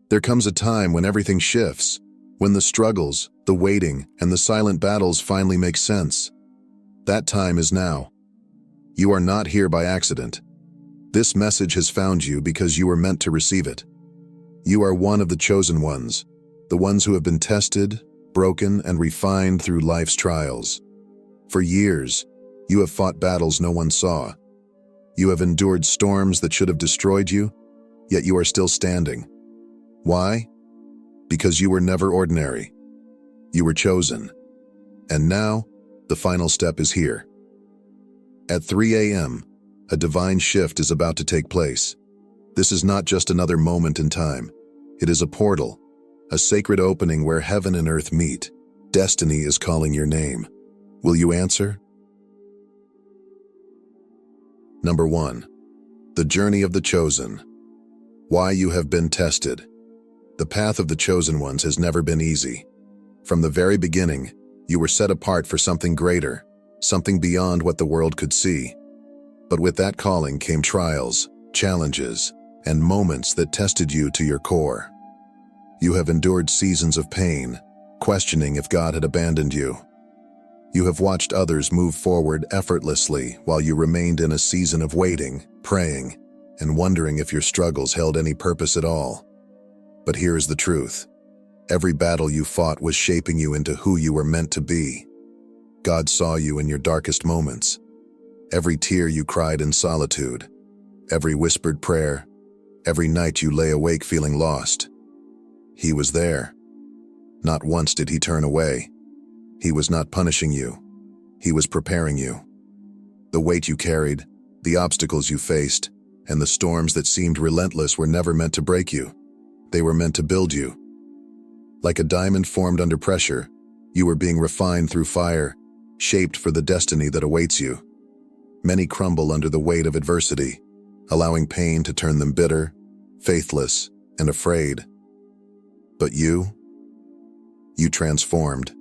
There comes a time when everything shifts, when the struggles, the waiting, and the silent battles finally make sense. That time is now. You are not here by accident. This message has found you because you were meant to receive it. You are one of the chosen ones, the ones who have been tested, broken, and refined through life's trials. For years, you have fought battles no one saw. You have endured storms that should have destroyed you, yet you are still standing. Why? Because you were never ordinary. You were chosen. And now, the final step is here. At 3 a.m., a divine shift is about to take place. This is not just another moment in time. It is a portal, a sacred opening where heaven and earth meet. Destiny is calling your name. Will you answer? Number 1. The journey of the chosen. Why you have been tested. The path of the chosen ones has never been easy. From the very beginning, you were set apart for something greater, something beyond what the world could see. But with that calling came trials, challenges, and moments that tested you to your core. You have endured seasons of pain, questioning if God had abandoned you. You have watched others move forward effortlessly while you remained in a season of waiting, praying, and wondering if your struggles held any purpose at all. But here is the truth. Every battle you fought was shaping you into who you were meant to be. God saw you in your darkest moments. Every tear you cried in solitude, every whispered prayer, every night you lay awake feeling lost. He was there. Not once did he turn away. He was not punishing you. He was preparing you. The weight you carried, the obstacles you faced, and the storms that seemed relentless were never meant to break you. They were meant to build you. Like a diamond formed under pressure, you were being refined through fire, shaped for the destiny that awaits you. Many crumble under the weight of adversity, allowing pain to turn them bitter, faithless, and afraid. But you transformed.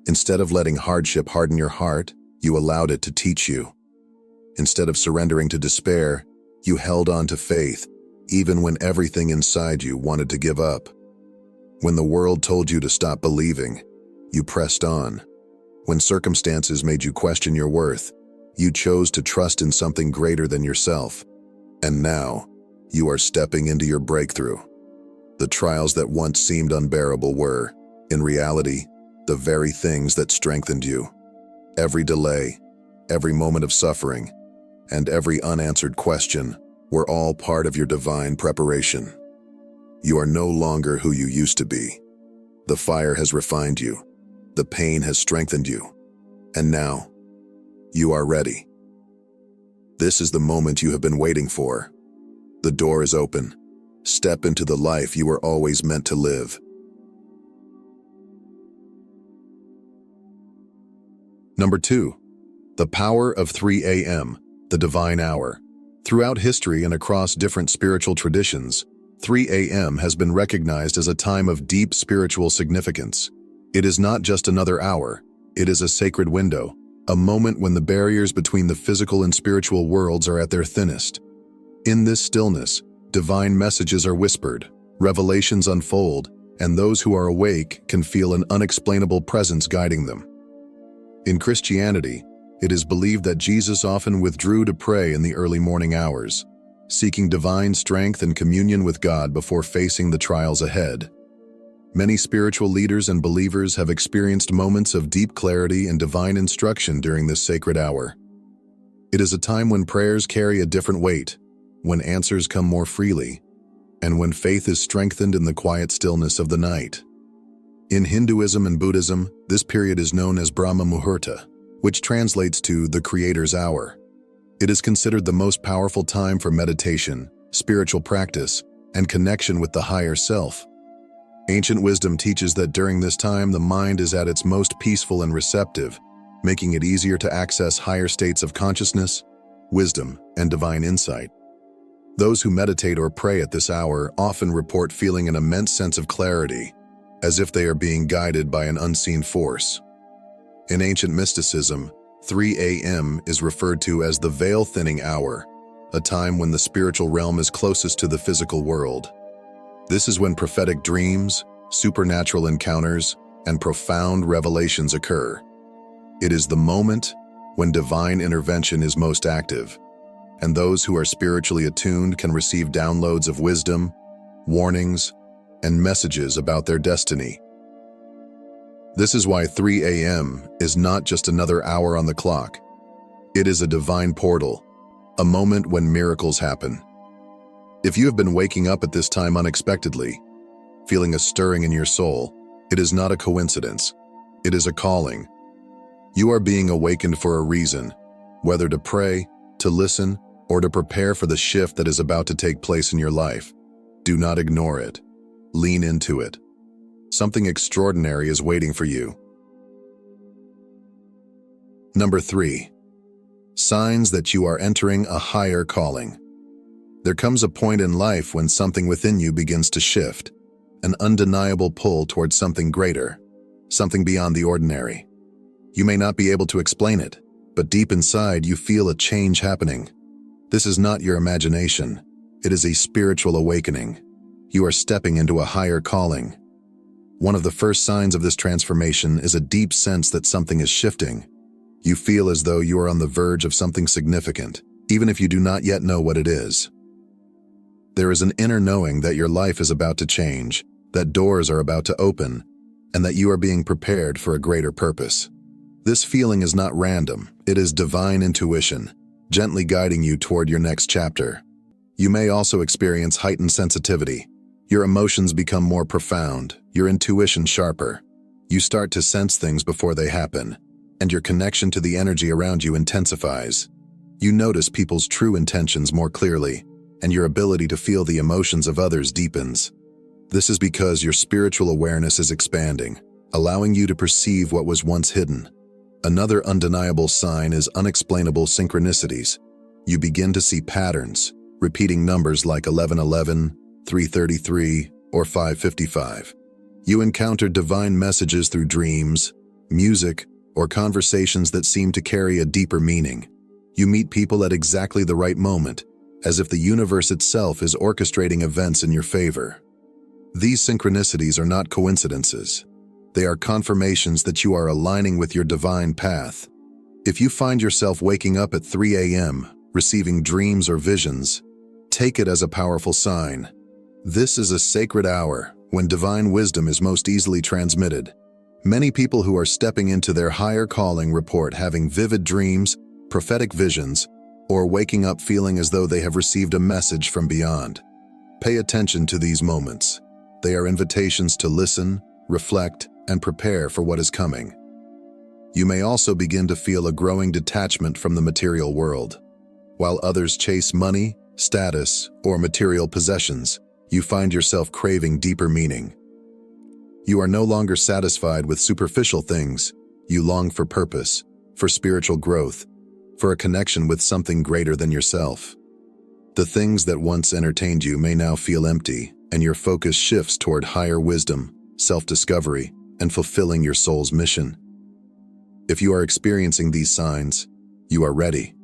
Instead of letting hardship harden your heart, you allowed it to teach you. Instead of surrendering to despair, you held on to faith, even when everything inside you wanted to give up. When the world told you to stop believing, you pressed on. When circumstances made you question your worth, you chose to trust in something greater than yourself. And now, you are stepping into your breakthrough. The trials that once seemed unbearable were, in reality, the very things that strengthened you. Every delay, every moment of suffering, and every unanswered question were all part of your divine preparation. You are no longer who you used to be. The fire has refined you. The pain has strengthened you. And now, you are ready. This is the moment you have been waiting for. The door is open. Step into the life you were always meant to live. Number 2. The power of 3 a.m., the divine hour. Throughout history and across different spiritual traditions, 3 a.m. has been recognized as a time of deep spiritual significance. It is not just another hour, it is a sacred window, a moment when the barriers between the physical and spiritual worlds are at their thinnest. In this stillness, divine messages are whispered, revelations unfold, and those who are awake can feel an unexplainable presence guiding them. In Christianity, it is believed that Jesus often withdrew to pray in the early morning hours, seeking divine strength and communion with God before facing the trials ahead. Many spiritual leaders and believers have experienced moments of deep clarity and divine instruction during this sacred hour. It is a time when prayers carry a different weight, when answers come more freely, and when faith is strengthened in the quiet stillness of the night. In Hinduism and Buddhism, this period is known as Brahma Muhurta, which translates to the Creator's Hour. It is considered the most powerful time for meditation, spiritual practice, and connection with the higher self. Ancient wisdom teaches that during this time the mind is at its most peaceful and receptive, making it easier to access higher states of consciousness, wisdom, and divine insight. Those who meditate or pray at this hour often report feeling an immense sense of clarity, as if they are being guided by an unseen force. In ancient mysticism, 3 a.m. is referred to as the veil-thinning hour, a time when the spiritual realm is closest to the physical world. This is when prophetic dreams, supernatural encounters, and profound revelations occur. It is the moment when divine intervention is most active, and those who are spiritually attuned can receive downloads of wisdom, warnings, and messages about their destiny. This is why 3 a.m. is not just another hour on the clock. It is a divine portal, a moment when miracles happen. If you have been waking up at this time unexpectedly, feeling a stirring in your soul, it is not a coincidence. It is a calling. You are being awakened for a reason, whether to pray, to listen, or to prepare for the shift that is about to take place in your life. Do not ignore it. Lean into it. Something extraordinary is waiting for you. Number 3. Signs that you are entering a higher calling. There comes a point in life when something within you begins to shift, an undeniable pull towards something greater, something beyond the ordinary. You may not be able to explain it, but deep inside you feel a change happening. This is not your imagination. It is a spiritual awakening. You are stepping into a higher calling. One of the first signs of this transformation is a deep sense that something is shifting. You feel as though you are on the verge of something significant, even if you do not yet know what it is. There is an inner knowing that your life is about to change, that doors are about to open, and that you are being prepared for a greater purpose. This feeling is not random. It is divine intuition, gently guiding you toward your next chapter. You may also experience heightened sensitivity. Your emotions become more profound, your intuition sharper. You start to sense things before they happen, and your connection to the energy around you intensifies. You notice people's true intentions more clearly, and your ability to feel the emotions of others deepens. This is because your spiritual awareness is expanding, allowing you to perceive what was once hidden. Another undeniable sign is unexplainable synchronicities. You begin to see patterns, repeating numbers like 1111, 333, or 555. You encounter divine messages through dreams, music, or conversations that seem to carry a deeper meaning. You meet people at exactly the right moment, as if the universe itself is orchestrating events in your favor. These synchronicities are not coincidences. They are confirmations that you are aligning with your divine path. If you find yourself waking up at 3 a.m., receiving dreams or visions, take it as a powerful sign. This is a sacred hour when divine wisdom is most easily transmitted. Many people who are stepping into their higher calling report having vivid dreams, prophetic visions, or waking up feeling as though they have received a message from beyond. Pay attention to these moments. They are invitations to listen, reflect, and prepare for what is coming. You may also begin to feel a growing detachment from the material world. While others chase money, status, or material possessions, you find yourself craving deeper meaning. You are no longer satisfied with superficial things. You long for purpose, for spiritual growth, for a connection with something greater than yourself. The things that once entertained you may now feel empty, and your focus shifts toward higher wisdom, self-discovery, and fulfilling your soul's mission. If you are experiencing these signs, you are ready.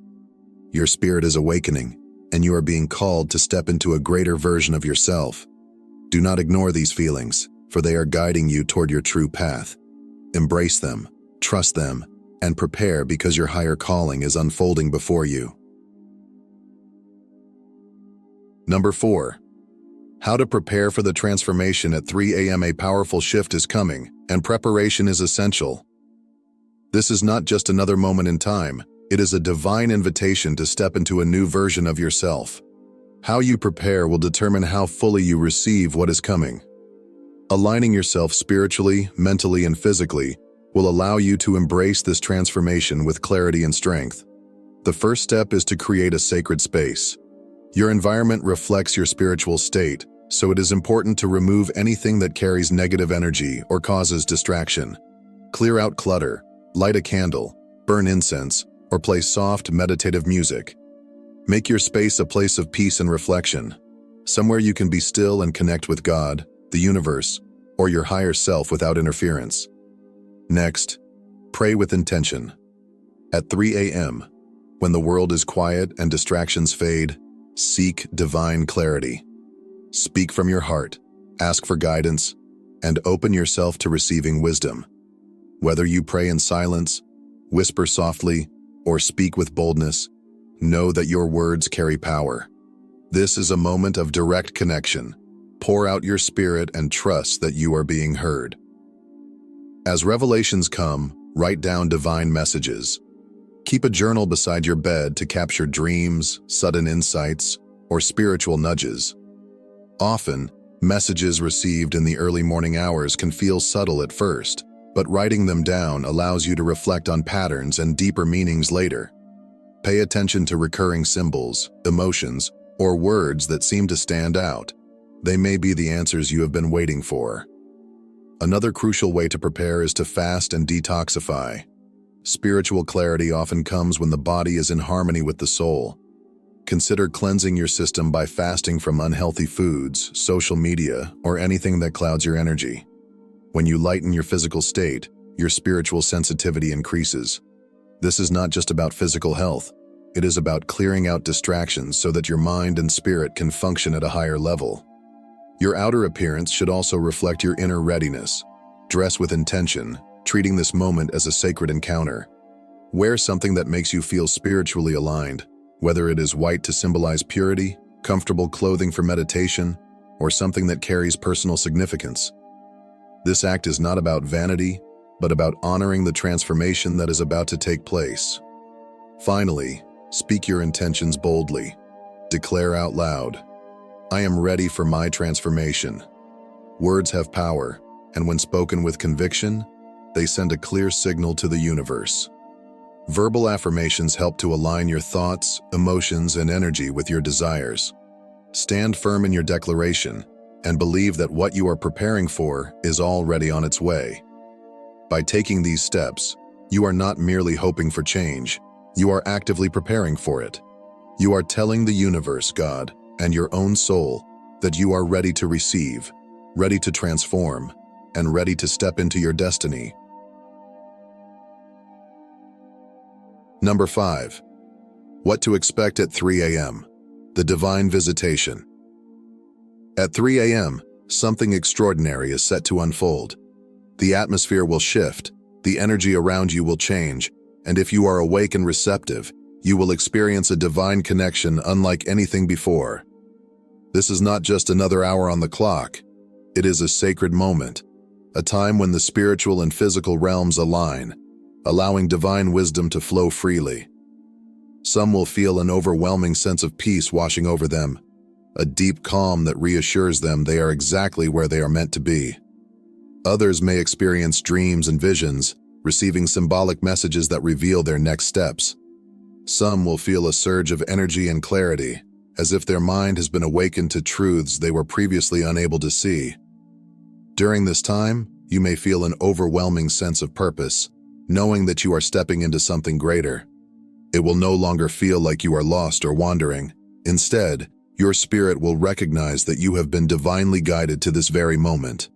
Your spirit is awakening, and you are being called to step into a greater version of yourself. Do not ignore these feelings, for they are guiding you toward your true path. Embrace them, trust them, and prepare because your higher calling is unfolding before you. Number 4. How to prepare for the transformation at 3 a.m. A powerful shift is coming, and preparation is essential. This is not just another moment in time. It is a divine invitation to step into a new version of yourself. How you prepare will determine how fully you receive what is coming. Aligning yourself spiritually, mentally, and physically will allow you to embrace this transformation with clarity and strength. The first step is to create a sacred space. Your environment reflects your spiritual state, so it is important to remove anything that carries negative energy or causes distraction. Clear out clutter, light a candle, burn incense, or play soft, meditative music. Make your space a place of peace and reflection, somewhere you can be still and connect with God, the universe, or your higher self without interference. Next, pray with intention. At 3 a.m., when the world is quiet and distractions fade, seek divine clarity. Speak from your heart, ask for guidance, and open yourself to receiving wisdom. Whether you pray in silence, whisper softly, or speak with boldness, know that your words carry power. This is a moment of direct connection. Pour out your spirit and trust that you are being heard. As revelations come, write down divine messages. Keep a journal beside your bed to capture dreams, sudden insights, or spiritual nudges. Often, messages received in the early morning hours can feel subtle at first, but writing them down allows you to reflect on patterns and deeper meanings later. Pay attention to recurring symbols, emotions, or words that seem to stand out. They may be the answers you have been waiting for. Another crucial way to prepare is to fast and detoxify. Spiritual clarity often comes when the body is in harmony with the soul. Consider cleansing your system by fasting from unhealthy foods, social media, or anything that clouds your energy. When you lighten your physical state, your spiritual sensitivity increases. This is not just about physical health. It is about clearing out distractions so that your mind and spirit can function at a higher level. Your outer appearance should also reflect your inner readiness. Dress with intention, treating this moment as a sacred encounter. Wear something that makes you feel spiritually aligned, whether it is white to symbolize purity, comfortable clothing for meditation, or something that carries personal significance. This act is not about vanity, but about honoring the transformation that is about to take place. Finally, speak your intentions boldly. Declare out loud, "I am ready for my transformation." Words have power, and when spoken with conviction, they send a clear signal to the universe. Verbal affirmations help to align your thoughts, emotions, and energy with your desires. Stand firm in your declaration and believe that what you are preparing for is already on its way. By taking these steps, you are not merely hoping for change, you are actively preparing for it. You are telling the universe, God, and your own soul that you are ready to receive, ready to transform, and ready to step into your destiny. Number 5. What to expect at 3 a.m. The divine visitation. At 3 a.m., something extraordinary is set to unfold. The atmosphere will shift, the energy around you will change, and if you are awake and receptive, you will experience a divine connection unlike anything before. This is not just another hour on the clock. It is a sacred moment, a time when the spiritual and physical realms align, allowing divine wisdom to flow freely. Some will feel an overwhelming sense of peace washing over them, a deep calm that reassures them they are exactly where they are meant to be. Others may experience dreams and visions, receiving symbolic messages that reveal their next steps. Some will feel a surge of energy and clarity, as if their mind has been awakened to truths they were previously unable to see. During this time, you may feel an overwhelming sense of purpose, knowing that you are stepping into something greater. It will no longer feel like you are lost or wandering. Instead, your spirit will recognize that you have been divinely guided to this very moment.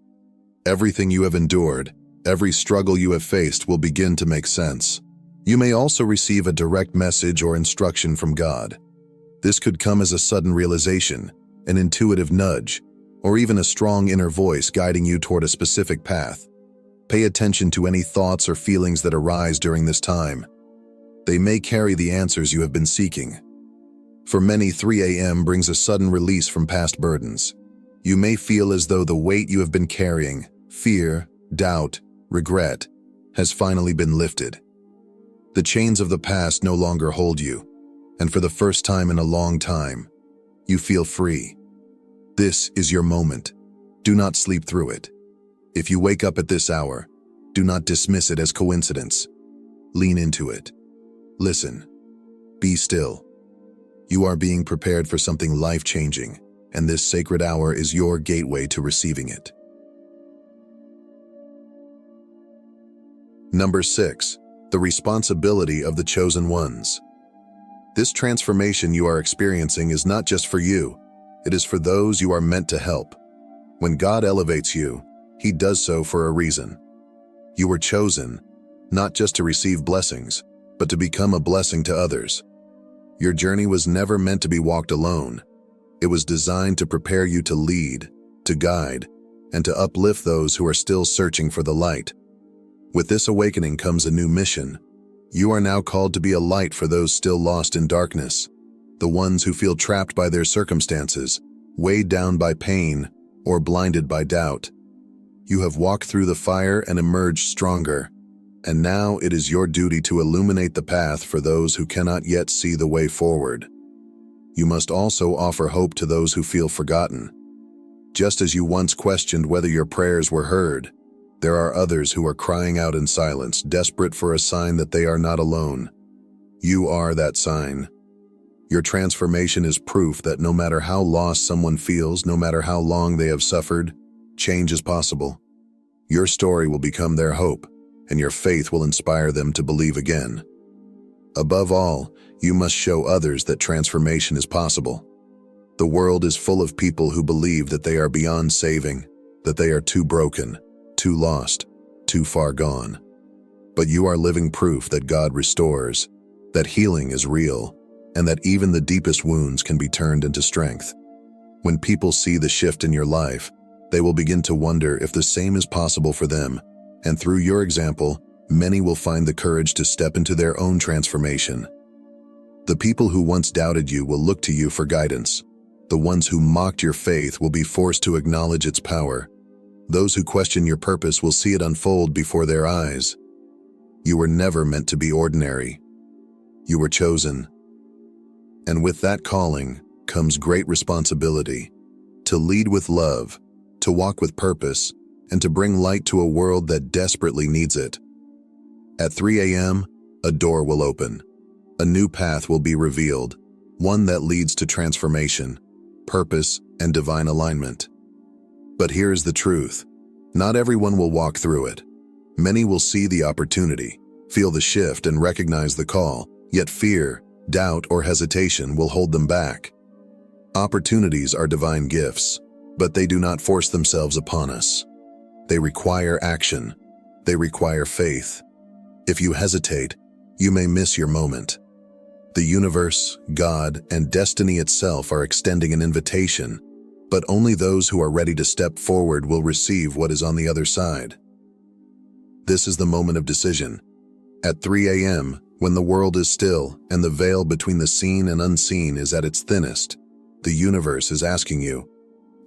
Everything you have endured, every struggle you have faced will begin to make sense. You may also receive a direct message or instruction from God. This could come as a sudden realization, an intuitive nudge, or even a strong inner voice guiding you toward a specific path. Pay attention to any thoughts or feelings that arise during this time. They may carry the answers you have been seeking. For many, 3 a.m. brings a sudden release from past burdens. You may feel as though the weight you have been carrying, fear, doubt, regret, has finally been lifted. The chains of the past no longer hold you, and for the first time in a long time, you feel free. This is your moment. Do not sleep through it. If you wake up at this hour, do not dismiss it as coincidence. Lean into it. Listen. Be still. You are being prepared for something life-changing, and this sacred hour is your gateway to receiving it. Number 6. The responsibility of the chosen ones. This transformation you are experiencing is not just for you, it is for those you are meant to help. When God elevates you, He does so for a reason. You were chosen, not just to receive blessings, but to become a blessing to others. Your journey was never meant to be walked alone. It was designed to prepare you to lead, to guide, and to uplift those who are still searching for the light. With this awakening comes a new mission. You are now called to be a light for those still lost in darkness, the ones who feel trapped by their circumstances, weighed down by pain, or blinded by doubt. You have walked through the fire and emerged stronger, and now it is your duty to illuminate the path for those who cannot yet see the way forward. You must also offer hope to those who feel forgotten. Just as you once questioned whether your prayers were heard, there are others who are crying out in silence, desperate for a sign that they are not alone. You are that sign. Your transformation is proof that no matter how lost someone feels, no matter how long they have suffered, change is possible. Your story will become their hope, and your faith will inspire them to believe again. Above all, you must show others that transformation is possible. The world is full of people who believe that they are beyond saving, that they are too broken, too lost, too far gone. But you are living proof that God restores, that healing is real, and that even the deepest wounds can be turned into strength. When people see the shift in your life, they will begin to wonder if the same is possible for them, and through your example, many will find the courage to step into their own transformation. The people who once doubted you will look to you for guidance. The ones who mocked your faith will be forced to acknowledge its power. Those who question your purpose will see it unfold before their eyes. You were never meant to be ordinary. You were chosen. And with that calling comes great responsibility: to lead with love, to walk with purpose, and to bring light to a world that desperately needs it. At 3 a.m., a door will open. A new path will be revealed, one that leads to transformation, purpose, and divine alignment. But here is the truth. Not everyone will walk through it. Many will see the opportunity, feel the shift, and recognize the call, yet fear, doubt, or hesitation will hold them back. Opportunities are divine gifts, but they do not force themselves upon us. They require action. They require faith. If you hesitate, you may miss your moment. The universe, God, and destiny itself are extending an invitation, but only those who are ready to step forward will receive what is on the other side. This is the moment of decision. At 3 a.m., when the world is still and the veil between the seen and unseen is at its thinnest, the universe is asking you,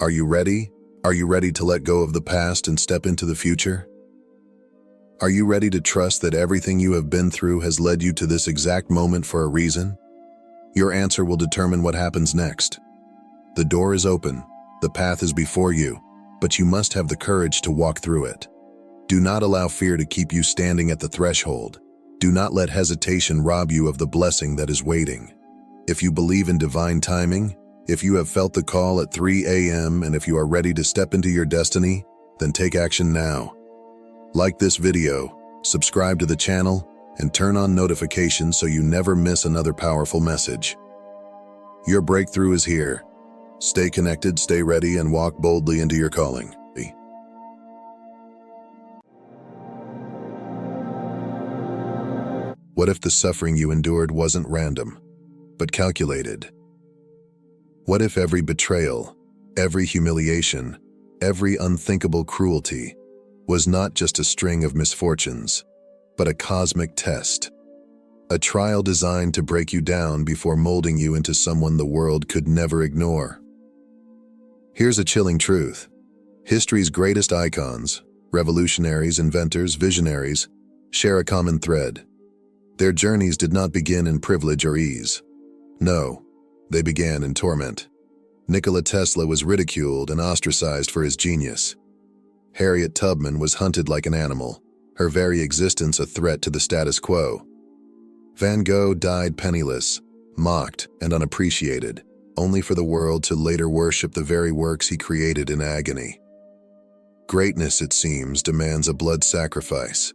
are you ready? Are you ready to let go of the past and step into the future? Are you ready to trust that everything you have been through has led you to this exact moment for a reason? Your answer will determine what happens next. The door is open, the path is before you, but you must have the courage to walk through it. Do not allow fear to keep you standing at the threshold. Do not let hesitation rob you of the blessing that is waiting. If you believe in divine timing, if you have felt the call at 3 a.m., and if you are ready to step into your destiny, then take action now. Like this video, subscribe to the channel, and turn on notifications so you never miss another powerful message. Your breakthrough is here. Stay connected, stay ready, and walk boldly into your calling. What if the suffering you endured wasn't random, but calculated? What if every betrayal, every humiliation, every unthinkable cruelty was not just a string of misfortunes, but a cosmic test, a trial designed to break you down before molding you into someone the world could never ignore? Here's a chilling truth. History's greatest icons, revolutionaries, inventors, visionaries, share a common thread. Their journeys did not begin in privilege or ease. No, they began in torment. Nikola Tesla was ridiculed and ostracized for his genius. Harriet Tubman was hunted like an animal, her very existence a threat to the status quo. Van Gogh died penniless, mocked, and unappreciated, only for the world to later worship the very works he created in agony. Greatness, it seems, demands a blood sacrifice,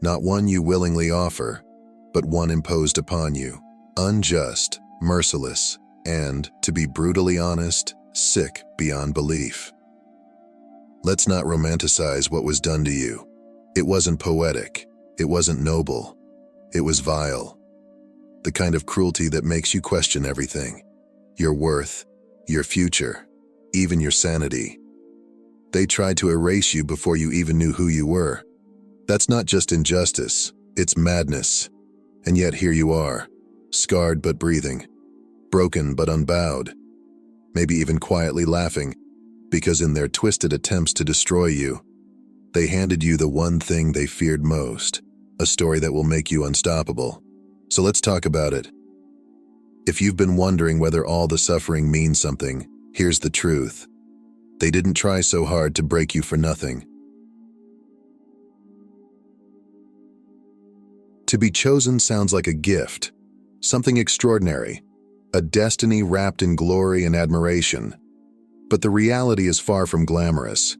not one you willingly offer, but one imposed upon you, unjust, merciless, and, to be brutally honest, sick beyond belief. Let's not romanticize what was done to you. It wasn't poetic. It wasn't noble. It was vile. The kind of cruelty that makes you question everything. Your worth, your future, even your sanity. They tried to erase you before you even knew who you were. That's not just injustice, it's madness. And yet here you are, scarred but breathing, broken but unbowed, maybe even quietly laughing, because in their twisted attempts to destroy you, they handed you the one thing they feared most, a story that will make you unstoppable. So let's talk about it. If you've been wondering whether all the suffering means something, here's the truth. They didn't try so hard to break you for nothing. To be chosen sounds like a gift, something extraordinary, a destiny wrapped in glory and admiration. But the reality is far from glamorous.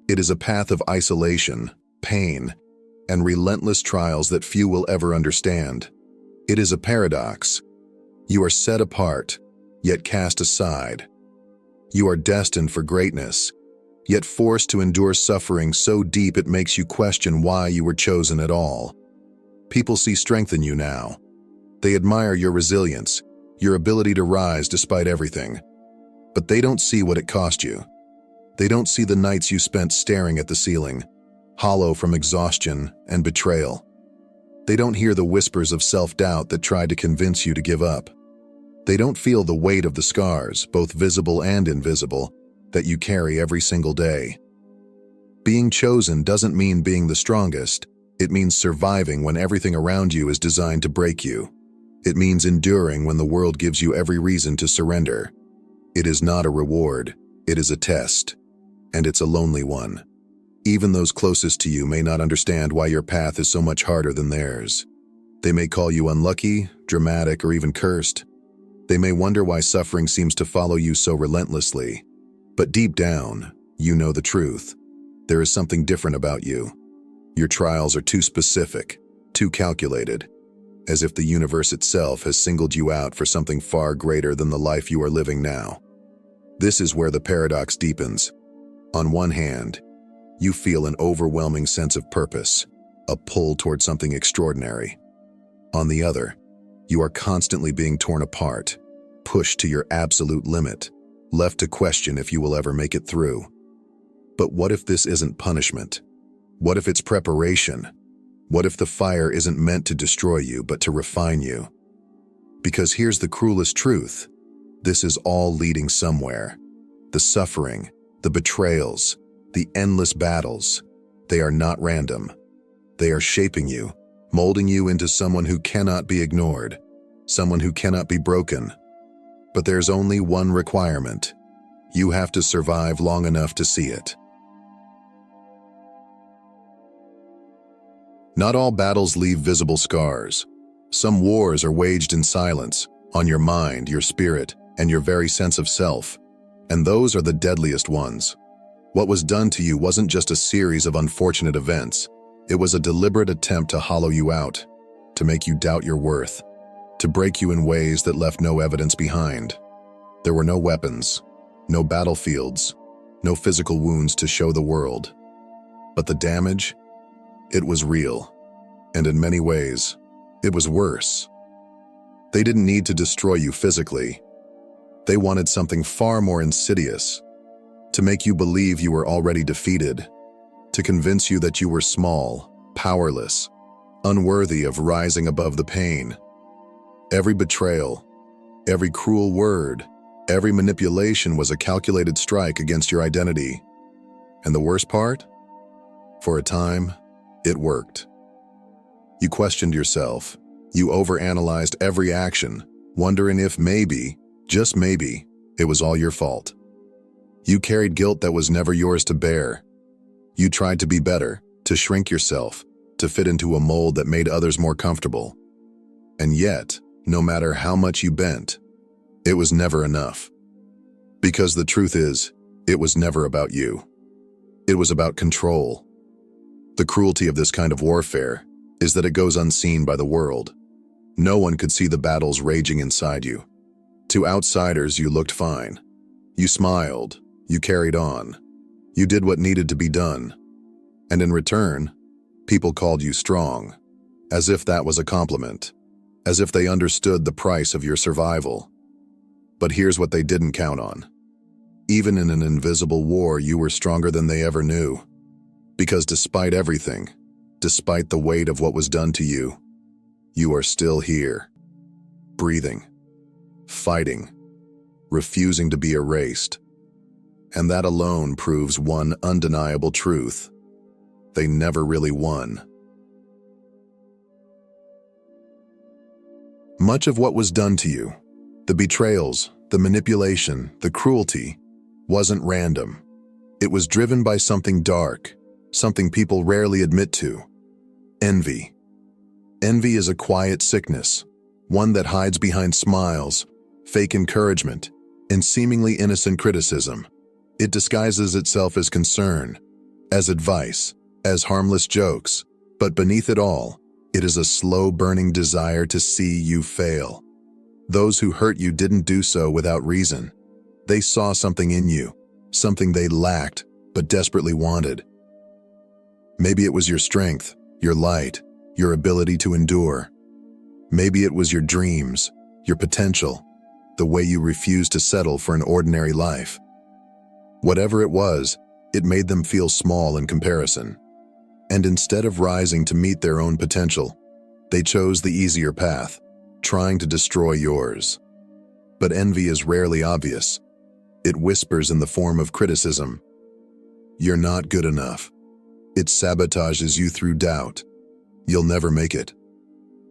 It is a path of isolation, pain, and relentless trials that few will ever understand. It is a paradox. You are set apart, yet cast aside. You are destined for greatness, yet forced to endure suffering so deep it makes you question why you were chosen at all. People see strength in you now. They admire your resilience, your ability to rise despite everything. But they don't see what it cost you. They don't see the nights you spent staring at the ceiling, hollow from exhaustion and betrayal. They don't hear the whispers of self-doubt that tried to convince you to give up. They don't feel the weight of the scars, both visible and invisible, that you carry every single day. Being chosen doesn't mean being the strongest. It means surviving when everything around you is designed to break you. It means enduring when the world gives you every reason to surrender. It is not a reward, it is a test, and it's a lonely one. Even those closest to you may not understand why your path is so much harder than theirs. They may call you unlucky, dramatic, or even cursed. They may wonder why suffering seems to follow you so relentlessly. But deep down, you know the truth. There is something different about you. Your trials are too specific, too calculated, as if the universe itself has singled you out for something far greater than the life you are living now. This is where the paradox deepens. On one hand, you feel an overwhelming sense of purpose, a pull toward something extraordinary. On the other, you are constantly being torn apart, pushed to your absolute limit, left to question if you will ever make it through. But what if this isn't punishment? What if it's preparation? What if the fire isn't meant to destroy you, but to refine you? Because here's the cruelest truth. This is all leading somewhere. The suffering, the betrayals, the endless battles, they are not random. They are shaping you, molding you into someone who cannot be ignored, someone who cannot be broken. But there's only one requirement. You have to survive long enough to see it. Not all battles leave visible scars. Some wars are waged in silence, on your mind, your spirit, and your very sense of self. And those are the deadliest ones. What was done to you wasn't just a series of unfortunate events. It was a deliberate attempt to hollow you out, to make you doubt your worth, to break you in ways that left no evidence behind. There were no weapons, no battlefields, no physical wounds to show the world. But the damage, it was real. And in many ways, it was worse. They didn't need to destroy you physically. They wanted something far more insidious, to make you believe you were already defeated, to convince you that you were small, powerless, unworthy of rising above the pain. Every betrayal, every cruel word, every manipulation was a calculated strike against your identity. And the worst part? For a time, it worked. You questioned yourself. You overanalyzed every action, wondering if maybe, just maybe, it was all your fault. You carried guilt that was never yours to bear. You tried to be better, to shrink yourself, to fit into a mold that made others more comfortable. And yet, no matter how much you bent, it was never enough. Because the truth is, it was never about you. It was about control. The cruelty of this kind of warfare is that it goes unseen by the world. No one could see the battles raging inside you. To outsiders, you looked fine. You smiled. You carried on. You did what needed to be done. And in return, people called you strong, as if that was a compliment, as if they understood the price of your survival. But here's what they didn't count on. Even in an invisible war, you were stronger than they ever knew. Because despite everything, despite the weight of what was done to you, you are still here, breathing, fighting, refusing to be erased. And that alone proves one undeniable truth: they never really won. Much of what was done to you, the betrayals, the manipulation, the cruelty, wasn't random. It was driven by something dark, something people rarely admit to: envy. Envy is a quiet sickness, one that hides behind smiles, fake encouragement, and seemingly innocent criticism. It disguises itself as concern, as advice, as harmless jokes, but beneath it all, it is a slow-burning desire to see you fail. Those who hurt you didn't do so without reason. They saw something in you, something they lacked but desperately wanted. Maybe it was your strength, your light, your ability to endure. Maybe it was your dreams, your potential, the way you refused to settle for an ordinary life. Whatever it was, it made them feel small in comparison. And instead of rising to meet their own potential, they chose the easier path, trying to destroy yours. But envy is rarely obvious. It whispers in the form of criticism. You're not good enough. It sabotages you through doubt. You'll never make it.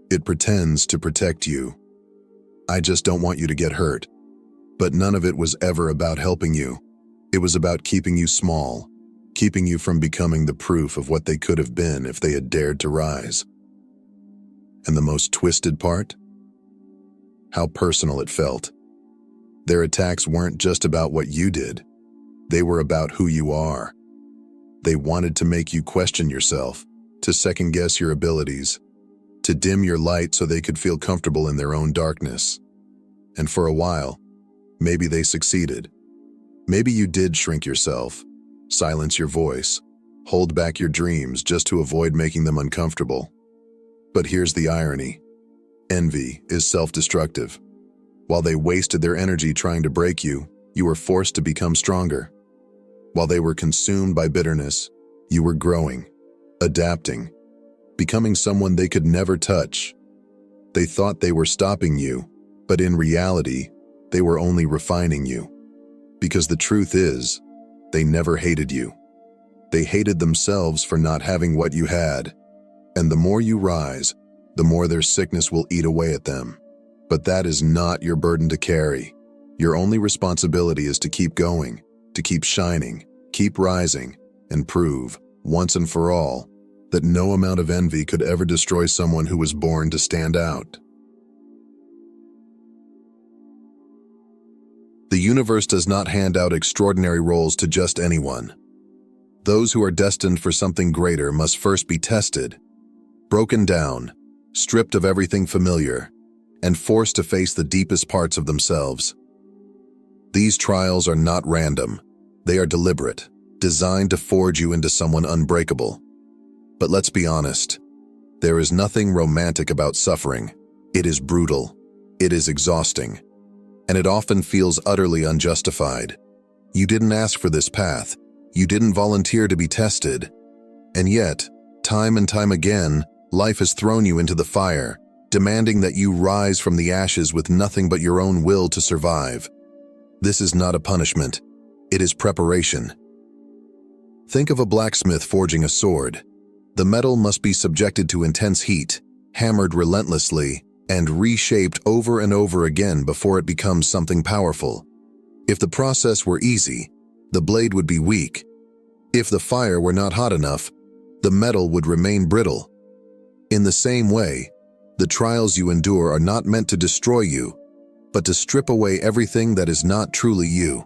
It pretends to protect you. I just don't want you to get hurt. But none of it was ever about helping you. It was about keeping you small, keeping you from becoming the proof of what they could have been if they had dared to rise. And the most twisted part? How personal it felt. Their attacks weren't just about what you did. They were about who you are. They wanted to make you question yourself, to second-guess your abilities, to dim your light so they could feel comfortable in their own darkness. And for a while, maybe they succeeded. Maybe you did shrink yourself, silence your voice, hold back your dreams just to avoid making them uncomfortable. But here's the irony. Envy is self-destructive. While they wasted their energy trying to break you, you were forced to become stronger. While they were consumed by bitterness, you were growing, adapting, becoming someone they could never touch. They thought they were stopping you, but in reality, they were only refining you. Because the truth is, they never hated you. They hated themselves for not having what you had. And the more you rise, the more their sickness will eat away at them. But that is not your burden to carry. Your only responsibility is to keep going, to keep shining, keep rising, and prove, once and for all, that no amount of envy could ever destroy someone who was born to stand out. The universe does not hand out extraordinary roles to just anyone. Those who are destined for something greater must first be tested, broken down, stripped of everything familiar, and forced to face the deepest parts of themselves. These trials are not random. They are deliberate, designed to forge you into someone unbreakable. But let's be honest, there is nothing romantic about suffering. It is brutal, it is exhausting, and it often feels utterly unjustified. You didn't ask for this path, you didn't volunteer to be tested, and yet, time and time again, life has thrown you into the fire, demanding that you rise from the ashes with nothing but your own will to survive. This is not a punishment, it is preparation. Think of a blacksmith forging a sword. The metal must be subjected to intense heat, hammered relentlessly, and reshaped over and over again before it becomes something powerful. If the process were easy, the blade would be weak. If the fire were not hot enough, the metal would remain brittle. In the same way, the trials you endure are not meant to destroy you, but to strip away everything that is not truly you.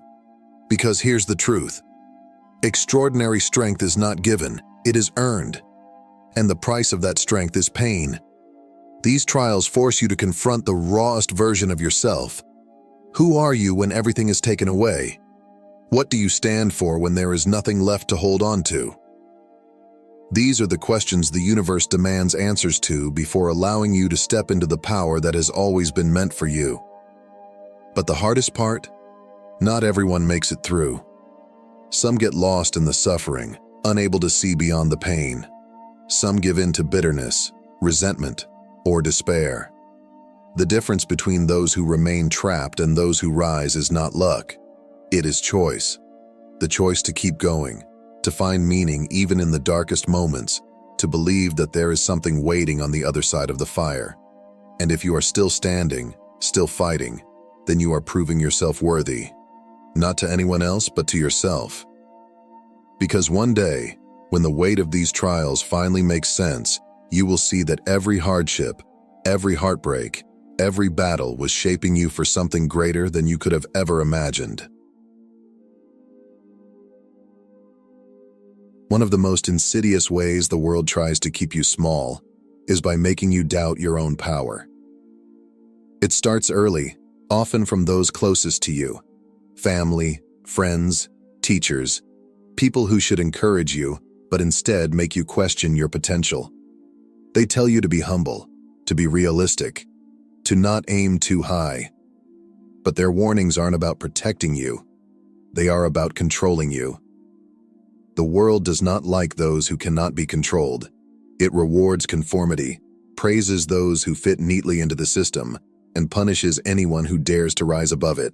Because here's the truth. Extraordinary strength is not given, it is earned. And the price of that strength is pain. These trials force you to confront the rawest version of yourself. Who are you when everything is taken away? What do you stand for when there is nothing left to hold on to? These are the questions the universe demands answers to before allowing you to step into the power that has always been meant for you. But the hardest part? Not everyone makes it through. Some get lost in the suffering, unable to see beyond the pain. Some give in to bitterness, resentment, or despair. The difference between those who remain trapped and those who rise is not luck. It is choice. The choice to keep going, to find meaning even in the darkest moments, to believe that there is something waiting on the other side of the fire. And if you are still standing, still fighting, then you are proving yourself worthy. Not to anyone else, but to yourself. Because one day, when the weight of these trials finally makes sense, you will see that every hardship, every heartbreak, every battle was shaping you for something greater than you could have ever imagined. One of the most insidious ways the world tries to keep you small is by making you doubt your own power. It starts early, often from those closest to you: family, friends, teachers, people who should encourage you, but instead make you question your potential. They tell you to be humble, to be realistic, to not aim too high. But their warnings aren't about protecting you. They are about controlling you. The world does not like those who cannot be controlled. It rewards conformity, praises those who fit neatly into the system, and punishes anyone who dares to rise above it.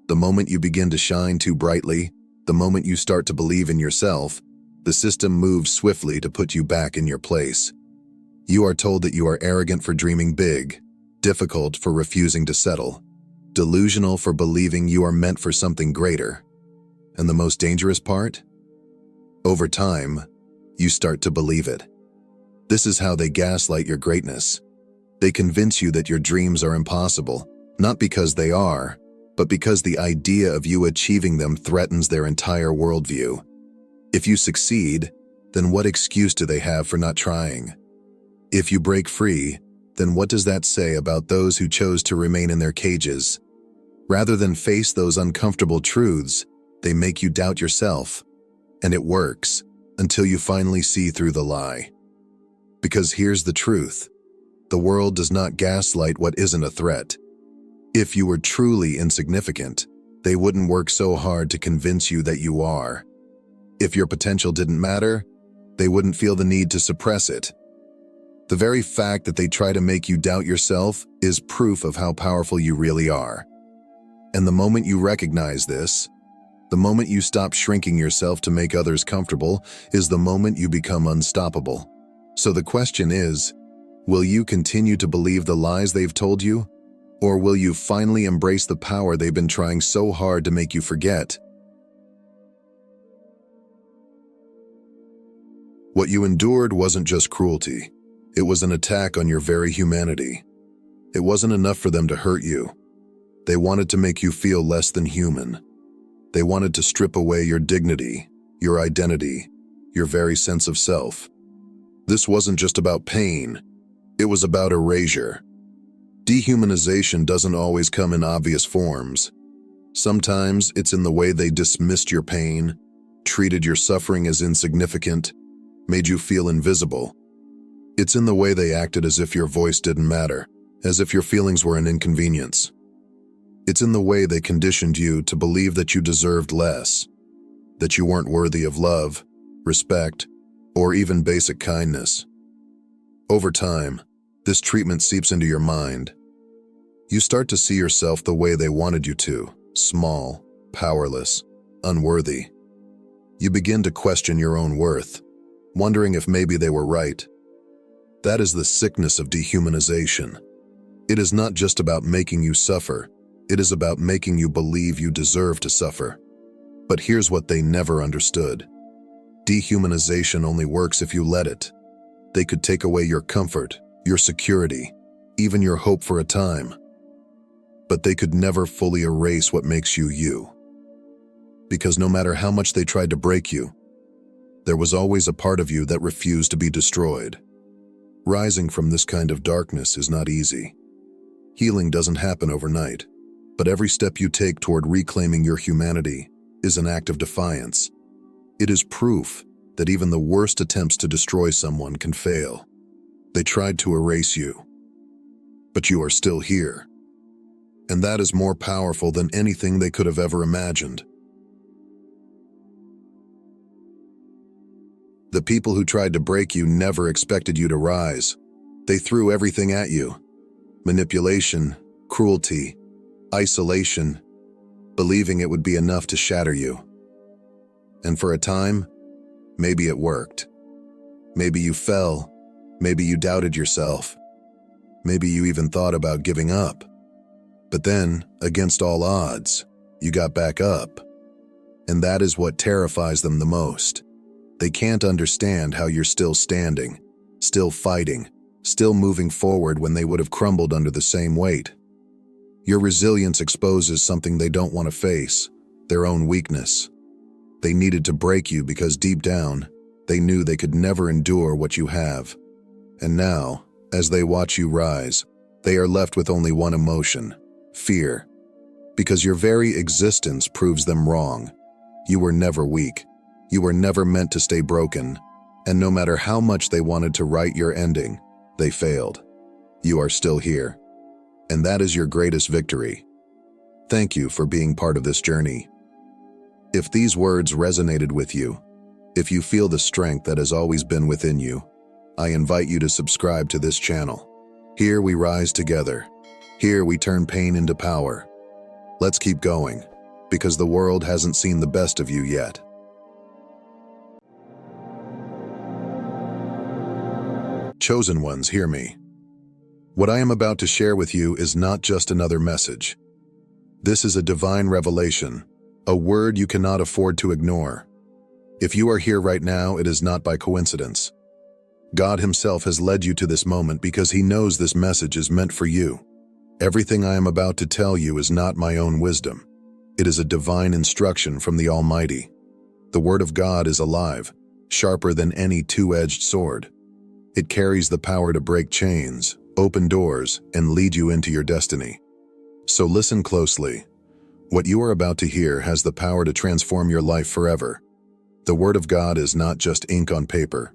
The moment you begin to shine too brightly, the moment you start to believe in yourself, the system moves swiftly to put you back in your place. You are told that you are arrogant for dreaming big, difficult for refusing to settle, delusional for believing you are meant for something greater. And the most dangerous part? Over time, you start to believe it. This is how they gaslight your greatness. They convince you that your dreams are impossible, not because they are, but because the idea of you achieving them threatens their entire worldview. If you succeed, then what excuse do they have for not trying? If you break free, then what does that say about those who chose to remain in their cages? Rather than face those uncomfortable truths, they make you doubt yourself. And it works, until you finally see through the lie. Because here's the truth: the world does not gaslight what isn't a threat. If you were truly insignificant, they wouldn't work so hard to convince you that you are. If your potential didn't matter, they wouldn't feel the need to suppress it. The very fact that they try to make you doubt yourself is proof of how powerful you really are. And the moment you recognize this, the moment you stop shrinking yourself to make others comfortable, is the moment you become unstoppable. So the question is, will you continue to believe the lies they've told you? Or will you finally embrace the power they've been trying so hard to make you forget? What you endured wasn't just cruelty. It was an attack on your very humanity. It wasn't enough for them to hurt you. They wanted to make you feel less than human. They wanted to strip away your dignity, your identity, your very sense of self. This wasn't just about pain. It was about erasure. Dehumanization doesn't always come in obvious forms. Sometimes it's in the way they dismissed your pain, treated your suffering as insignificant, made you feel invisible. It's in the way they acted as if your voice didn't matter, as if your feelings were an inconvenience. It's in the way they conditioned you to believe that you deserved less, that you weren't worthy of love, respect, or even basic kindness. Over time, this treatment seeps into your mind. You start to see yourself the way they wanted you to: small, powerless, unworthy. You begin to question your own worth, wondering if maybe they were right. That is the sickness of dehumanization. It is not just about making you suffer. It is about making you believe you deserve to suffer. But here's what they never understood. Dehumanization only works if you let it. They could take away your comfort, your security, even your hope for a time. But they could never fully erase what makes you you. Because no matter how much they tried to break you, there was always a part of you that refused to be destroyed. Rising from this kind of darkness is not easy. Healing doesn't happen overnight, but every step you take toward reclaiming your humanity is an act of defiance. It is proof that even the worst attempts to destroy someone can fail. They tried to erase you, but you are still here. and that is more powerful than anything they could have ever imagined. The people who tried to break you never expected you to rise. They threw everything at you: manipulation, cruelty, isolation, believing it would be enough to shatter you. And for a time, maybe it worked. Maybe you fell. Maybe you doubted yourself. Maybe you even thought about giving up. But then, against all odds, you got back up. And that is what terrifies them the most. They can't understand how you're still standing, still fighting, still moving forward when they would have crumbled under the same weight. Your resilience exposes something they don't want to face: their own weakness. They needed to break you because deep down, they knew they could never endure what you have. And now, as they watch you rise, they are left with only one emotion: fear. Because your very existence proves them wrong. You were never weak. You were never meant to stay broken. And no matter how much they wanted to write your ending, they failed. You are still here. And that is your greatest victory. Thank you for being part of this journey. If these words resonated with you, if you feel the strength that has always been within you, I invite you to subscribe to this channel. Here we rise together. Here we turn pain into power. Let's keep going, because the world hasn't seen the best of you yet. Chosen ones, hear me. What I am about to share with you is not just another message. This is a divine revelation, a word you cannot afford to ignore. If you are here right now, it is not by coincidence. God Himself has led you to this moment because He knows this message is meant for you. Everything I am about to tell you is not my own wisdom. It is a divine instruction from the Almighty. The Word of God is alive, sharper than any two-edged sword. It carries the power to break chains, open doors, and lead you into your destiny. So listen closely. What you are about to hear has the power to transform your life forever. The Word of God is not just ink on paper.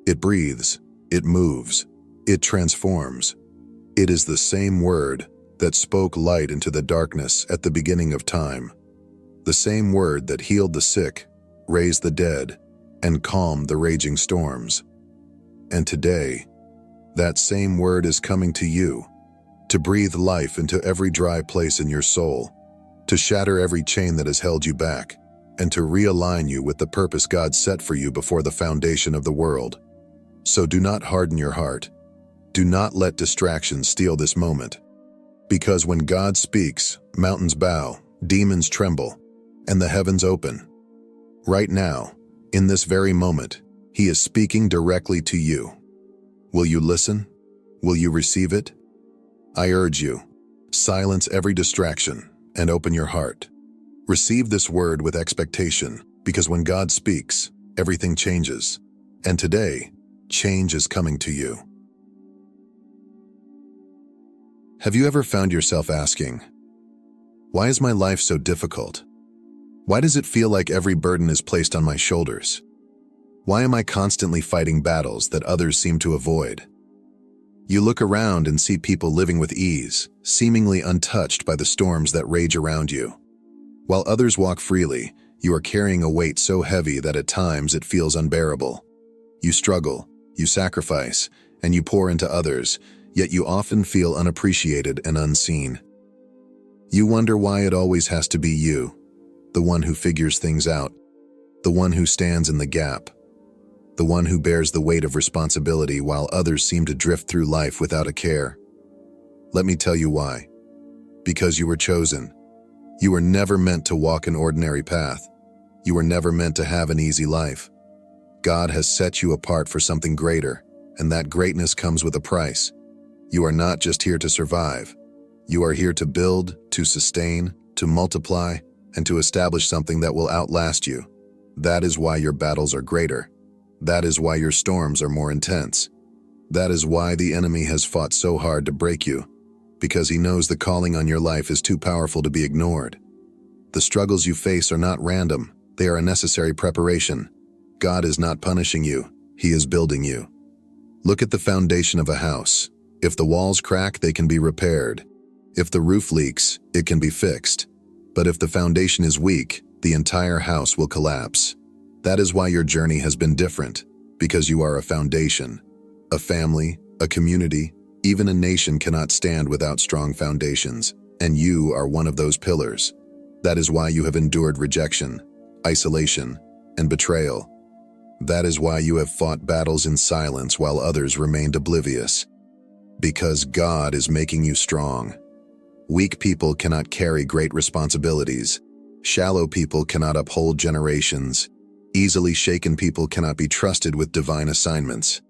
It breathes, it moves, it transforms. It is the same Word that spoke light into the darkness at the beginning of time. The same Word that healed the sick, raised the dead, and calmed the raging storms. And today, that same Word is coming to you, to breathe life into every dry place in your soul, to shatter every chain that has held you back, and to realign you with the purpose God set for you before the foundation of the world. So do not harden your heart. Do not let distractions steal this moment. Because when God speaks, mountains bow, demons tremble, and the heavens open. Right now, in this very moment, He is speaking directly to you. Will you listen? Will you receive it? I urge you, silence every distraction and open your heart. Receive this word with expectation, because when God speaks, everything changes. And today, change is coming to you. Have you ever found yourself asking, why is my life so difficult? Why does it feel like every burden is placed on my shoulders? Why am I constantly fighting battles that others seem to avoid? You look around and see people living with ease, seemingly untouched by the storms that rage around you. While others walk freely, you are carrying a weight so heavy that at times it feels unbearable. You struggle, you sacrifice, and you pour into others, yet you often feel unappreciated and unseen. You wonder why it always has to be you, the one who figures things out, the one who stands in the gap, the one who bears the weight of responsibility while others seem to drift through life without a care. Let me tell you why. Because you were chosen. You were never meant to walk an ordinary path. You were never meant to have an easy life. God has set you apart for something greater, and that greatness comes with a price. You are not just here to survive. You are here to build, to sustain, to multiply, and to establish something that will outlast you. That is why your battles are greater. That is why your storms are more intense. That is why the enemy has fought so hard to break you, because he knows the calling on your life is too powerful to be ignored. The struggles you face are not random. They are a necessary preparation. God is not punishing you. He is building you. Look at the foundation of a house. If the walls crack, they can be repaired. If the roof leaks, it can be fixed. But if the foundation is weak, the entire house will collapse. That is why your journey has been different, because you are a foundation. A family, a community, even a nation cannot stand without strong foundations, and you are one of those pillars. That is why you have endured rejection, isolation, and betrayal. That is why you have fought battles in silence while others remained oblivious. Because God is making you strong. Weak people cannot carry great responsibilities. Shallow people cannot uphold generations. Easily shaken people cannot be trusted with divine assignments.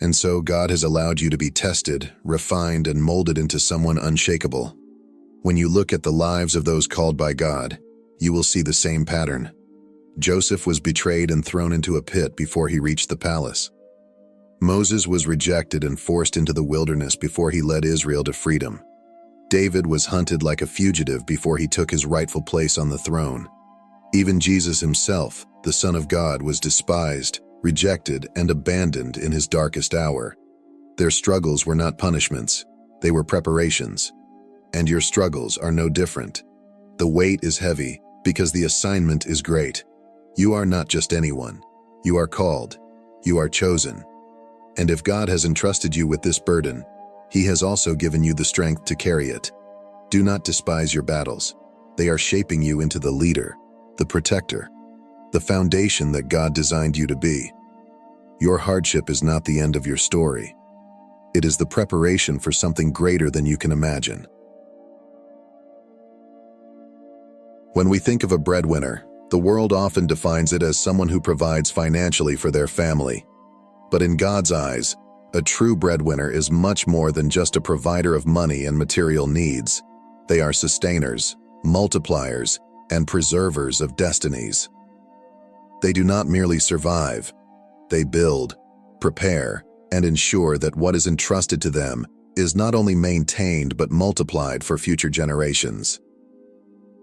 And so God has allowed you to be tested, refined, and molded into someone unshakable. When you look at the lives of those called by God, you will see the same pattern. Joseph was betrayed and thrown into a pit before he reached the palace. Moses was rejected and forced into the wilderness before he led Israel to freedom. David was hunted like a fugitive before he took his rightful place on the throne. Even Jesus himself, the Son of God, was despised, rejected, and abandoned in his darkest hour. Their struggles were not punishments, they were preparations. And your struggles are no different. The weight is heavy because the assignment is great. You are not just anyone. You are called. You are chosen. And if God has entrusted you with this burden, He has also given you the strength to carry it. Do not despise your battles. They are shaping you into the leader, the protector, the foundation that God designed you to be. Your hardship is not the end of your story. It is the preparation for something greater than you can imagine. When we think of a breadwinner, the world often defines it as someone who provides financially for their family. But in God's eyes, a true breadwinner is much more than just a provider of money and material needs. They are sustainers, multipliers, and preservers of destinies. They do not merely survive. They build, prepare, and ensure that what is entrusted to them is not only maintained but multiplied for future generations.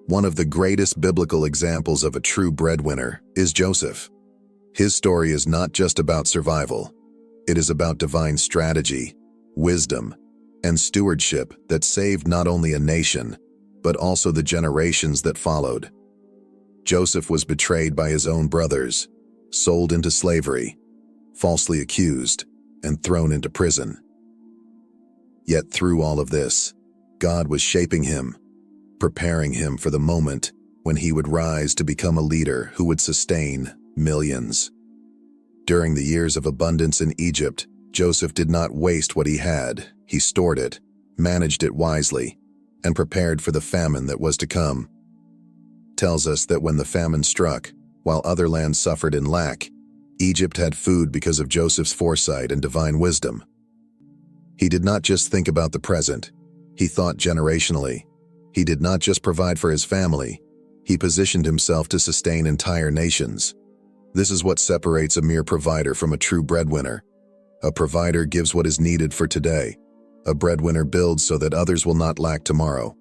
One of the greatest biblical examples of a true breadwinner is Joseph. His story is not just about survival. It is about divine strategy, wisdom, and stewardship that saved not only a nation, but also the generations that followed. Joseph was betrayed by his own brothers, sold into slavery, falsely accused, and thrown into prison. Yet through all of this, God was shaping him, preparing him for the moment when he would rise to become a leader who would sustain millions. During the years of abundance in Egypt, Joseph did not waste what he had. He stored it, managed it wisely, and prepared for the famine that was to come. Tells us that when the famine struck, while other lands suffered in lack, Egypt had food because of Joseph's foresight and divine wisdom. He did not just think about the present, he thought generationally. He did not just provide for his family, he positioned himself to sustain entire nations. This is what separates a mere provider from a true breadwinner. A provider gives what is needed for today. A breadwinner builds so that others will not lack tomorrow.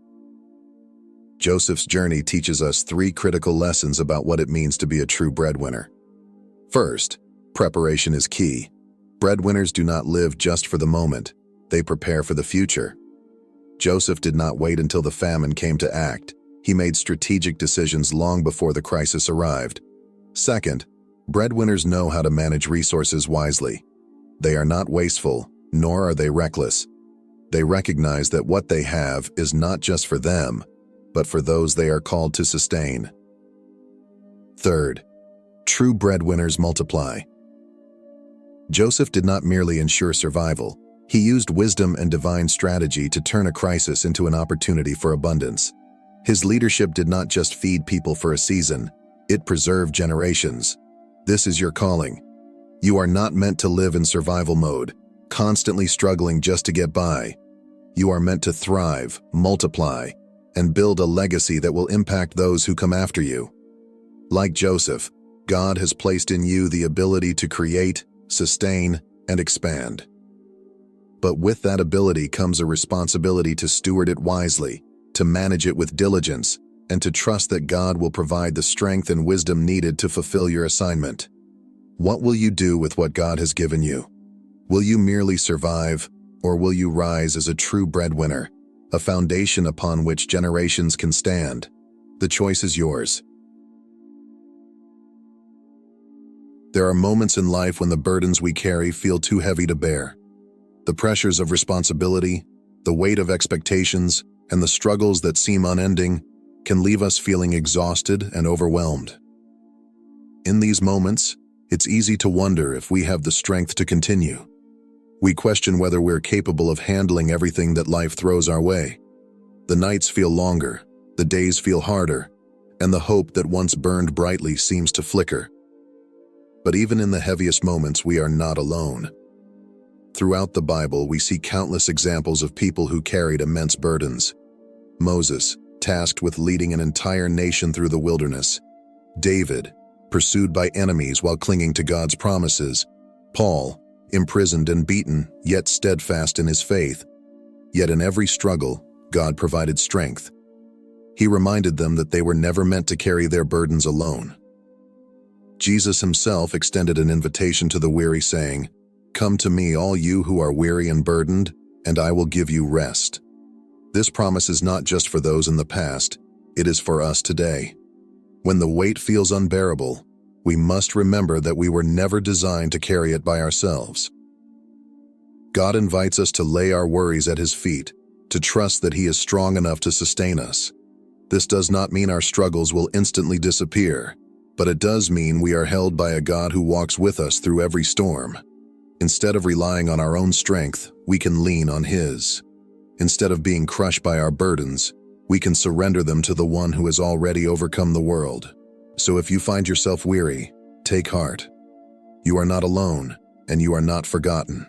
Joseph's journey teaches us 3 critical lessons about what it means to be a true breadwinner. First, preparation is key. Breadwinners do not live just for the moment. They prepare for the future. Joseph did not wait until the famine came to act. He made strategic decisions long before the crisis arrived. Second, breadwinners know how to manage resources wisely. They are not wasteful, nor are they reckless. They recognize that what they have is not just for them, but for those they are called to sustain. Third, true breadwinners multiply. Joseph did not merely ensure survival. He used wisdom and divine strategy to turn a crisis into an opportunity for abundance. His leadership did not just feed people for a season, it preserved generations. This is your calling. You are not meant to live in survival mode, constantly struggling just to get by. You are meant to thrive, multiply, and build a legacy that will impact those who come after you. Like Joseph, God has placed in you the ability to create, sustain, and expand. But with that ability comes a responsibility to steward it wisely, to manage it with diligence, and to trust that God will provide the strength and wisdom needed to fulfill your assignment. What will you do with what God has given you? Will you merely survive, or will you rise as a true breadwinner, a foundation upon which generations can stand. The choice is yours. There are moments in life when the burdens we carry feel too heavy to bear. The pressures of responsibility, the weight of expectations, and the struggles that seem unending can leave us feeling exhausted and overwhelmed. In these moments, it's easy to wonder if we have the strength to continue. We question whether we're capable of handling everything that life throws our way. The nights feel longer, the days feel harder, and the hope that once burned brightly seems to flicker. But even in the heaviest moments, we are not alone. Throughout the Bible, we see countless examples of people who carried immense burdens. Moses, tasked with leading an entire nation through the wilderness. David, pursued by enemies while clinging to God's promises. Paul, imprisoned and beaten, yet steadfast in his faith. Yet in every struggle, God provided strength. He reminded them that they were never meant to carry their burdens alone. Jesus himself extended an invitation to the weary, saying, "Come to me, all you who are weary and burdened, and I will give you rest." This promise is not just for those in the past, it is for us today. When the weight feels unbearable, we must remember that we were never designed to carry it by ourselves. God invites us to lay our worries at his feet, to trust that he is strong enough to sustain us. This does not mean our struggles will instantly disappear, but it does mean we are held by a God who walks with us through every storm. Instead of relying on our own strength, we can lean on his. Instead of being crushed by our burdens, we can surrender them to the one who has already overcome the world. So if you find yourself weary, take heart. You are not alone, and you are not forgotten.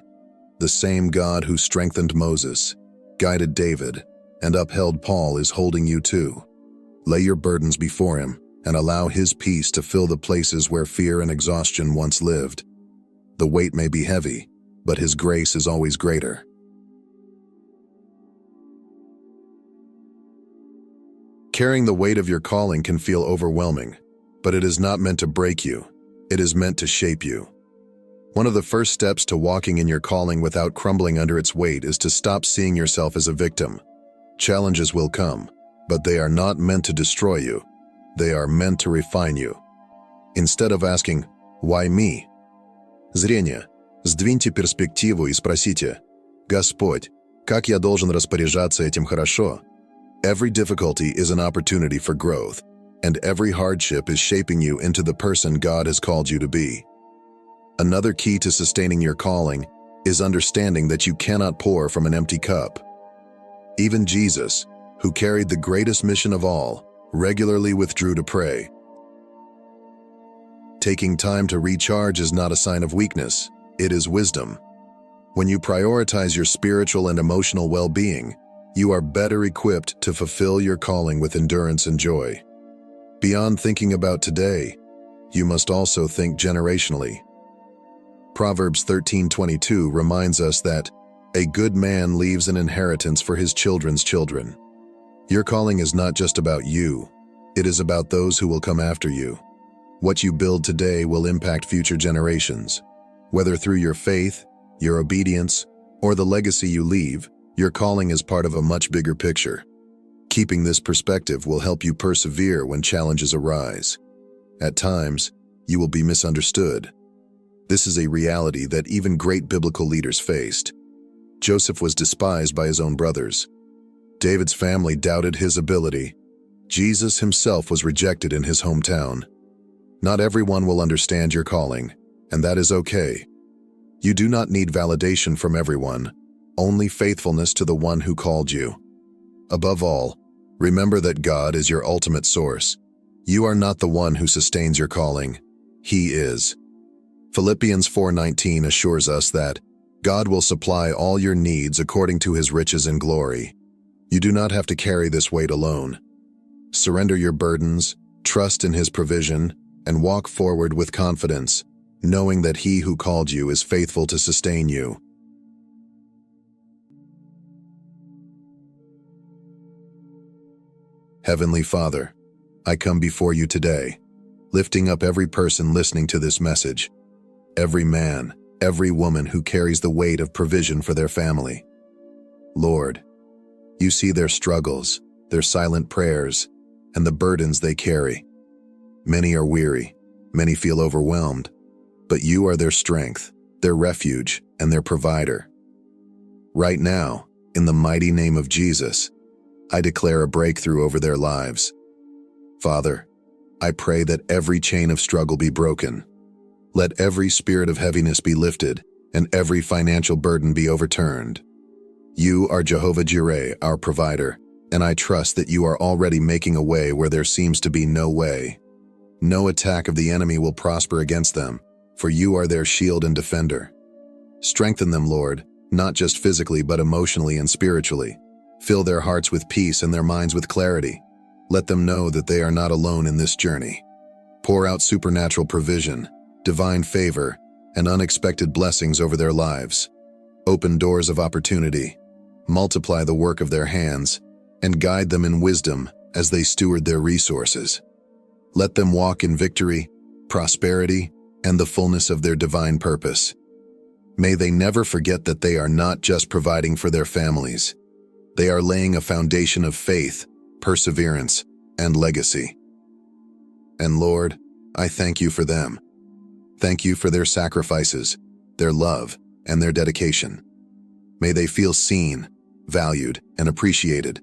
The same God who strengthened Moses, guided David, and upheld Paul is holding you too. Lay your burdens before him and allow his peace to fill the places where fear and exhaustion once lived. The weight may be heavy, but his grace is always greater. Carrying the weight of your calling can feel overwhelming, but it is not meant to break you. It is meant to shape you. One of the first steps to walking in your calling without crumbling under its weight is to stop seeing yourself as a victim. Challenges will come, but they are not meant to destroy you. They are meant to refine you. Instead of asking, "Why me?" Зрение. Сдвиньте перспективу и спросите, «Господь, как я должен распоряжаться этим хорошо?» Every difficulty is an opportunity for growth, and every hardship is shaping you into the person God has called you to be. Another key to sustaining your calling is understanding that you cannot pour from an empty cup. Even Jesus, who carried the greatest mission of all, regularly withdrew to pray. Taking time to recharge is not a sign of weakness, it is wisdom. When you prioritize your spiritual and emotional well-being, you are better equipped to fulfill your calling with endurance and joy. Beyond thinking about today, you must also think generationally. Proverbs 13:22 reminds us that a good man leaves an inheritance for his children's children. Your calling is not just about you, it is about those who will come after you. What you build today will impact future generations. Whether through your faith, your obedience, or the legacy you leave, your calling is part of a much bigger picture. Keeping this perspective will help you persevere when challenges arise. At times, you will be misunderstood. This is a reality that even great biblical leaders faced. Joseph was despised by his own brothers. David's family doubted his ability. Jesus himself was rejected in his hometown. Not everyone will understand your calling, and that is okay. You do not need validation from everyone, only faithfulness to the one who called you. Above all, remember that God is your ultimate source. You are not the one who sustains your calling. He is. Philippians 4:19 assures us that God will supply all your needs according to his riches and glory. You do not have to carry this weight alone. Surrender your burdens, trust in his provision, and walk forward with confidence, knowing that he who called you is faithful to sustain you. Heavenly Father, I come before you today, lifting up every person listening to this message, every man, every woman who carries the weight of provision for their family. Lord, You see their struggles, their silent prayers, and the burdens they carry. Many are weary, many feel overwhelmed, but you are their strength, their refuge, and their provider. Right now, in the mighty name of Jesus, I declare a breakthrough over their lives. Father, I pray that every chain of struggle be broken. Let every spirit of heaviness be lifted, and every financial burden be overturned. You are Jehovah Jireh, our provider, and I trust that you are already making a way where there seems to be no way. No attack of the enemy will prosper against them, for you are their shield and defender. Strengthen them, Lord, not just physically but emotionally and spiritually. Fill their hearts with peace and their minds with clarity. Let them know that they are not alone in this journey. Pour out supernatural provision, divine favor, and unexpected blessings over their lives. Open doors of opportunity, multiply the work of their hands, and guide them in wisdom as they steward their resources. Let them walk in victory, prosperity, and the fullness of their divine purpose. May they never forget that they are not just providing for their families. They are laying a foundation of faith, perseverance, and legacy. And Lord, I thank you for them. Thank you for their sacrifices, their love, and their dedication. May they feel seen, valued, and appreciated,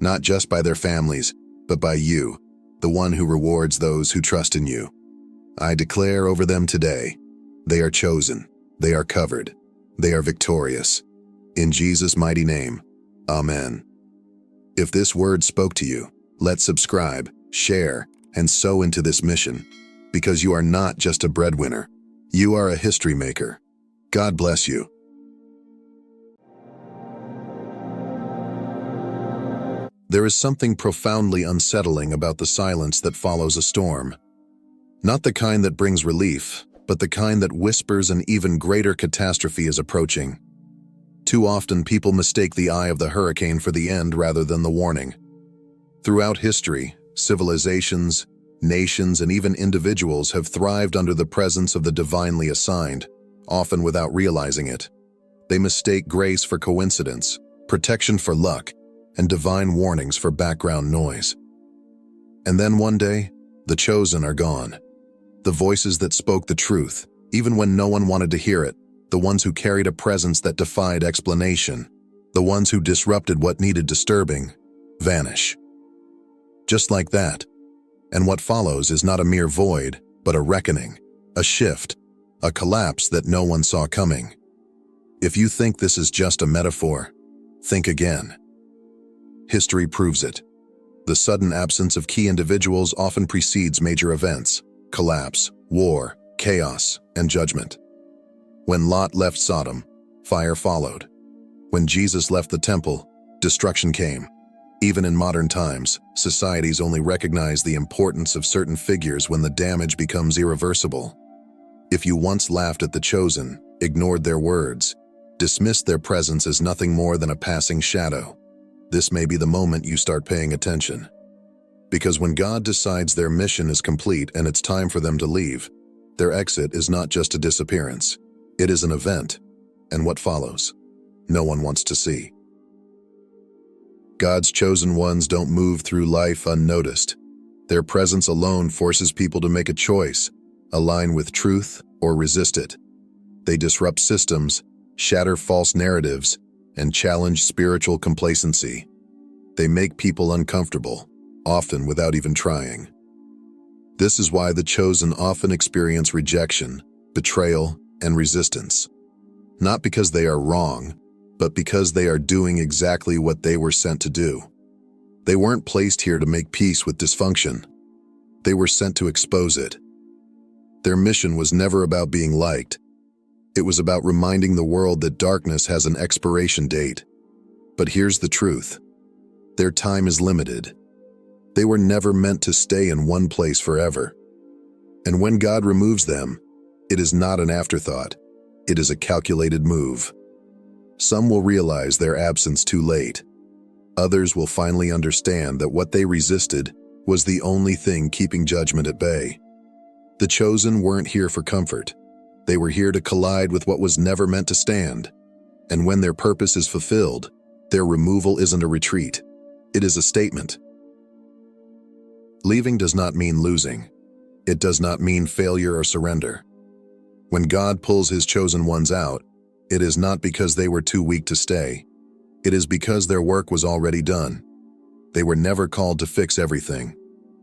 not just by their families, but by you, the one who rewards those who trust in you. I declare over them today, they are chosen, they are covered, they are victorious. In Jesus' mighty name, Amen. If this word spoke to you, let's subscribe, share, and sow into this mission, because you are not just a breadwinner, you are a history maker. God bless you. There is something profoundly unsettling about the silence that follows a storm. Not the kind that brings relief, but the kind that whispers an even greater catastrophe is approaching. Too often people mistake the eye of the hurricane for the end rather than the warning. Throughout history, civilizations, nations, and even individuals have thrived under the presence of the divinely assigned, often without realizing it. They mistake grace for coincidence, protection for luck, and divine warnings for background noise. And then one day, the chosen are gone. The voices that spoke the truth, even when no one wanted to hear it, the ones who carried a presence that defied explanation, the ones who disrupted what needed disturbing, vanish. Just like that. And what follows is not a mere void, but a reckoning, a shift, a collapse that no one saw coming. If you think this is just a metaphor, think again. History proves it. The sudden absence of key individuals often precedes major events, collapse, war, chaos, and judgment. When Lot left Sodom, fire followed. When Jesus left the temple, destruction came. Even in modern times, societies only recognize the importance of certain figures when the damage becomes irreversible. If you once laughed at the chosen, ignored their words, dismissed their presence as nothing more than a passing shadow, this may be the moment you start paying attention. Because when God decides their mission is complete and it's time for them to leave, their exit is not just a disappearance. It is an event, and what follows, no one wants to see. God's chosen ones don't move through life unnoticed. Their presence alone forces people to make a choice, align with truth or resist it. They disrupt systems, shatter false narratives, and challenge spiritual complacency. They make people uncomfortable, often without even trying. This is why the chosen often experience rejection, betrayal, and resistance. Not because they are wrong, but because they are doing exactly what they were sent to do. They weren't placed here to make peace with dysfunction. They were sent to expose it. Their mission was never about being liked. It was about reminding the world that darkness has an expiration date. But here's the truth. Their time is limited. They were never meant to stay in one place forever. And when God removes them, it is not an afterthought. It is a calculated move. Some will realize their absence too late. Others will finally understand that what they resisted was the only thing keeping judgment at bay. The chosen weren't here for comfort. They were here to collide with what was never meant to stand. And when their purpose is fulfilled, Their removal isn't a retreat. It is a statement. Leaving does not mean losing. It does not mean failure or surrender. When God pulls his chosen ones out, it is not because they were too weak to stay. It is because their work was already done. They were never called to fix everything,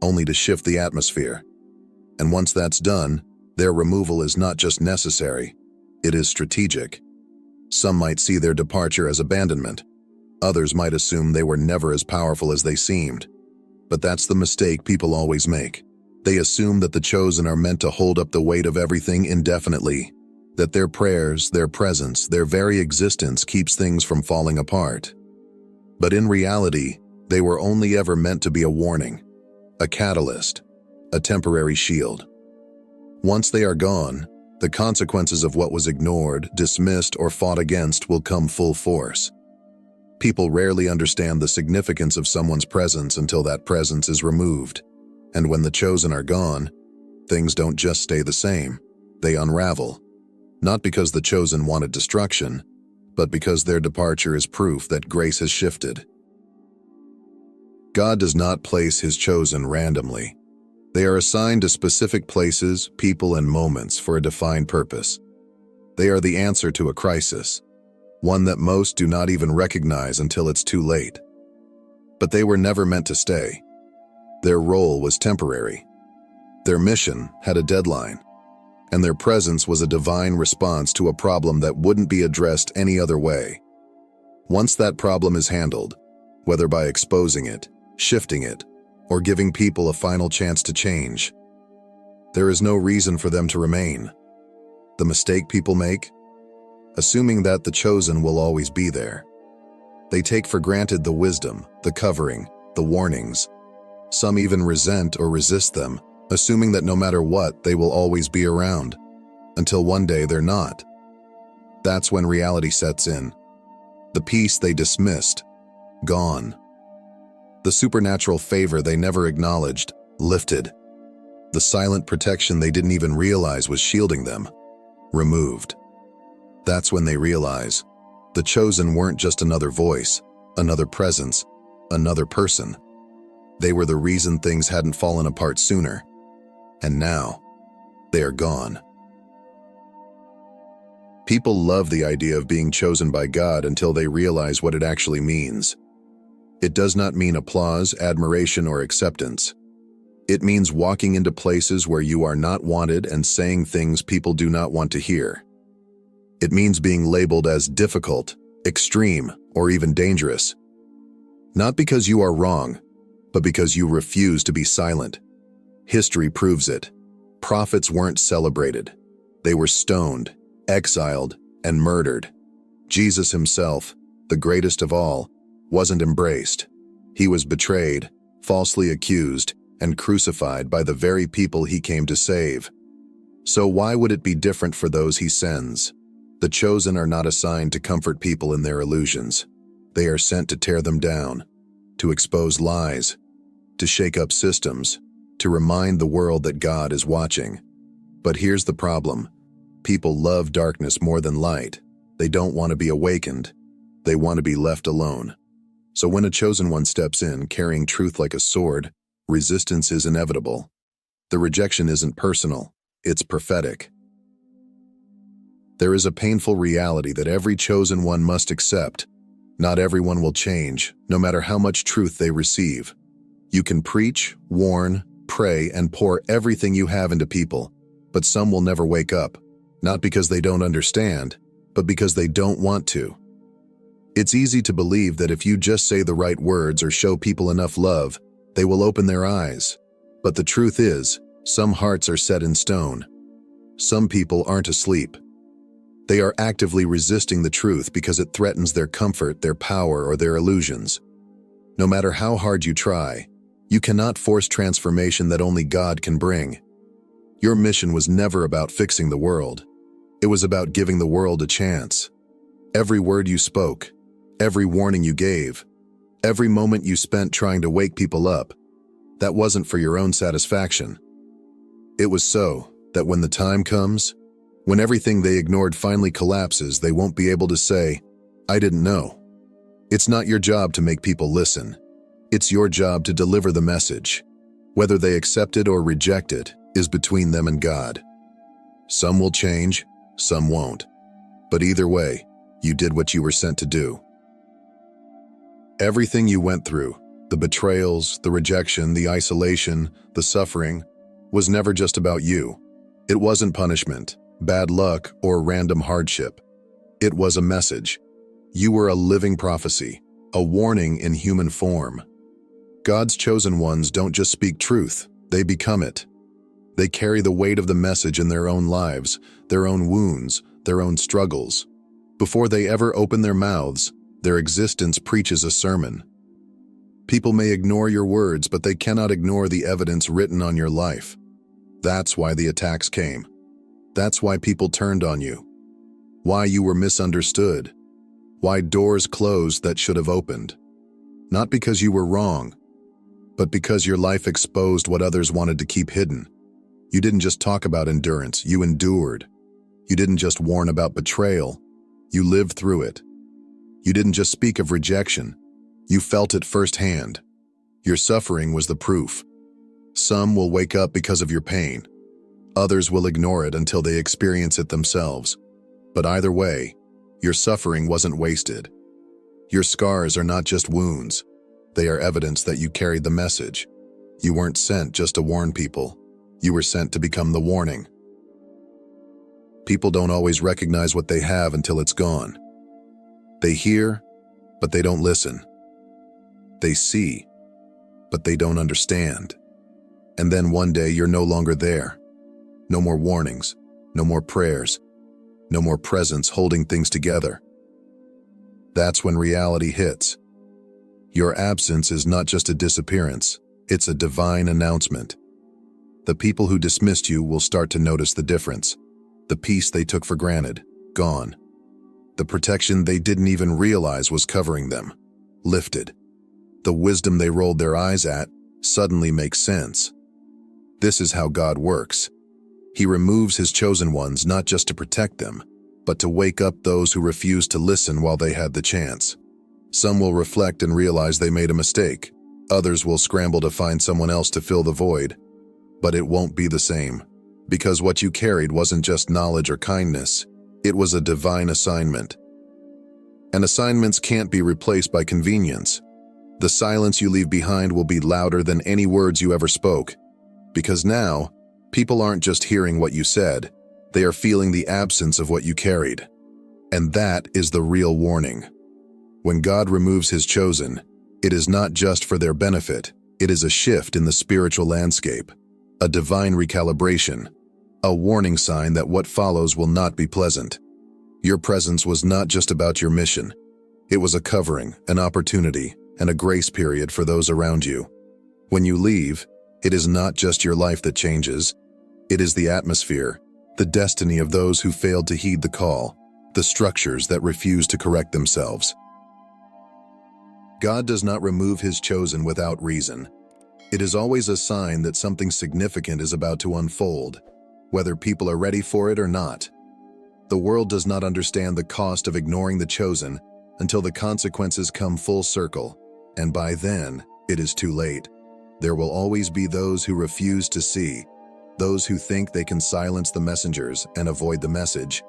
only to shift the atmosphere. And once that's done, their removal is not just necessary, it is strategic. Some might see their departure as abandonment. Others might assume they were never as powerful as they seemed. But that's the mistake people always make. They assume that the chosen are meant to hold up the weight of everything indefinitely, that their prayers, their presence, their very existence keeps things from falling apart. But in reality, they were only ever meant to be a warning, a catalyst, a temporary shield. Once they are gone, the consequences of what was ignored, dismissed, or fought against will come full force. People rarely understand the significance of someone's presence until that presence is removed. And when the chosen are gone, things don't just stay the same, they unravel. Not because the chosen wanted destruction, but because their departure is proof that grace has shifted. God does not place his chosen randomly. They are assigned to specific places, people, and moments for a defined purpose. They are the answer to a crisis, one that most do not even recognize until it's too late. But they were never meant to stay. Their role was temporary. Their mission had a deadline, and their presence was a divine response to a problem that wouldn't be addressed any other way. Once that problem is handled, whether by exposing it, shifting it, or giving people a final chance to change, there is no reason for them to remain. The mistake people make? Assuming that the chosen will always be there. They take for granted the wisdom, the covering, the warnings. Some even resent or resist them, assuming that no matter what, they will always be around, until one day they're not. That's when reality sets in. The peace they dismissed, gone. The supernatural favor they never acknowledged, lifted. The silent protection they didn't even realize was shielding them, removed. That's when they realize the chosen weren't just another voice, another presence, another person. They were the reason things hadn't fallen apart sooner. And now, they are gone. People love the idea of being chosen by God until they realize what it actually means. It does not mean applause, admiration, or acceptance. It means walking into places where you are not wanted and saying things people do not want to hear. It means being labeled as difficult, extreme, or even dangerous. Not because you are wrong, but because you refuse to be silent. History proves it. Prophets weren't celebrated. They were stoned, exiled, and murdered. Jesus himself, the greatest of all, wasn't embraced. He was betrayed, falsely accused, and crucified by the very people he came to save. So why would it be different for those he sends? The chosen are not assigned to comfort people in their illusions. They are sent to tear them down, to expose lies, to shake up systems, to remind the world that God is watching. But here's the problem. People love darkness more than light. They don't want to be awakened. They want to be left alone. So when a chosen one steps in, carrying truth like a sword, resistance is inevitable. The rejection isn't personal, it's prophetic. There is a painful reality that every chosen one must accept. Not everyone will change, no matter how much truth they receive. You can preach, warn, pray, and pour everything you have into people, but some will never wake up, not because they don't understand, but because they don't want to. It's easy to believe that if you just say the right words or show people enough love, they will open their eyes. But the truth is, some hearts are set in stone. Some people aren't asleep. They are actively resisting the truth because it threatens their comfort, their power, or their illusions. No matter how hard you try, you cannot force transformation that only God can bring. Your mission was never about fixing the world. It was about giving the world a chance. Every word you spoke, every warning you gave, every moment you spent trying to wake people up, that wasn't for your own satisfaction. It was so that when the time comes, when everything they ignored finally collapses, they won't be able to say, "I didn't know." It's not your job to make people listen. It's your job to deliver the message. Whether they accept it or reject it is between them and God. Some will change, some won't. But either way, you did what you were sent to do. Everything you went through, the betrayals, the rejection, the isolation, the suffering, was never just about you. It wasn't punishment, bad luck, or random hardship. It was a message. You were a living prophecy, a warning in human form. God's chosen ones don't just speak truth, they become it. They carry the weight of the message in their own lives, their own wounds, their own struggles. Before they ever open their mouths, their existence preaches a sermon. People may ignore your words, but they cannot ignore the evidence written on your life. That's why the attacks came. That's why people turned on you. Why you were misunderstood. Why doors closed that should have opened. Not because you were wrong, but because your life exposed what others wanted to keep hidden. You didn't just talk about endurance, you endured. You didn't just warn about betrayal, you lived through it. You didn't just speak of rejection, you felt it firsthand. Your suffering was the proof. Some will wake up because of your pain. Others will ignore it until they experience it themselves. But either way, your suffering wasn't wasted. Your scars are not just wounds. They are evidence that you carried the message. You weren't sent just to warn people. You were sent to become the warning. People don't always recognize what they have until it's gone. They hear, but they don't listen. They see, but they don't understand. And then one day you're no longer there. No more warnings, no more prayers, no more presence holding things together. That's when reality hits. Your absence is not just a disappearance, it's a divine announcement. The people who dismissed you will start to notice the difference. The peace they took for granted, gone. The protection they didn't even realize was covering them, lifted. The wisdom they rolled their eyes at suddenly makes sense. This is how God works. He removes his chosen ones not just to protect them, but to wake up those who refuse to listen while they had the chance. Some will reflect and realize they made a mistake. Others will scramble to find someone else to fill the void. But it won't be the same, because what you carried wasn't just knowledge or kindness, it was a divine assignment. And assignments can't be replaced by convenience. The silence you leave behind will be louder than any words you ever spoke, because now, people aren't just hearing what you said, they are feeling the absence of what you carried. And that is the real warning. When God removes his chosen, it is not just for their benefit, it is a shift in the spiritual landscape, a divine recalibration, a warning sign that what follows will not be pleasant. Your presence was not just about your mission. It was a covering, an opportunity, and a grace period for those around you. When you leave, it is not just your life that changes. It is the atmosphere, the destiny of those who failed to heed the call, the structures that refuse to correct themselves. God does not remove his chosen without reason. It is always a sign that something significant is about to unfold, whether people are ready for it or not. The world does not understand the cost of ignoring the chosen until the consequences come full circle, and by then, it is too late. There will always be those who refuse to see, those who think they can silence the messengers and avoid the message.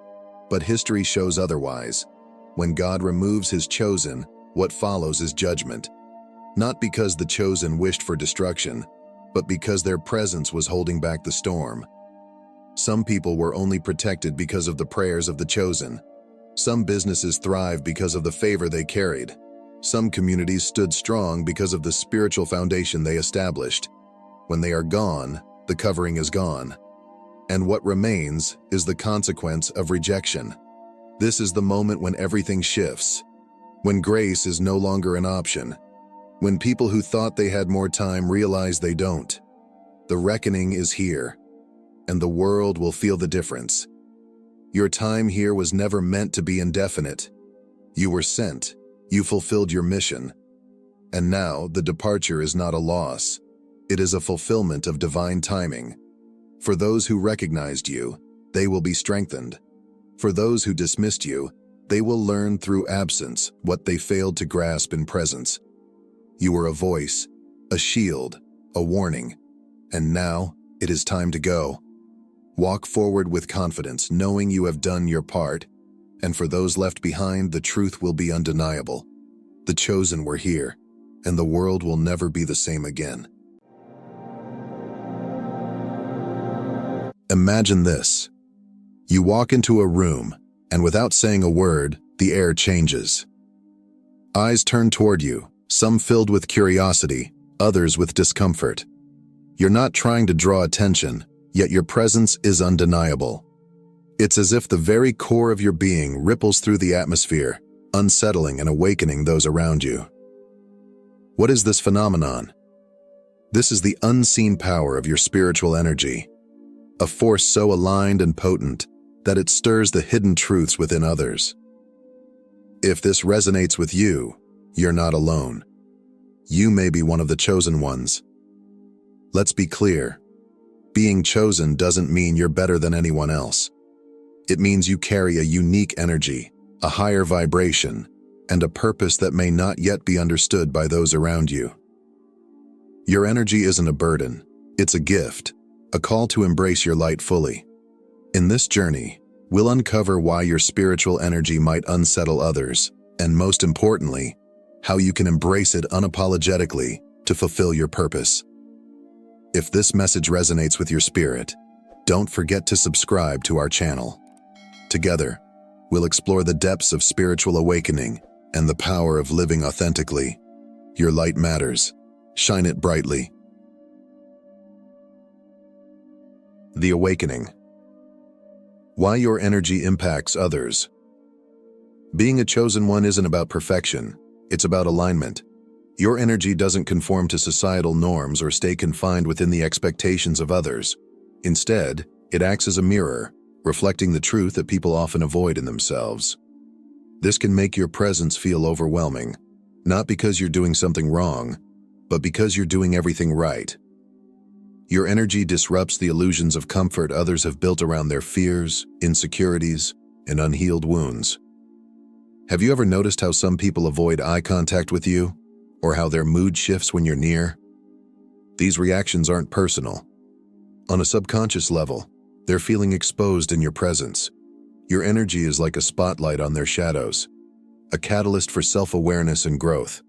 But history shows otherwise. When God removes his chosen, what follows is judgment. Not because the chosen wished for destruction, but because their presence was holding back the storm. Some people were only protected because of the prayers of the chosen. Some businesses thrived because of the favor they carried. Some communities stood strong because of the spiritual foundation they established. When they are gone, the covering is gone. And what remains is the consequence of rejection. This is the moment when everything shifts. When grace is no longer an option. When people who thought they had more time realize they don't. The reckoning is here, and the world will feel the difference. Your time here was never meant to be indefinite. You were sent, you fulfilled your mission. And now the departure is not a loss. It is a fulfillment of divine timing. For those who recognized you, they will be strengthened. For those who dismissed you, They will learn through absence what they failed to grasp in presence. You are a voice, a shield, a warning, and now it is time to go. Walk forward with confidence, knowing you have done your part, and for those left behind, the truth will be undeniable. The chosen were here, and the world will never be the same again. Imagine this. You walk into a room, and without saying a word, the air changes. Eyes turn toward you, some filled with curiosity, others with discomfort. You're not trying to draw attention, yet your presence is undeniable. It's as if the very core of your being ripples through the atmosphere, unsettling and awakening those around you. What is this phenomenon? This is the unseen power of your spiritual energy, a force so aligned and potent that it stirs the hidden truths within others. If this resonates with you, you're not alone. You may be one of the chosen ones. Let's be clear. Being chosen doesn't mean you're better than anyone else. It means you carry a unique energy, a higher vibration, and a purpose that may not yet be understood by those around you. Your energy isn't a burden, it's a gift, a call to embrace your light fully. In this journey, we'll uncover why your spiritual energy might unsettle others, and most importantly, how you can embrace it unapologetically to fulfill your purpose. If this message resonates with your spirit, don't forget to subscribe to our channel. Together, we'll explore the depths of spiritual awakening and the power of living authentically. Your light matters. Shine it brightly. The awakening. Why your energy impacts others. Being a chosen one isn't about perfection, it's about alignment. Your energy doesn't conform to societal norms or stay confined within the expectations of others. Instead, it acts as a mirror, reflecting the truth that people often avoid in themselves. This can make your presence feel overwhelming, not because you're doing something wrong, but because you're doing everything right. Your energy disrupts the illusions of comfort others have built around their fears, insecurities, and unhealed wounds. Have you ever noticed how some people avoid eye contact with you, or how their mood shifts when you're near? These reactions aren't personal. On a subconscious level, they're feeling exposed in your presence. Your energy is like a spotlight on their shadows, a catalyst for self-awareness and growth.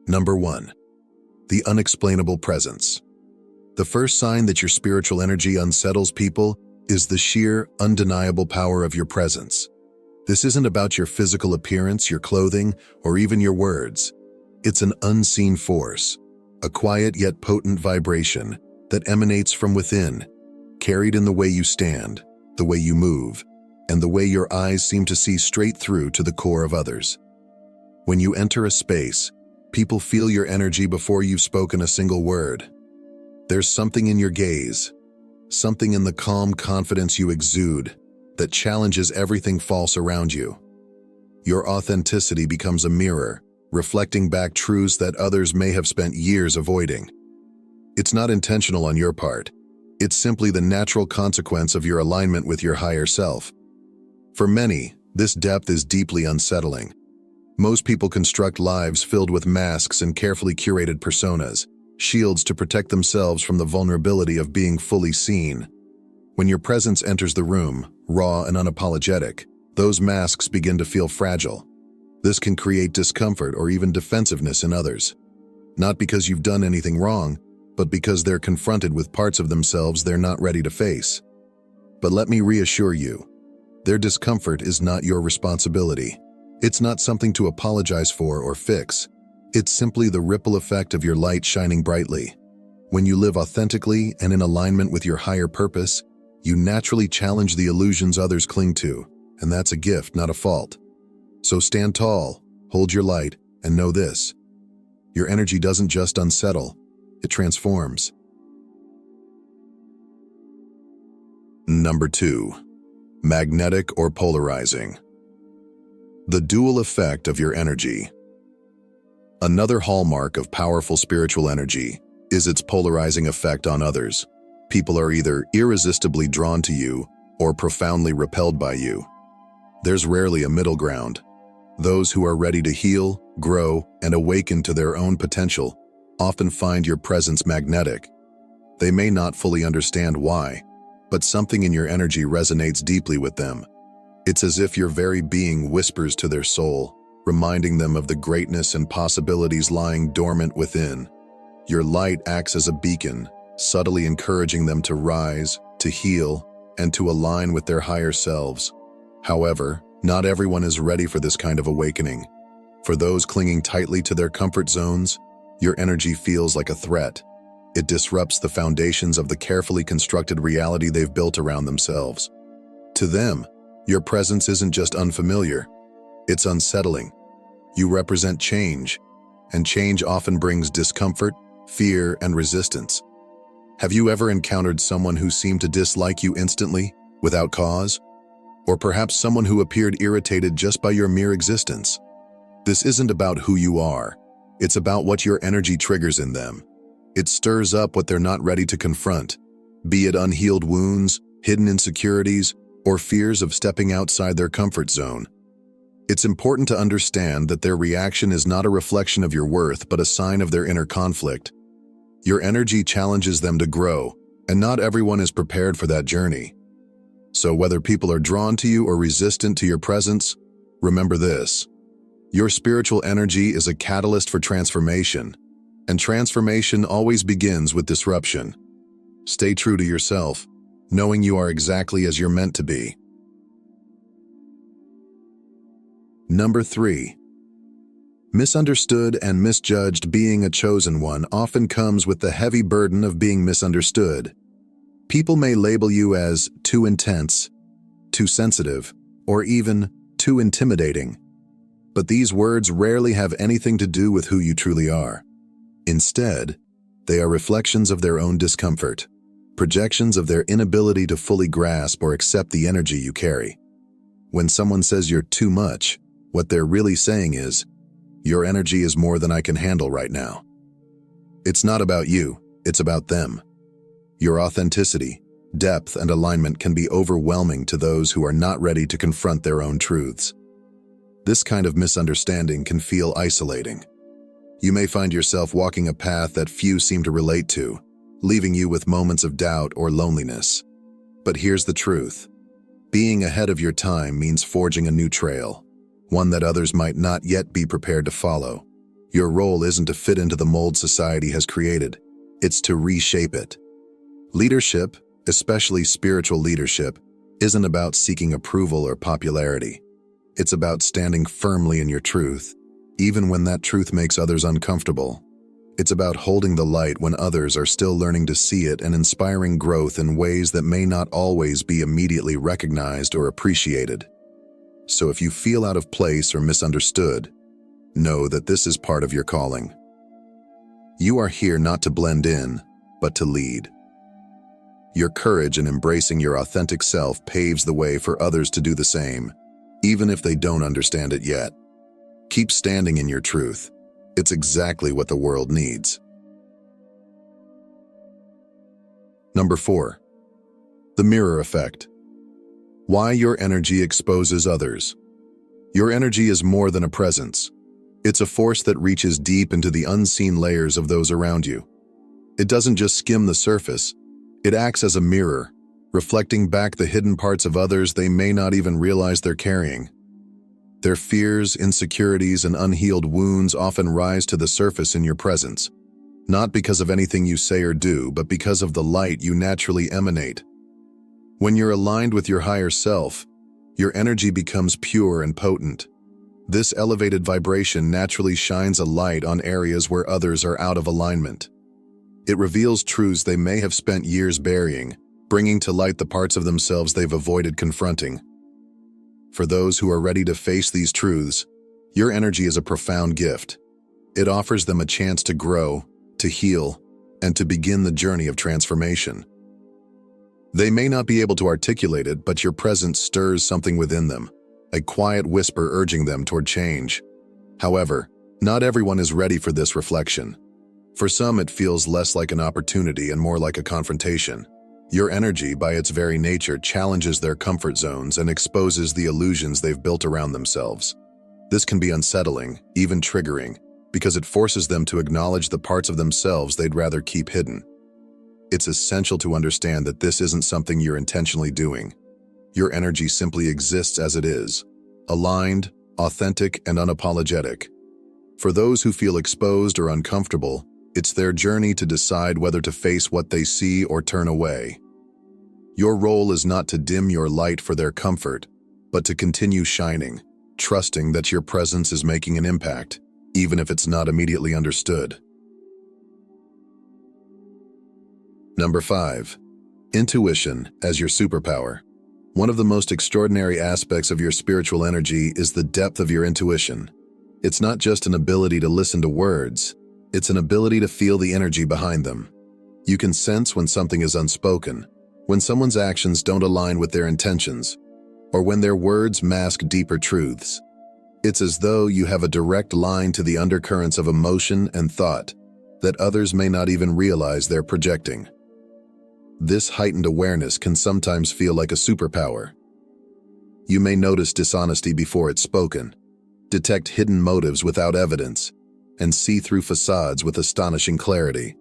Number 1. The unexplainable presence. The first sign that your spiritual energy unsettles people is the sheer, undeniable power of your presence. This isn't about your physical appearance, your clothing, or even your words. It's an unseen force, a quiet yet potent vibration that emanates from within, carried in the way you stand, the way you move, and the way your eyes seem to see straight through to the core of others. When you enter a space, people feel your energy before you've spoken a single word. There's something in your gaze, something in the calm confidence you exude that challenges everything false around you. Your authenticity becomes a mirror, reflecting back truths that others may have spent years avoiding. It's not intentional on your part. It's simply the natural consequence of your alignment with your higher self. For many, this depth is deeply unsettling. Most people construct lives filled with masks and carefully curated personas, shields to protect themselves from the vulnerability of being fully seen. When your presence enters the room, raw and unapologetic, those masks begin to feel fragile. This can create discomfort or even defensiveness in others. Not because you've done anything wrong, but because they're confronted with parts of themselves they're not ready to face. But let me reassure you, their discomfort is not your responsibility. It's not something to apologize for or fix. It's simply the ripple effect of your light shining brightly. When you live authentically and in alignment with your higher purpose, you naturally challenge the illusions others cling to, and that's a gift, not a fault. So stand tall, hold your light, and know this: your energy doesn't just unsettle, it transforms. Number 2. Magnetic or polarizing. The dual effect of your energy. Another hallmark of powerful spiritual energy is its polarizing effect on others. People are either irresistibly drawn to you or profoundly repelled by you. There's rarely a middle ground. Those who are ready to heal, grow, and awaken to their own potential often find your presence magnetic. They may not fully understand why, but something in your energy resonates deeply with them. It's as if your very being whispers to their soul, reminding them of the greatness and possibilities lying dormant within. Your light acts as a beacon, subtly encouraging them to rise, to heal, and to align with their higher selves. However, not everyone is ready for this kind of awakening. For those clinging tightly to their comfort zones, your energy feels like a threat. It disrupts the foundations of the carefully constructed reality they've built around themselves. To them, your presence isn't just unfamiliar, it's unsettling. You represent change, and change often brings discomfort, fear, and resistance. Have you ever encountered someone who seemed to dislike you instantly, without cause? Or perhaps someone who appeared irritated just by your mere existence? This isn't about who you are. It's about what your energy triggers in them. It stirs up what they're not ready to confront, be it unhealed wounds, hidden insecurities, or fears of stepping outside their comfort zone. It's important to understand that their reaction is not a reflection of your worth, but a sign of their inner conflict. Your energy challenges them to grow, and not everyone is prepared for that journey. So whether people are drawn to you or resistant to your presence, remember this: your spiritual energy is a catalyst for transformation, and transformation always begins with disruption. Stay true to yourself, knowing you are exactly as you're meant to be. Number 3. Misunderstood and misjudged. Being a chosen one often comes with the heavy burden of being misunderstood. People may label you as too intense, too sensitive, or even too intimidating. But these words rarely have anything to do with who you truly are. Instead, they are reflections of their own discomfort, projections of their inability to fully grasp or accept the energy you carry. When someone says you're too much, what they're really saying is, your energy is more than I can handle right now. It's not about you, it's about them. Your authenticity, depth, and alignment can be overwhelming to those who are not ready to confront their own truths. This kind of misunderstanding can feel isolating. You may find yourself walking a path that few seem to relate to, leaving you with moments of doubt or loneliness. But here's the truth. Being ahead of your time means forging a new trail, one that others might not yet be prepared to follow. Your role isn't to fit into the mold society has created, it's to reshape it. Leadership, especially spiritual leadership, isn't about seeking approval or popularity. It's about standing firmly in your truth, even when that truth makes others uncomfortable. It's about holding the light when others are still learning to see it and inspiring growth in ways that may not always be immediately recognized or appreciated. So if you feel out of place or misunderstood, know that this is part of your calling. You are here not to blend in, but to lead. Your courage in embracing your authentic self paves the way for others to do the same, even if they don't understand it yet. Keep standing in your truth. It's exactly what the world needs. Number 4. The mirror effect. Why your energy exposes others. Your energy is more than a presence. It's a force that reaches deep into the unseen layers of those around you. It doesn't just skim the surface. It acts as a mirror, reflecting back the hidden parts of others they may not even realize they're carrying. Their fears, insecurities, and unhealed wounds often rise to the surface in your presence, not because of anything you say or do, but because of the light you naturally emanate. When you're aligned with your higher self, your energy becomes pure and potent. This elevated vibration naturally shines a light on areas where others are out of alignment. It reveals truths they may have spent years burying, bringing to light the parts of themselves they've avoided confronting. For those who are ready to face these truths, your energy is a profound gift. It offers them a chance to grow, to heal, and to begin the journey of transformation. They may not be able to articulate it, but your presence stirs something within them, a quiet whisper urging them toward change. However, not everyone is ready for this reflection. For some, it feels less like an opportunity and more like a confrontation. Your energy, by its very nature, challenges their comfort zones and exposes the illusions they've built around themselves. This can be unsettling, even triggering, because it forces them to acknowledge the parts of themselves they'd rather keep hidden. It's essential to understand that this isn't something you're intentionally doing. Your energy simply exists as it is, aligned, authentic, and unapologetic. For those who feel exposed or uncomfortable, it's their journey to decide whether to face what they see or turn away. Your role is not to dim your light for their comfort, but to continue shining, trusting that your presence is making an impact, even if it's not immediately understood. Number 5. Intuition as your superpower. One of the most extraordinary aspects of your spiritual energy is the depth of your intuition. It's not just an ability to listen to words, it's an ability to feel the energy behind them. You can sense when something is unspoken, when someone's actions don't align with their intentions, or when their words mask deeper truths. It's as though you have a direct line to the undercurrents of emotion and thought that others may not even realize they're projecting. This heightened awareness can sometimes feel like a superpower. You may notice dishonesty before it's spoken, detect hidden motives without evidence, and see through facades with astonishing clarity.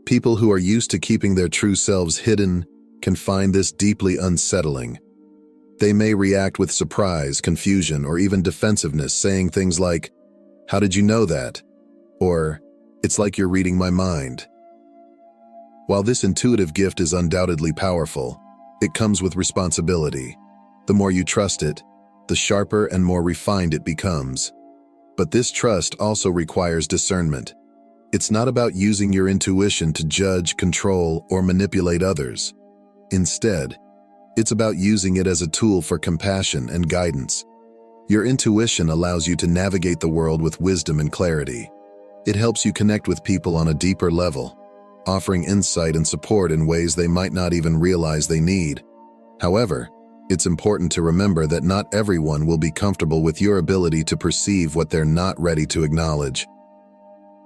People who are used to keeping their true selves hidden can find this deeply unsettling. They may react with surprise, confusion, or even defensiveness, saying things like, "How did you know that?" Or, "It's like you're reading my mind." While this intuitive gift is undoubtedly powerful, it comes with responsibility. The more you trust it, the sharper and more refined it becomes. But this trust also requires discernment. It's not about using your intuition to judge, control, or manipulate others. Instead, it's about using it as a tool for compassion and guidance. Your intuition allows you to navigate the world with wisdom and clarity. It helps you connect with people on a deeper level, offering insight and support in ways they might not even realize they need. However, it's important to remember that not everyone will be comfortable with your ability to perceive what they're not ready to acknowledge.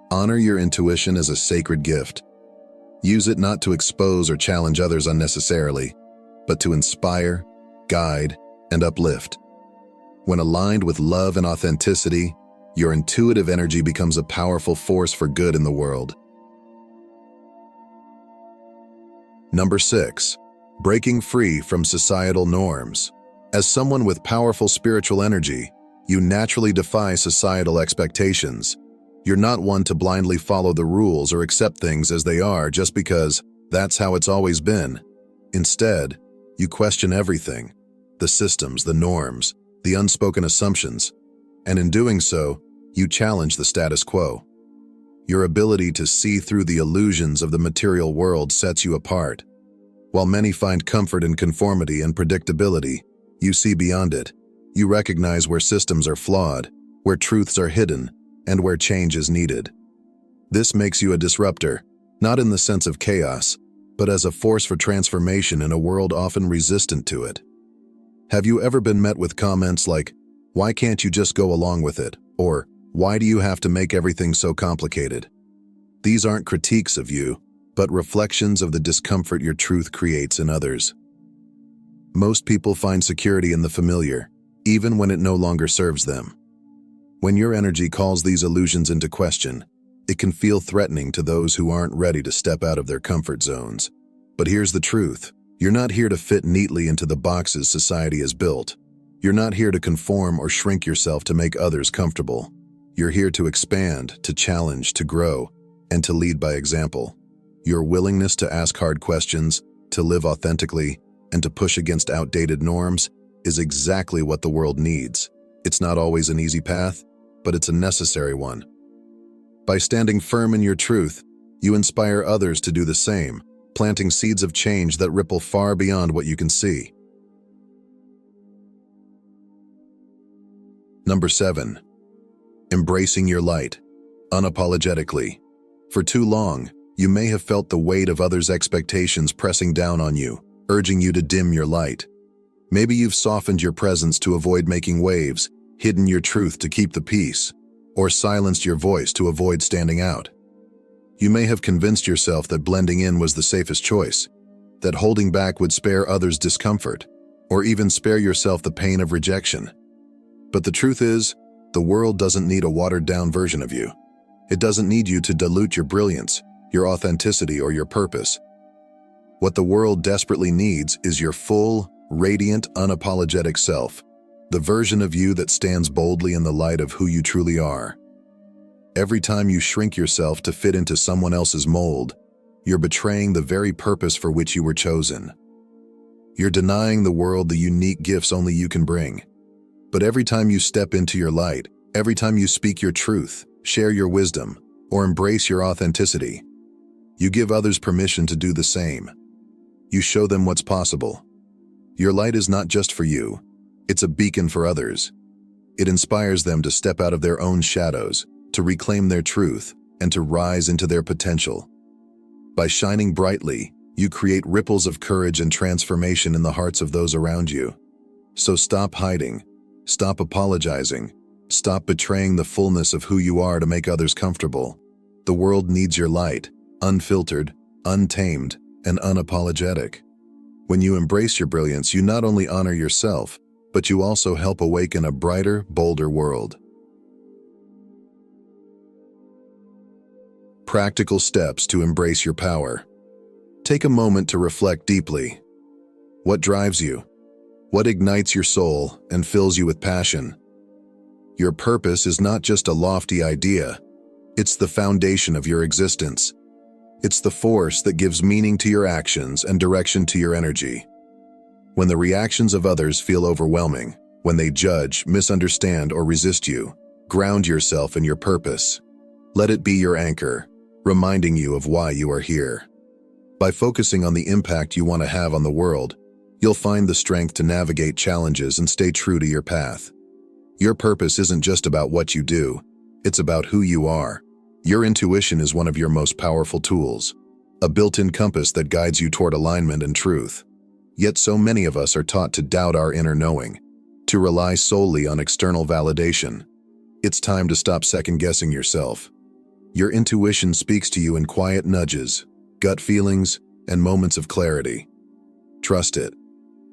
Honor your intuition as a sacred gift. Use it not to expose or challenge others unnecessarily, but to inspire, guide, and uplift. When aligned with love and authenticity, your intuitive energy becomes a powerful force for good in the world. Number 6. Breaking free from societal norms. As someone with powerful spiritual energy, you naturally defy societal expectations. You're not one to blindly follow the rules or accept things as they are just because that's how it's always been. Instead, you question everything, the systems, the norms, the unspoken assumptions, and in doing so, you challenge the status quo. Your ability to see through the illusions of the material world sets you apart. While many find comfort in conformity and predictability, you see beyond it. You recognize where systems are flawed, where truths are hidden, and where change is needed. This makes you a disruptor, not in the sense of chaos, but as a force for transformation in a world often resistant to it. Have you ever been met with comments like, "Why can't you just go along with it?" Or, "Why do you have to make everything so complicated?" These aren't critiques of you, but reflections of the discomfort your truth creates in others. Most people find security in the familiar, even when it no longer serves them. When your energy calls these illusions into question, it can feel threatening to those who aren't ready to step out of their comfort zones. But here's the truth. You're not here to fit neatly into the boxes society has built. You're not here to conform or shrink yourself to make others comfortable. You're here to expand, to challenge, to grow, and to lead by example. Your willingness to ask hard questions, to live authentically, and to push against outdated norms is exactly what the world needs. It's not always an easy path, but it's a necessary one. By standing firm in your truth, you inspire others to do the same, planting seeds of change that ripple far beyond what you can see. Number 7. Embracing your light, unapologetically. For too long, you may have felt the weight of others' expectations pressing down on you, urging you to dim your light. Maybe you've softened your presence to avoid making waves, hidden your truth to keep the peace, or silenced your voice to avoid standing out. You may have convinced yourself that blending in was the safest choice, that holding back would spare others discomfort, or even spare yourself the pain of rejection. But the truth is, the world doesn't need a watered-down version of you. It doesn't need you to dilute your brilliance, your authenticity, or your purpose. What the world desperately needs is your full, radiant, unapologetic self, the version of you that stands boldly in the light of who you truly are. Every time you shrink yourself to fit into someone else's mold, you're betraying the very purpose for which you were chosen. You're denying the world the unique gifts only you can bring. But every time you step into your light, every time you speak your truth, share your wisdom, or embrace your authenticity, you give others permission to do the same. You show them what's possible. Your light is not just for you, it's a beacon for others. It inspires them to step out of their own shadows, to reclaim their truth, and to rise into their potential. By shining brightly, you create ripples of courage and transformation in the hearts of those around you. So stop hiding, stop apologizing, stop betraying the fullness of who you are to make others comfortable. The world needs your light, unfiltered, untamed, and unapologetic. When you embrace your brilliance, you not only honor yourself, but you also help awaken a brighter, bolder world. Practical steps to embrace your power. Take a moment to reflect deeply. What drives you? What ignites your soul and fills you with passion? Your purpose is not just a lofty idea. It's the foundation of your existence. It's the force that gives meaning to your actions and direction to your energy. When the reactions of others feel overwhelming, when they judge, misunderstand, or resist you, ground yourself in your purpose. Let it be your anchor, reminding you of why you are here. By focusing on the impact you want to have on the world, you'll find the strength to navigate challenges and stay true to your path. Your purpose isn't just about what you do, it's about who you are. Your intuition is one of your most powerful tools, a built-in compass that guides you toward alignment and truth. Yet so many of us are taught to doubt our inner knowing, to rely solely on external validation. It's time to stop second-guessing yourself. Your intuition speaks to you in quiet nudges, gut feelings, and moments of clarity. Trust it.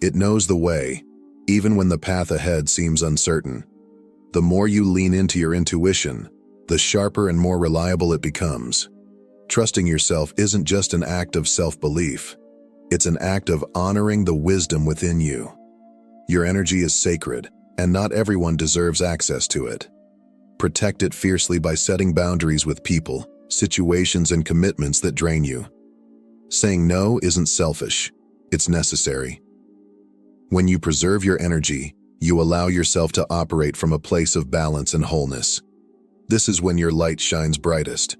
It knows the way, even when the path ahead seems uncertain. The more you lean into your intuition, the sharper and more reliable it becomes. Trusting yourself isn't just an act of self-belief. It's an act of honoring the wisdom within you. Your energy is sacred, and not everyone deserves access to it. Protect it fiercely by setting boundaries with people, situations, and commitments that drain you. Saying no isn't selfish, it's necessary. When you preserve your energy, you allow yourself to operate from a place of balance and wholeness. This is when your light shines brightest.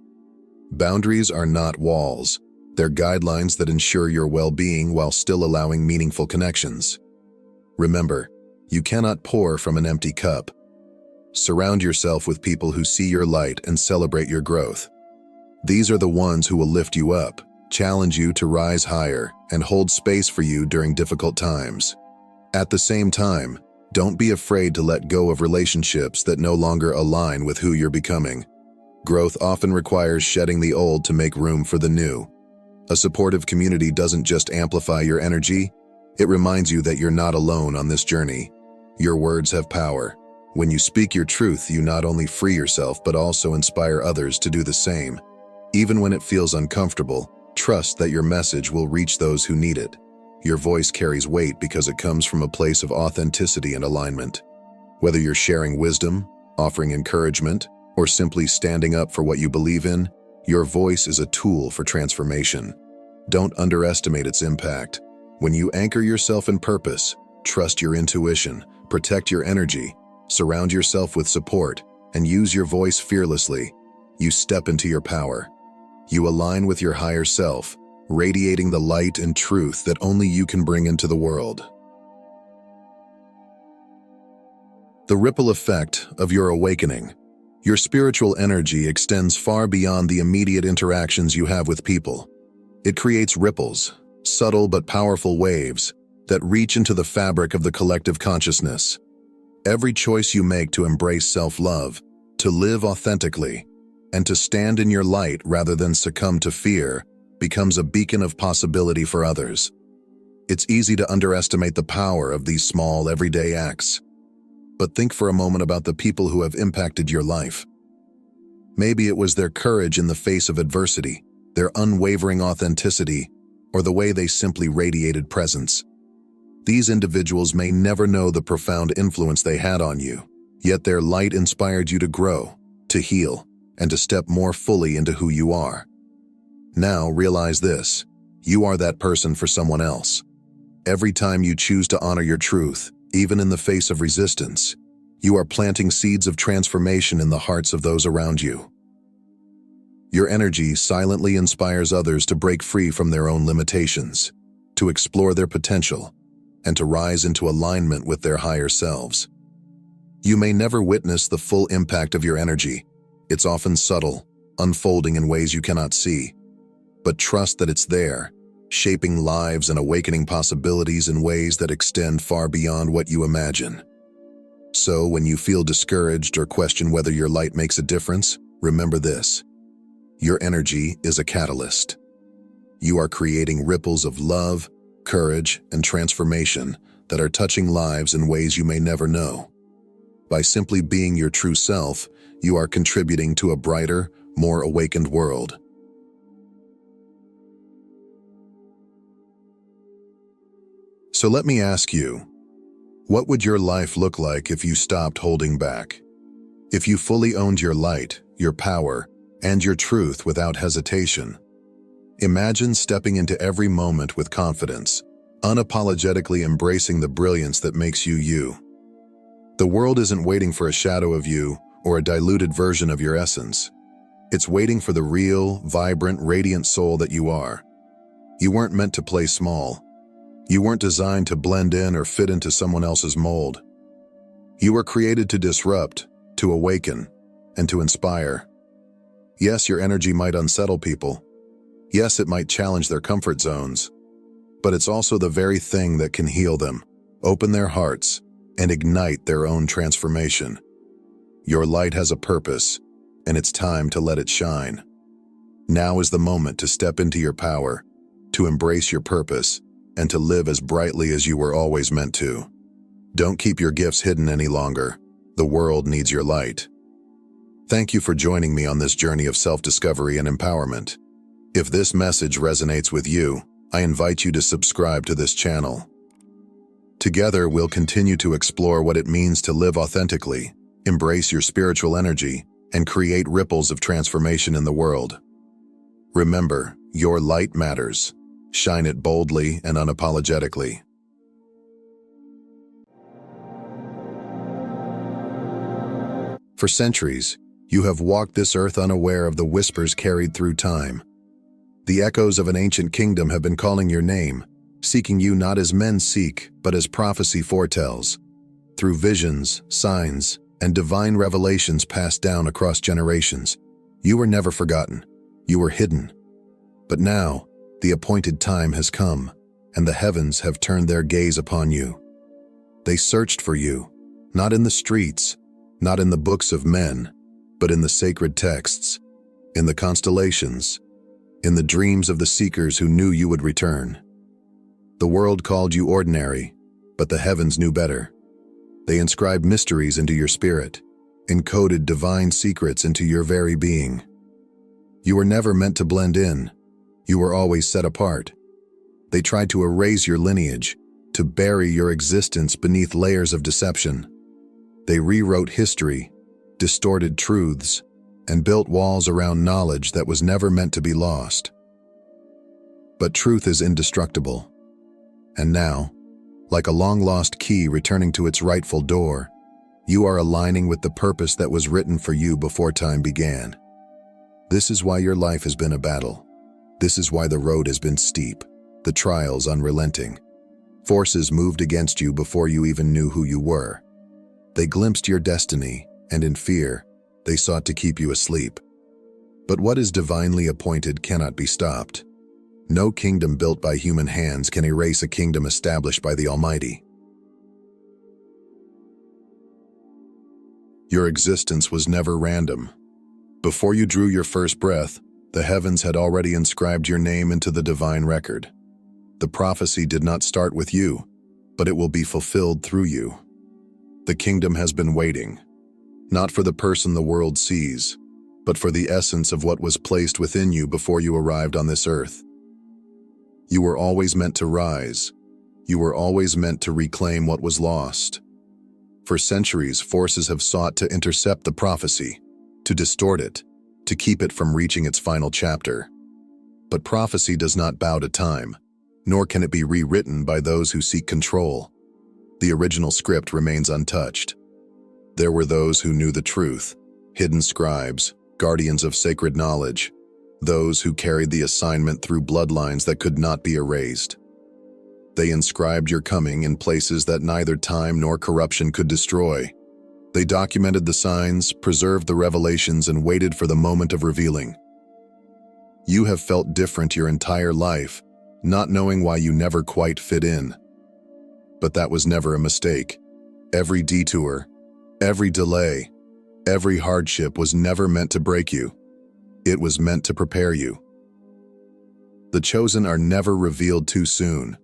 Boundaries are not walls. They're guidelines that ensure your well-being while still allowing meaningful connections. Remember, you cannot pour from an empty cup. Surround yourself with people who see your light and celebrate your growth. These are the ones who will lift you up, challenge you to rise higher, and hold space for you during difficult times. At the same time, don't be afraid to let go of relationships that no longer align with who you're becoming. Growth often requires shedding the old to make room for the new. A supportive community doesn't just amplify your energy, it reminds you that you're not alone on this journey. Your words have power. When you speak your truth, you not only free yourself but also inspire others to do the same. Even when it feels uncomfortable, trust that your message will reach those who need it. Your voice carries weight because it comes from a place of authenticity and alignment. Whether you're sharing wisdom, offering encouragement, or simply standing up for what you believe in, your voice is a tool for transformation. Don't underestimate its impact. When you anchor yourself in purpose, trust your intuition, protect your energy, surround yourself with support, and use your voice fearlessly, you step into your power. You align with your higher self, radiating the light and truth that only you can bring into the world. The ripple effect of your awakening. Your spiritual energy extends far beyond the immediate interactions you have with people. It creates ripples, subtle but powerful waves, that reach into the fabric of the collective consciousness. Every choice you make to embrace self-love, to live authentically, and to stand in your light rather than succumb to fear, becomes a beacon of possibility for others. It's easy to underestimate the power of these small, everyday acts. But think for a moment about the people who have impacted your life. Maybe it was their courage in the face of adversity, their unwavering authenticity, or the way they simply radiated presence. These individuals may never know the profound influence they had on you, yet their light inspired you to grow, to heal, and to step more fully into who you are. Now realize this: you are that person for someone else. Every time you choose to honor your truth, even in the face of resistance, you are planting seeds of transformation in the hearts of those around you. Your energy silently inspires others to break free from their own limitations, to explore their potential, and to rise into alignment with their higher selves. You may never witness the full impact of your energy. It's often subtle, unfolding in ways you cannot see. But trust that it's there, shaping lives and awakening possibilities in ways that extend far beyond what you imagine. So, when you feel discouraged or question whether your light makes a difference, remember this: your energy is a catalyst. You are creating ripples of love, courage, and transformation that are touching lives in ways you may never know. By simply being your true self, you are contributing to a brighter, more awakened world. So let me ask you, what would your life look like if you stopped holding back? If you fully owned your light, your power, and your truth without hesitation? Imagine stepping into every moment with confidence, unapologetically embracing the brilliance that makes you you. The world isn't waiting for a shadow of you or a diluted version of your essence. It's waiting for the real, vibrant, radiant soul that you are. You weren't meant to play small. You weren't designed to blend in or fit into someone else's mold. You were created to disrupt, to awaken, and to inspire. Yes, your energy might unsettle people. Yes, it might challenge their comfort zones. But it's also the very thing that can heal them, open their hearts, and ignite their own transformation. Your light has a purpose, and it's time to let it shine. Now is the moment to step into your power, to embrace your purpose, and to live as brightly as you were always meant to. Don't keep your gifts hidden any longer. The world needs your light. Thank you for joining me on this journey of self-discovery and empowerment. If this message resonates with you, I invite you to subscribe to this channel. Together, we'll continue to explore what it means to live authentically, embrace your spiritual energy, and create ripples of transformation in the world. Remember, your light matters. Shine it boldly and unapologetically. For centuries, you have walked this earth unaware of the whispers carried through time. The echoes of an ancient kingdom have been calling your name, seeking you not as men seek, but as prophecy foretells. Through visions, signs, and divine revelations passed down across generations, you were never forgotten. You were hidden. But now, the appointed time has come, and the heavens have turned their gaze upon you. They searched for you, not in the streets, not in the books of men, but in the sacred texts, in the constellations, in the dreams of the seekers who knew you would return. The world called you ordinary, but the heavens knew better. They inscribed mysteries into your spirit, encoded divine secrets into your very being. You were never meant to blend in. You were always set apart. They tried to erase your lineage, to bury your existence beneath layers of deception. They rewrote history, distorted truths, and built walls around knowledge that was never meant to be lost. But truth is indestructible. And now, like a long-lost key returning to its rightful door, you are aligning with the purpose that was written for you before time began. This is why your life has been a battle. This is why the road has been steep, the trials unrelenting. Forces moved against you before you even knew who you were. They glimpsed your destiny, and in fear, they sought to keep you asleep. But what is divinely appointed cannot be stopped. No kingdom built by human hands can erase a kingdom established by the Almighty. Your existence was never random. Before you drew your first breath, The heavens had already inscribed your name into the divine record. The prophecy did not start with you, but it will be fulfilled through you. The kingdom has been waiting, not for the person the world sees, but for the essence of what was placed within you before you arrived on this earth. You were always meant to rise. You were always meant to reclaim what was lost. For centuries, forces have sought to intercept the prophecy, to distort it, to keep it from reaching its final chapter. But prophecy does not bow to time, nor can it be rewritten by those who seek control. The original script remains untouched. There were those who knew the truth, hidden scribes, guardians of sacred knowledge, those who carried the assignment through bloodlines that could not be erased. They inscribed your coming in places that neither time nor corruption could destroy. They documented the signs, preserved the revelations, and waited for the moment of revealing. You have felt different your entire life, not knowing why you never quite fit in. But that was never a mistake. Every detour, every delay, every hardship was never meant to break you. It was meant to prepare you. The chosen are never revealed too soon,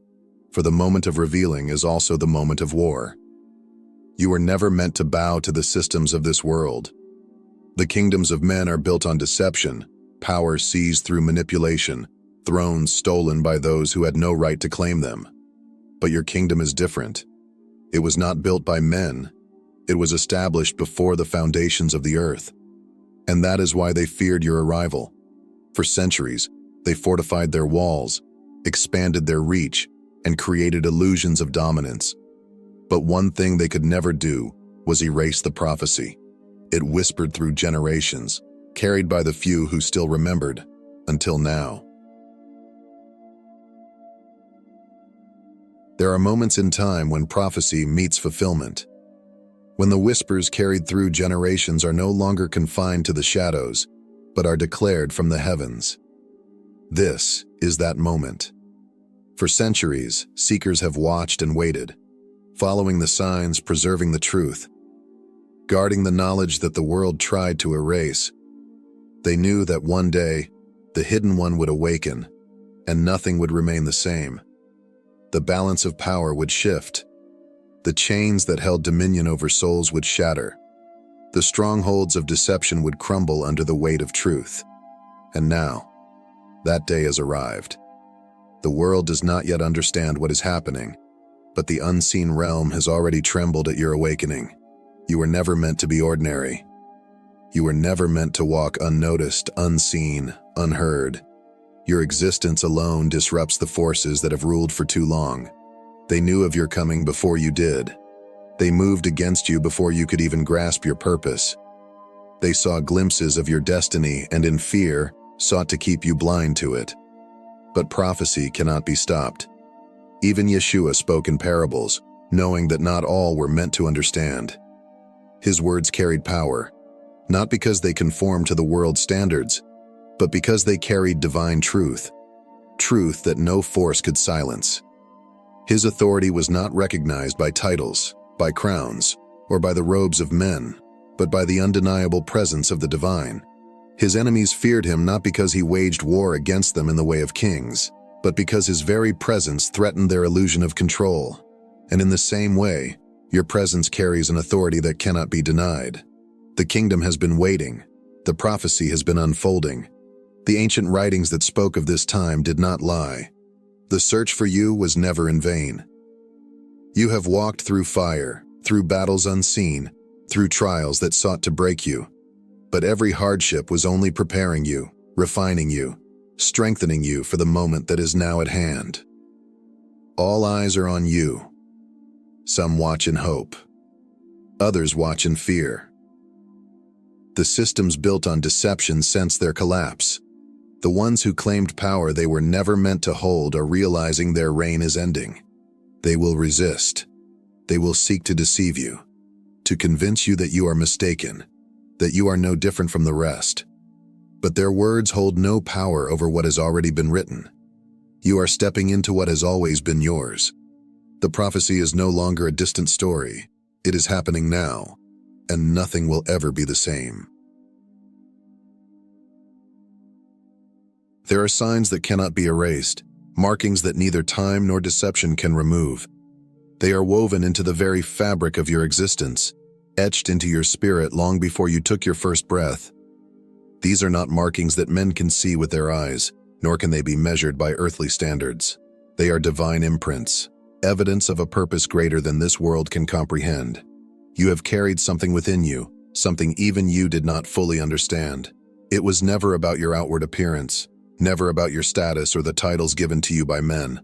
for the moment of revealing is also the moment of war. You were never meant to bow to the systems of this world. The kingdoms of men are built on deception, power seized through manipulation, thrones stolen by those who had no right to claim them. But your kingdom is different. It was not built by men. It was established before the foundations of the earth. And that is why they feared your arrival. For centuries, they fortified their walls, expanded their reach, and created illusions of dominance. But one thing they could never do was erase the prophecy. It whispered through generations, carried by the few who still remembered, until now. There are moments in time when prophecy meets fulfillment, when the whispers carried through generations are no longer confined to the shadows, but are declared from the heavens. This is that moment. For centuries, seekers have watched and waited, following the signs, preserving the truth, guarding the knowledge that the world tried to erase. They knew that one day, the hidden one would awaken, and nothing would remain the same. The balance of power would shift. The chains that held dominion over souls would shatter. The strongholds of deception would crumble under the weight of truth. And now, that day has arrived. The world does not yet understand what is happening, but the unseen realm has already trembled at your awakening. You were never meant to be ordinary. You were never meant to walk unnoticed, unseen, unheard. Your existence alone disrupts the forces that have ruled for too long. They knew of your coming before you did. They moved against you before you could even grasp your purpose. They saw glimpses of your destiny and in fear sought to keep you blind to it. But prophecy cannot be stopped. Even Yeshua spoke in parables, knowing that not all were meant to understand. His words carried power, not because they conformed to the world's standards, but because they carried divine truth, truth that no force could silence. His authority was not recognized by titles, by crowns, or by the robes of men, but by the undeniable presence of the divine. His enemies feared him not because he waged war against them in the way of kings, but because his very presence threatened their illusion of control. And in the same way, your presence carries an authority that cannot be denied. The kingdom has been waiting. The prophecy has been unfolding. The ancient writings that spoke of this time did not lie. The search for you was never in vain. You have walked through fire, through battles unseen, through trials that sought to break you. But every hardship was only preparing you, refining you, strengthening you for the moment that is now at hand. All eyes are on you. Some watch in hope. Others watch in fear. The systems built on deception sense their collapse. The ones who claimed power they were never meant to hold are realizing their reign is ending. They will resist. They will seek to deceive you, to convince you that you are mistaken, that you are no different from the rest. But their words hold no power over what has already been written. You are stepping into what has always been yours. The prophecy is no longer a distant story. It is happening now, and nothing will ever be the same. There are signs that cannot be erased, markings that neither time nor deception can remove. They are woven into the very fabric of your existence, etched into your spirit long before you took your first breath. These are not markings that men can see with their eyes, nor can they be measured by earthly standards. They are divine imprints, evidence of a purpose greater than this world can comprehend. You have carried something within you, something even you did not fully understand. It was never about your outward appearance, never about your status or the titles given to you by men.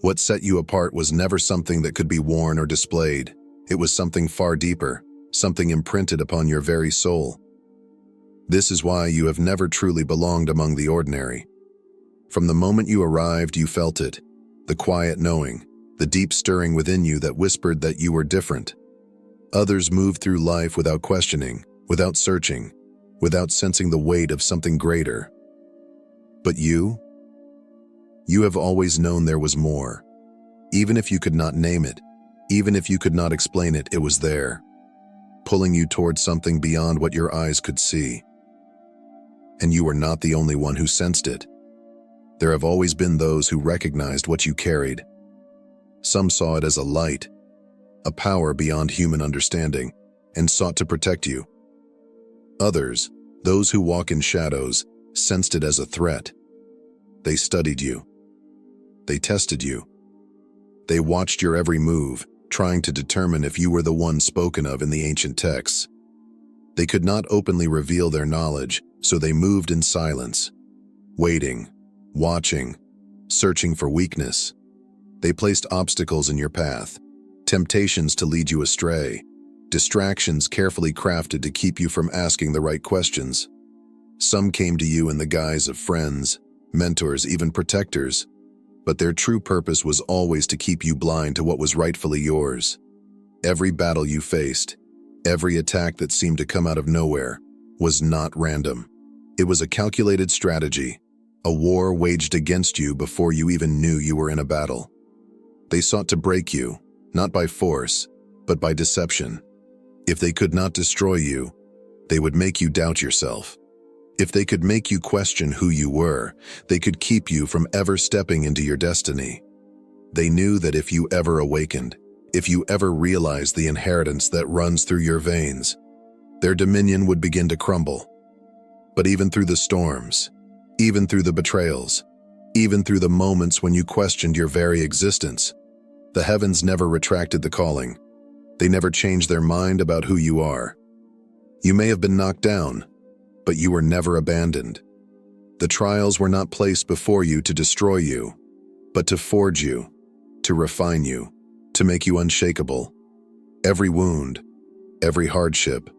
What set you apart was never something that could be worn or displayed. It was something far deeper, something imprinted upon your very soul. This is why you have never truly belonged among the ordinary. From the moment you arrived, you felt it, the quiet knowing, the deep stirring within you that whispered that you were different. Others moved through life without questioning, without searching, without sensing the weight of something greater. But you have always known there was more. Even if you could not name it, even if you could not explain it, it was there, pulling you towards something beyond what your eyes could see. And you were not the only one who sensed it. There have always been those who recognized what you carried. Some saw it as a light, a power beyond human understanding, and sought to protect you. Others, those who walk in shadows, sensed it as a threat. They studied you. They tested you. They watched your every move, trying to determine if you were the one spoken of in the ancient texts. They could not openly reveal their knowledge, so they moved in silence, waiting, watching, searching for weakness. They placed obstacles in your path, temptations to lead you astray, distractions carefully crafted to keep you from asking the right questions. Some came to you in the guise of friends, mentors, even protectors, but their true purpose was always to keep you blind to what was rightfully yours. Every battle you faced, every attack that seemed to come out of nowhere, was not random. It was a calculated strategy, a war waged against you before you even knew you were in a battle. They sought to break you, not by force, but by deception. If they could not destroy you, they would make you doubt yourself. If they could make you question who you were, they could keep you from ever stepping into your destiny. They knew that if you ever awakened, if you ever realized the inheritance that runs through your veins, their dominion would begin to crumble. But even through the storms, even through the betrayals, even through the moments when you questioned your very existence, the heavens never retracted the calling. They never changed their mind about who you are. You may have been knocked down, but you were never abandoned. The trials were not placed before you to destroy you, but to forge you, to refine you, to make you unshakable. Every wound, every hardship,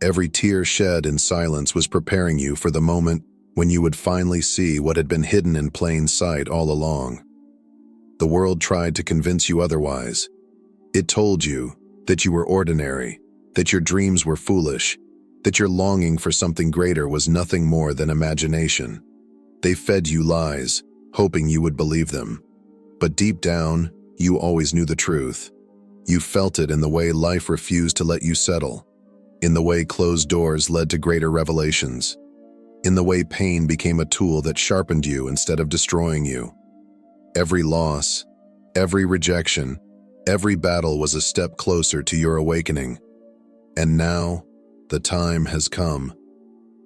every tear shed in silence was preparing you for the moment when you would finally see what had been hidden in plain sight all along. The world tried to convince you otherwise. It told you that you were ordinary, that your dreams were foolish, that your longing for something greater was nothing more than imagination. They fed you lies, hoping you would believe them. But deep down, you always knew the truth. You felt it in the way life refused to let you settle, in the way closed doors led to greater revelations, in the way pain became a tool that sharpened you instead of destroying you. Every loss, every rejection, every battle was a step closer to your awakening. And now, the time has come.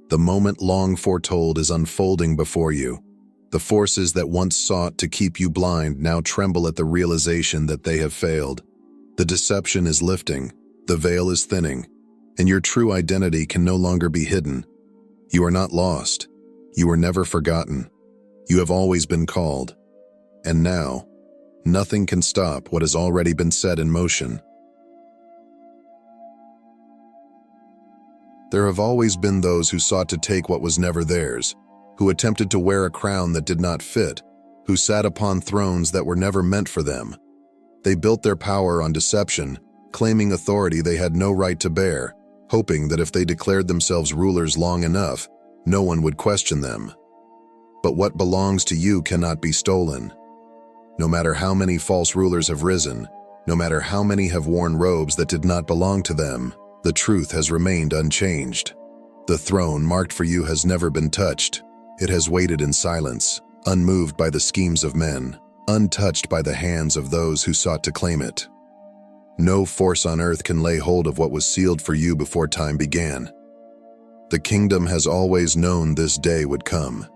The moment long foretold is unfolding before you. The forces that once sought to keep you blind now tremble at the realization that they have failed. The deception is lifting, the veil is thinning, and your true identity can no longer be hidden. You are not lost. You were never forgotten. You have always been called. And now, nothing can stop what has already been set in motion. There have always been those who sought to take what was never theirs, who attempted to wear a crown that did not fit, who sat upon thrones that were never meant for them. They built their power on deception, claiming authority they had no right to bear, hoping that if they declared themselves rulers long enough, no one would question them. But what belongs to you cannot be stolen. No matter how many false rulers have risen, no matter how many have worn robes that did not belong to them, the truth has remained unchanged. The throne marked for you has never been touched. It has waited in silence, unmoved by the schemes of men, untouched by the hands of those who sought to claim it. No force on earth can lay hold of what was sealed for you before time began. The kingdom has always known this day would come.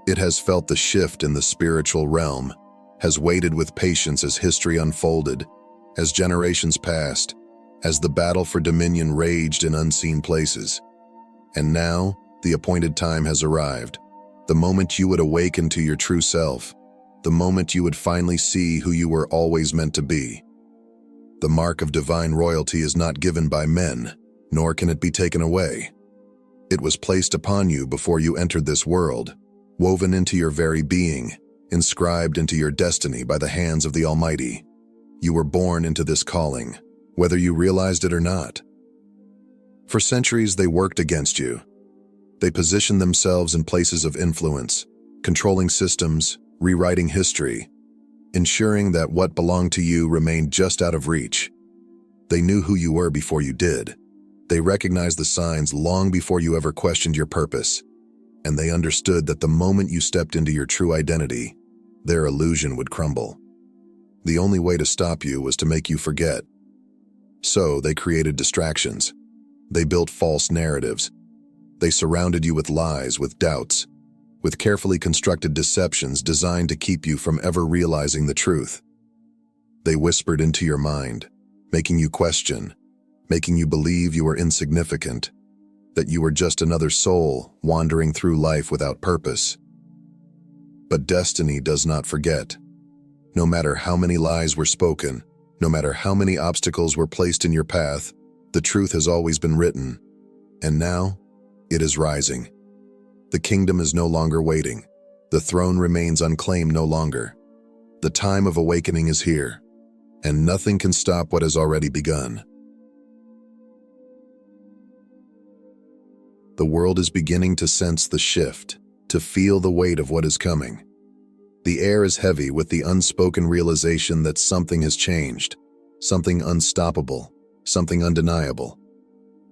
It has felt the shift in the spiritual realm, has waited with patience as history unfolded, as generations passed, as the battle for dominion raged in unseen places. And now, the appointed time has arrived, the moment you would awaken to your true self, the moment you would finally see who you were always meant to be. The mark of divine royalty is not given by men, nor can it be taken away. It was placed upon you before you entered this world, woven into your very being, inscribed into your destiny by the hands of the Almighty. You were born into this calling, whether you realized it or not. For centuries they worked against you. They positioned themselves in places of influence, controlling systems, rewriting history, ensuring that what belonged to you remained just out of reach. They knew who you were before you did. They recognized the signs long before you ever questioned your purpose. And they understood that the moment you stepped into your true identity, their illusion would crumble. The only way to stop you was to make you forget. So they created distractions. They built false narratives. They surrounded you with lies, with doubts, with carefully constructed deceptions designed to keep you from ever realizing the truth. They whispered into your mind, making you question, making you believe you were insignificant, that you were just another soul wandering through life without purpose. But destiny does not forget. No matter how many lies were spoken, no matter how many obstacles were placed in your path, the truth has always been written. And now, it is rising. The kingdom is no longer waiting. The throne remains unclaimed no longer. The time of awakening is here, and nothing can stop what has already begun. The world is beginning to sense the shift, to feel the weight of what is coming. The air is heavy with the unspoken realization that something has changed, something unstoppable, something undeniable.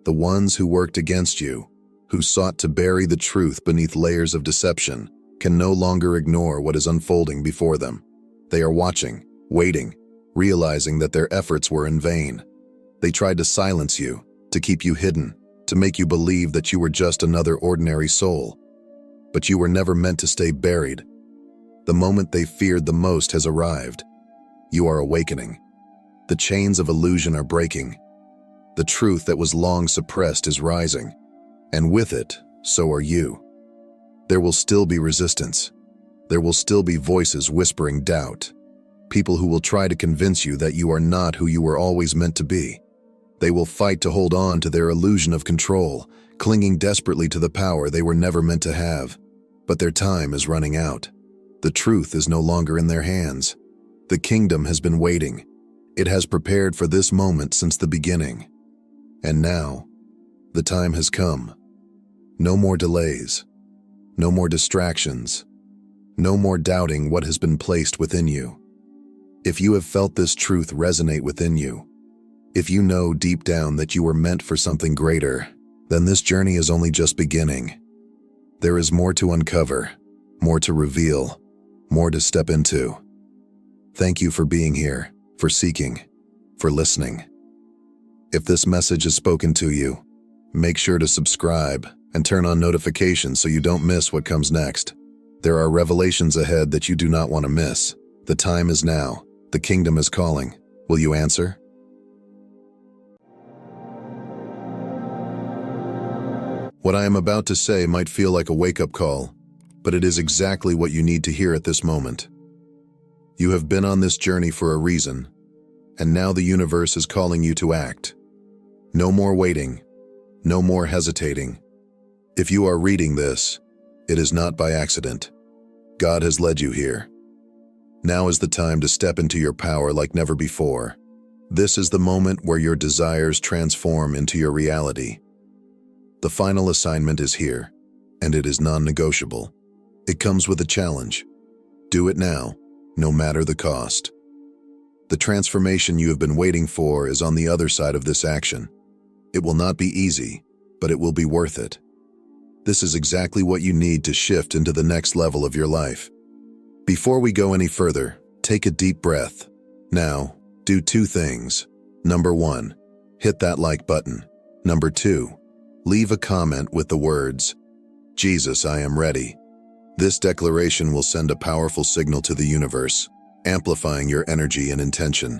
The ones who worked against you, who sought to bury the truth beneath layers of deception, can no longer ignore what is unfolding before them. They are watching, waiting, realizing that their efforts were in vain. They tried to silence you, to keep you hidden, to make you believe that you were just another ordinary soul. But you were never meant to stay buried. The moment they feared the most has arrived. You are awakening. The chains of illusion are breaking. The truth that was long suppressed is rising. And with it, so are you. There will still be resistance. There will still be voices whispering doubt. People who will try to convince you that you are not who you were always meant to be. They will fight to hold on to their illusion of control, clinging desperately to the power they were never meant to have. But their time is running out. The truth is no longer in their hands. The kingdom has been waiting. It has prepared for this moment since the beginning. And now, the time has come. No more delays. No more distractions. No more doubting what has been placed within you. If you have felt this truth resonate within you, if you know deep down that you were meant for something greater, then this journey is only just beginning. There is more to uncover, more to reveal, more to step into. Thank you for being here, for seeking, for listening. If this message has spoken to you, make sure to subscribe and turn on notifications so you don't miss what comes next. There are revelations ahead that you do not want to miss. The time is now. The kingdom is calling. Will you answer? What I am about to say might feel like a wake-up call, but it is exactly what you need to hear at this moment. You have been on this journey for a reason, and now the universe is calling you to act. No more waiting, no more hesitating. If you are reading this, it is not by accident. God has led you here. Now is the time to step into your power like never before. This is the moment where your desires transform into your reality. The final assignment is here, and it is non-negotiable. It comes with a challenge. Do it now, no matter the cost. The transformation you have been waiting for is on the other side of this action. It will not be easy, but it will be worth it. This is exactly what you need to shift into the next level of your life. Before we go any further, take a deep breath. Now, do two things. Number 1, hit that like button. Number 2, leave a comment with the words, "Jesus, I am ready." This declaration will send a powerful signal to the universe, amplifying your energy and intention.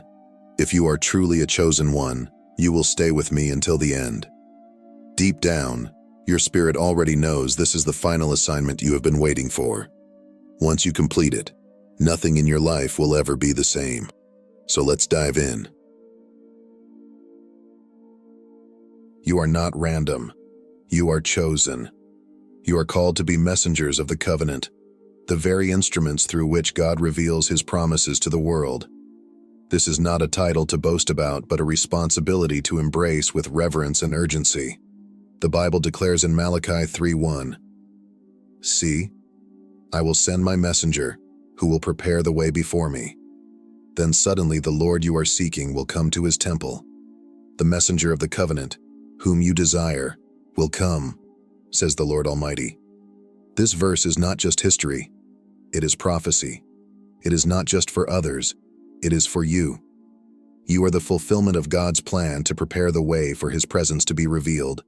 If you are truly a chosen one, you will stay with me until the end. Deep down, your spirit already knows this is the final assignment you have been waiting for. Once you complete it, nothing in your life will ever be the same. So let's dive in. You are not random. You are chosen. You are called to be messengers of the covenant, the very instruments through which God reveals his promises to the world. This is not a title to boast about, but a responsibility to embrace with reverence and urgency. The Bible declares in Malachi 3:1, "See, I will send my messenger, who will prepare the way before me. Then suddenly the Lord you are seeking will come to his temple. The messenger of the covenant, whom you desire, will come, says the Lord Almighty." This verse is not just history, it is prophecy. It is not just for others, it is for you. You are the fulfillment of God's plan to prepare the way for his presence to be revealed.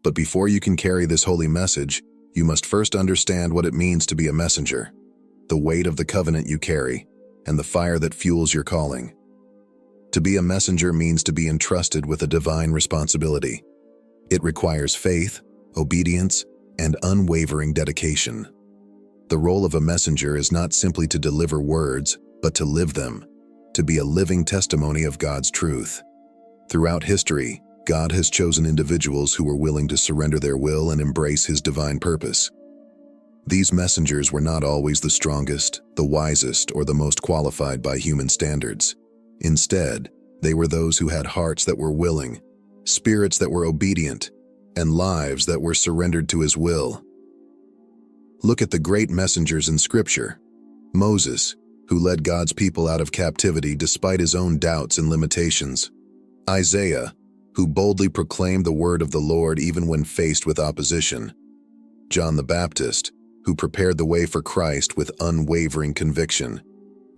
But before you can carry this holy message, you must first understand what it means to be a messenger, the weight of the covenant you carry, and the fire that fuels your calling. To be a messenger means to be entrusted with a divine responsibility. It requires faith, obedience, and unwavering dedication. The role of a messenger is not simply to deliver words, but to live them, to be a living testimony of God's truth. Throughout history, God has chosen individuals who were willing to surrender their will and embrace his divine purpose. These messengers were not always the strongest, the wisest, or the most qualified by human standards. Instead, they were those who had hearts that were willing, spirits that were obedient, and lives that were surrendered to his will. Look at the great messengers in Scripture. Moses, who led God's people out of captivity despite his own doubts and limitations. Isaiah, who boldly proclaimed the word of the Lord even when faced with opposition. John the Baptist, who prepared the way for Christ with unwavering conviction.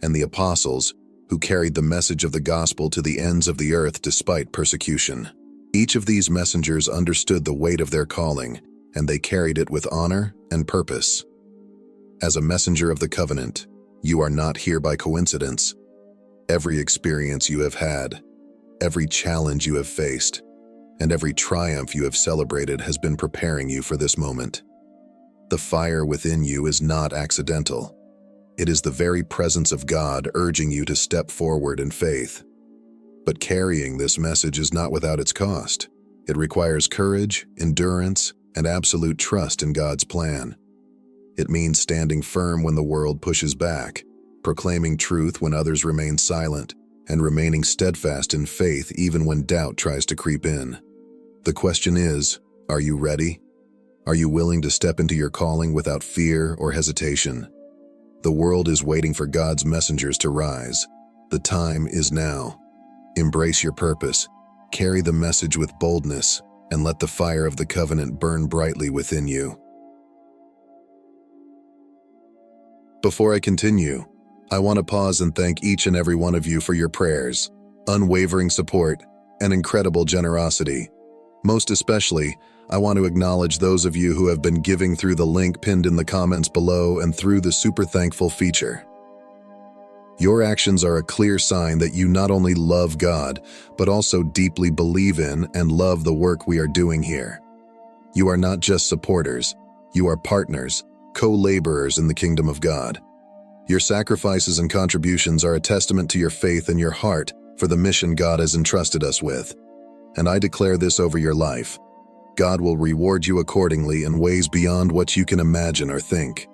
And the apostles, who carried the message of the gospel to the ends of the earth despite persecution. Each of these messengers understood the weight of their calling, and they carried it with honor and purpose. As a messenger of the covenant, you are not here by coincidence. Every experience you have had, every challenge you have faced, and every triumph you have celebrated has been preparing you for this moment. The fire within you is not accidental. It is the very presence of God urging you to step forward in faith. But carrying this message is not without its cost. It requires courage, endurance, and absolute trust in God's plan. It means standing firm when the world pushes back, proclaiming truth when others remain silent, and remaining steadfast in faith even when doubt tries to creep in. The question is, are you ready? Are you willing to step into your calling without fear or hesitation? The world is waiting for God's messengers to rise. The time is now. Embrace your purpose, carry the message with boldness, and let the fire of the covenant burn brightly within you. Before I continue, I want to pause and thank each and every one of you for your prayers, unwavering support, and incredible generosity. Most especially, I want to acknowledge those of you who have been giving through the link pinned in the comments below and through the Super Thankful feature. Your actions are a clear sign that you not only love God, but also deeply believe in and love the work we are doing here. You are not just supporters, you are partners, co-laborers in the kingdom of God. Your sacrifices and contributions are a testament to your faith and your heart for the mission God has entrusted us with. And I declare this over your life. God will reward you accordingly in ways beyond what you can imagine or think.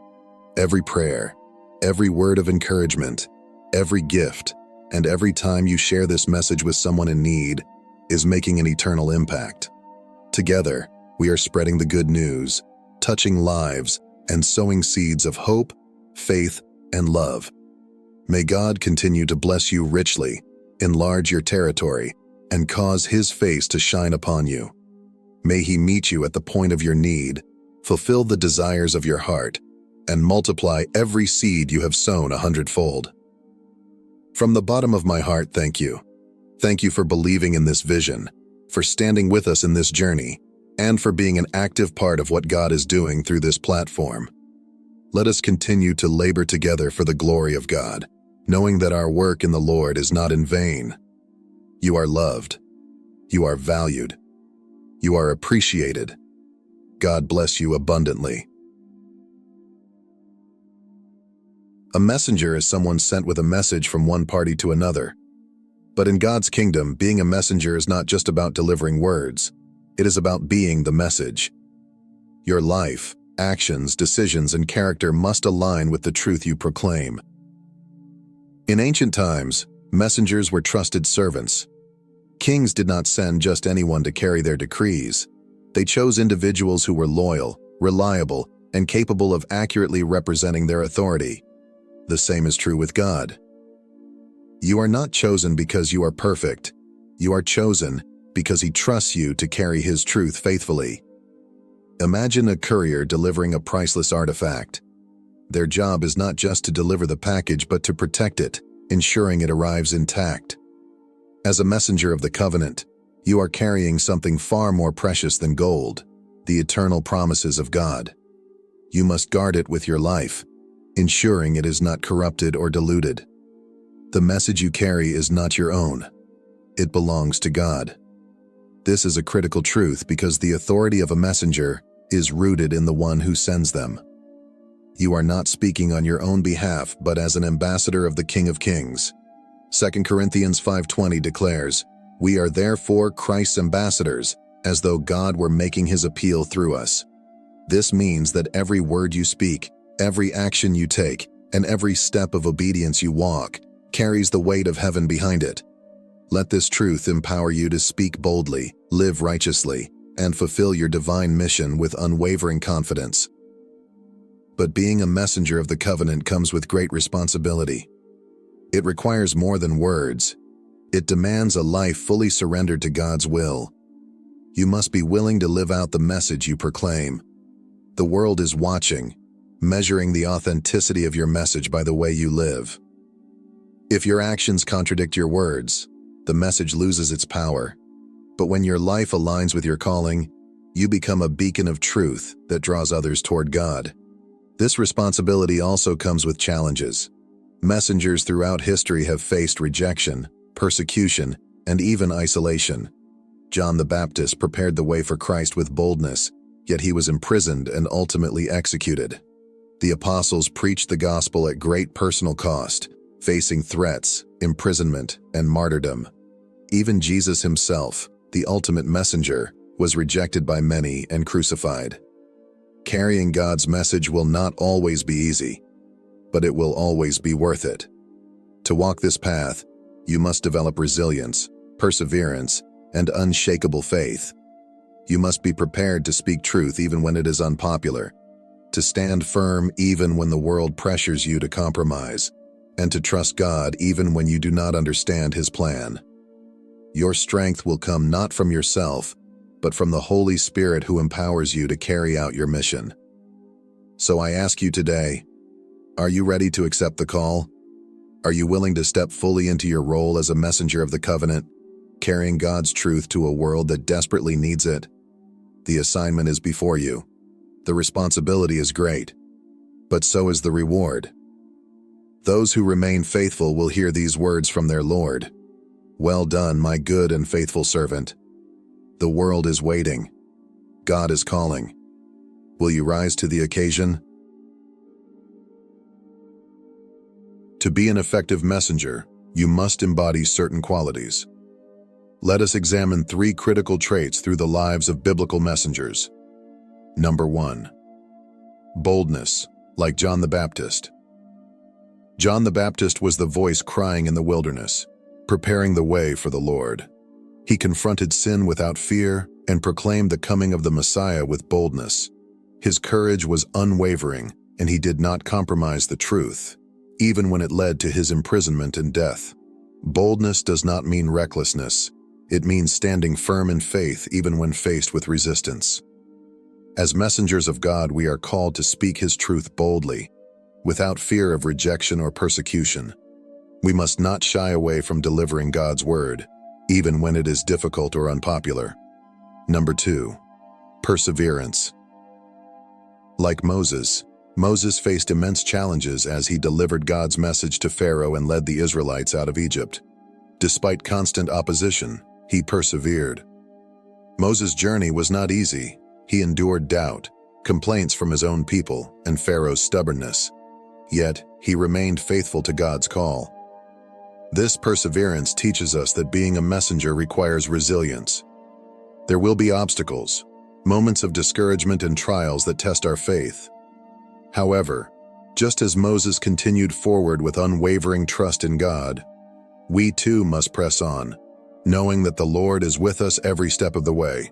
Every prayer, every word of encouragement, every gift, and every time you share this message with someone in need is making an eternal impact. Together, we are spreading the good news, touching lives, and sowing seeds of hope, faith, and love. May God continue to bless you richly, enlarge your territory, and cause His face to shine upon you. May He meet you at the point of your need, fulfill the desires of your heart, and multiply every seed you have sown 100-fold. From the bottom of my heart, thank you. Thank you for believing in this vision, for standing with us in this journey, and for being an active part of what God is doing through this platform. Let us continue to labor together for the glory of God, knowing that our work in the Lord is not in vain. You are loved. You are valued. You are appreciated. God bless you abundantly. A messenger is someone sent with a message from one party to another. But in God's kingdom, being a messenger is not just about delivering words. It is about being the message. Your life, actions, decisions, and character must align with the truth you proclaim. In ancient times, messengers were trusted servants. Kings did not send just anyone to carry their decrees. They chose individuals who were loyal, reliable, and capable of accurately representing their authority. The same is true with God. You are not chosen because you are perfect. You are chosen because He trusts you to carry His truth faithfully. Imagine a courier delivering a priceless artifact. Their job is not just to deliver the package but to protect it, ensuring it arrives intact. As a messenger of the covenant, you are carrying something far more precious than gold, the eternal promises of God. You must guard it with your life, ensuring it is not corrupted or diluted. The message you carry is not your own. It belongs to God. This is a critical truth because the authority of a messenger is rooted in the one who sends them. You are not speaking on your own behalf, but as an ambassador of the King of Kings. 2 Corinthians 5:20 declares, "We are therefore Christ's ambassadors, as though God were making His appeal through us." This means that every word you speak, every action you take, and every step of obedience you walk carries the weight of heaven behind it. Let this truth empower you to speak boldly, live righteously, and fulfill your divine mission with unwavering confidence. But being a messenger of the covenant comes with great responsibility. It requires more than words. It demands a life fully surrendered to God's will. You must be willing to live out the message you proclaim. The world is watching, measuring the authenticity of your message by the way you live. If your actions contradict your words, the message loses its power. But when your life aligns with your calling, you become a beacon of truth that draws others toward God. This responsibility also comes with challenges. Messengers throughout history have faced rejection, persecution, and even isolation. John the Baptist prepared the way for Christ with boldness, yet he was imprisoned and ultimately executed. The apostles preached the gospel at great personal cost, facing threats, imprisonment, and martyrdom. Even Jesus himself, the ultimate messenger, was rejected by many and crucified. Carrying God's message will not always be easy, but it will always be worth it. To walk this path, you must develop resilience, perseverance, and unshakable faith. You must be prepared to speak truth even when it is unpopular, to stand firm even when the world pressures you to compromise, and to trust God even when you do not understand His plan. Your strength will come not from yourself, but from the Holy Spirit who empowers you to carry out your mission. So I ask you today, are you ready to accept the call? Are you willing to step fully into your role as a messenger of the covenant, carrying God's truth to a world that desperately needs it? The assignment is before you. The responsibility is great, but so is the reward. Those who remain faithful will hear these words from their Lord. "Well done, my good and faithful servant." The world is waiting. God is calling. Will you rise to the occasion? To be an effective messenger, you must embody certain qualities. Let us examine 3 critical traits through the lives of biblical messengers. Number 1. Boldness, like John the Baptist. John the Baptist was the voice crying in the wilderness, preparing the way for the Lord. He confronted sin without fear and proclaimed the coming of the Messiah with boldness. His courage was unwavering, and he did not compromise the truth, even when it led to his imprisonment and death. Boldness does not mean recklessness. It means standing firm in faith even when faced with resistance. As messengers of God, we are called to speak His truth boldly, without fear of rejection or persecution. We must not shy away from delivering God's word, even when it is difficult or unpopular. Number 2. Perseverance. Like Moses faced immense challenges as he delivered God's message to Pharaoh and led the Israelites out of Egypt. Despite constant opposition, he persevered. Moses' journey was not easy. He endured doubt, complaints from his own people, and Pharaoh's stubbornness. Yet, he remained faithful to God's call. This perseverance teaches us that being a messenger requires resilience. There will be obstacles, moments of discouragement and trials that test our faith. However, just as Moses continued forward with unwavering trust in God, we too must press on, knowing that the Lord is with us every step of the way.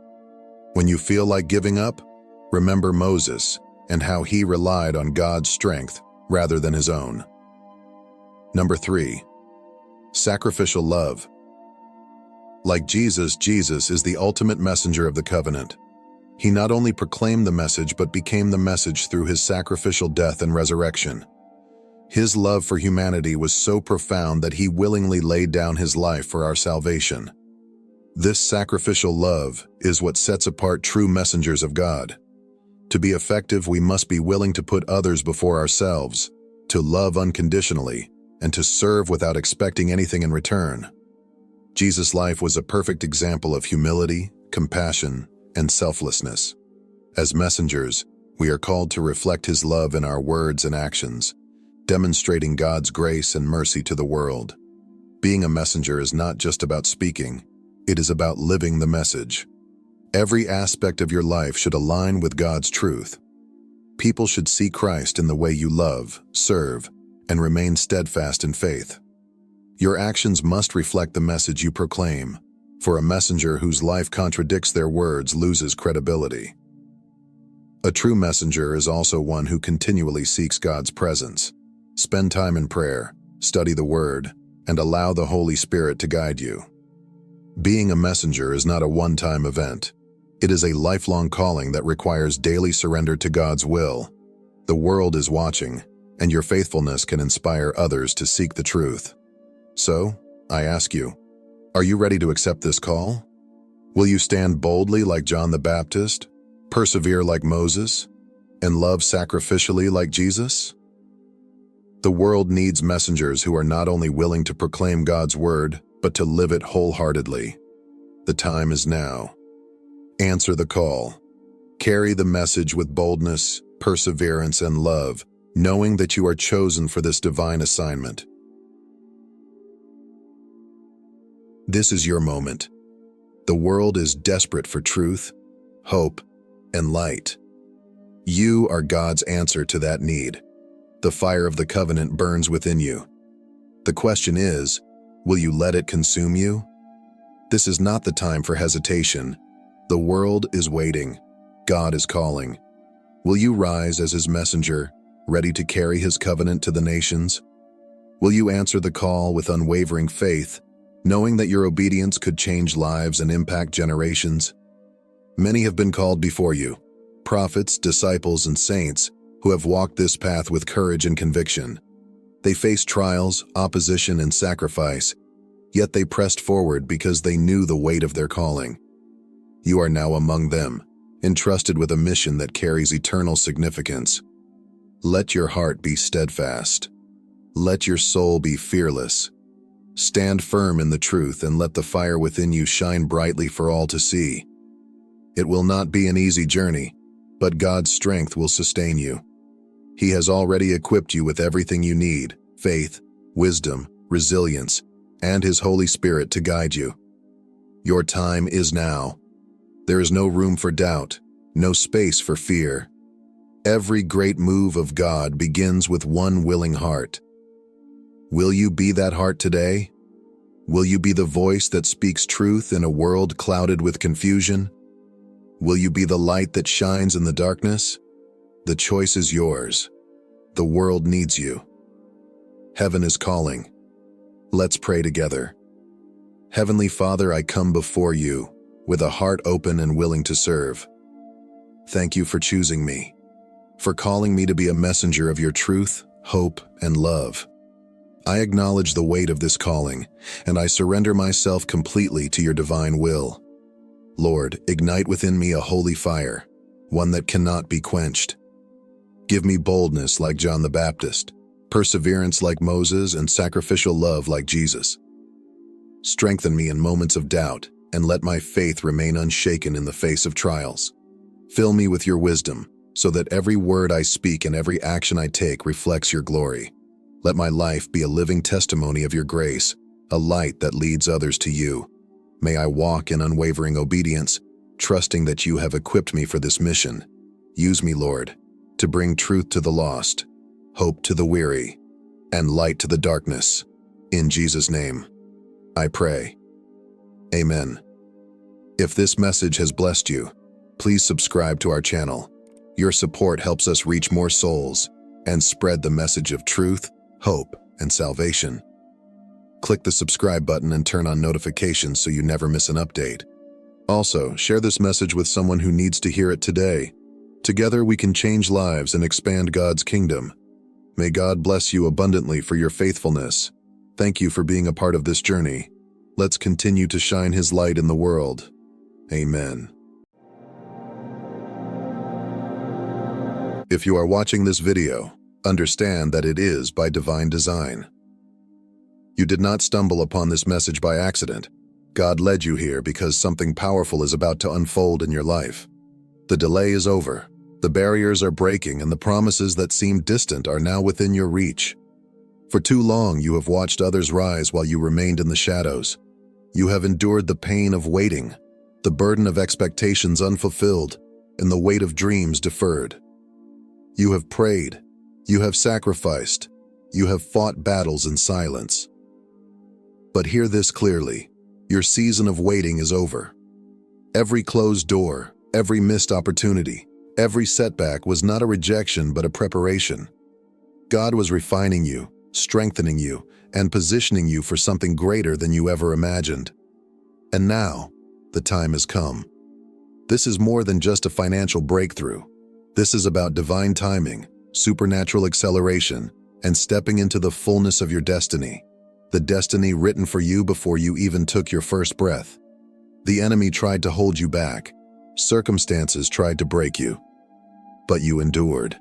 When you feel like giving up, remember Moses and how he relied on God's strength rather than his own. Number 3. Sacrificial love. Like Jesus is the ultimate messenger of the covenant. He not only proclaimed the message but became the message through his sacrificial death and resurrection. His love for humanity was so profound that he willingly laid down his life for our salvation. This sacrificial love is what sets apart true messengers of God. To be effective, we must be willing to put others before ourselves, to love unconditionally, and to serve without expecting anything in return. Jesus' life was a perfect example of humility, compassion, and selflessness. As messengers, we are called to reflect His love in our words and actions, demonstrating God's grace and mercy to the world. Being a messenger is not just about speaking, it is about living the message. Every aspect of your life should align with God's truth. People should see Christ in the way you love, serve, and remain steadfast in faith. Your actions must reflect the message you proclaim, for a messenger whose life contradicts their words loses credibility. A true messenger is also one who continually seeks God's presence. Spend time in prayer, study the Word, and allow the Holy Spirit to guide you. Being a messenger is not a one-time event. It is a lifelong calling that requires daily surrender to God's will. The world is watching, and your faithfulness can inspire others to seek the truth. So, I ask you, are you ready to accept this call? Will you stand boldly like John the Baptist, persevere like Moses, and love sacrificially like Jesus? The world needs messengers who are not only willing to proclaim God's word, but to live it wholeheartedly. The time is now. Answer the call. Carry the message with boldness, perseverance, and love, knowing that you are chosen for this divine assignment. This is your moment. The world is desperate for truth, hope, and light. You are God's answer to that need. The fire of the covenant burns within you. The question is, will you let it consume you? This is not the time for hesitation. The world is waiting. God is calling. Will you rise as His messenger, ready to carry His covenant to the nations? Will you answer the call with unwavering faith, knowing that your obedience could change lives and impact generations? Many have been called before you, prophets, disciples, and saints who have walked this path with courage and conviction. They faced trials, opposition, and sacrifice, yet they pressed forward because they knew the weight of their calling. You are now among them, entrusted with a mission that carries eternal significance. Let your heart be steadfast. Let your soul be fearless. Stand firm in the truth and let the fire within you shine brightly for all to see. It will not be an easy journey, but God's strength will sustain you. He has already equipped you with everything you need: faith, wisdom, resilience, and His Holy Spirit to guide you. Your time is now. There is no room for doubt, no space for fear. Every great move of God begins with one willing heart. Will you be that heart today? Will you be the voice that speaks truth in a world clouded with confusion? Will you be the light that shines in the darkness? The choice is yours. The world needs you. Heaven is calling. Let's pray together. Heavenly Father, I come before you with a heart open and willing to serve. Thank you for choosing me, for calling me to be a messenger of your truth, hope, and love. I acknowledge the weight of this calling, and I surrender myself completely to your divine will. Lord, ignite within me a holy fire, one that cannot be quenched. Give me boldness like John the Baptist, perseverance like Moses, and sacrificial love like Jesus. Strengthen me in moments of doubt, and let my faith remain unshaken in the face of trials. Fill me with your wisdom, so that every word I speak and every action I take reflects your glory. Let my life be a living testimony of your grace, a light that leads others to you. May I walk in unwavering obedience, trusting that you have equipped me for this mission. Use me, Lord, to bring truth to the lost, hope to the weary, and light to the darkness. In Jesus' name, I pray. Amen. If this message has blessed you, please subscribe to our channel. Your support helps us reach more souls and spread the message of truth, hope, and salvation. Click the subscribe button and turn on notifications so you never miss an update. Also, share this message with someone who needs to hear it today. Together we can change lives and expand God's kingdom. May God bless you abundantly for your faithfulness. Thank you for being a part of this journey. Let's continue to shine His light in the world. Amen. If you are watching this video, understand that it is by divine design. You did not stumble upon this message by accident. God led you here because something powerful is about to unfold in your life. The delay is over, the barriers are breaking, and the promises that seemed distant are now within your reach. For too long you have watched others rise while you remained in the shadows. You have endured the pain of waiting, the burden of expectations unfulfilled, and the weight of dreams deferred. You have prayed, you have sacrificed, you have fought battles in silence. But hear this clearly, your season of waiting is over. Every closed door, every missed opportunity, every setback was not a rejection but a preparation. God was refining you, strengthening you, and positioning you for something greater than you ever imagined. And now, the time has come. This is more than just a financial breakthrough. This is about divine timing, supernatural acceleration, and stepping into the fullness of your destiny. The destiny written for you before you even took your first breath. The enemy tried to hold you back. Circumstances tried to break you. But you endured.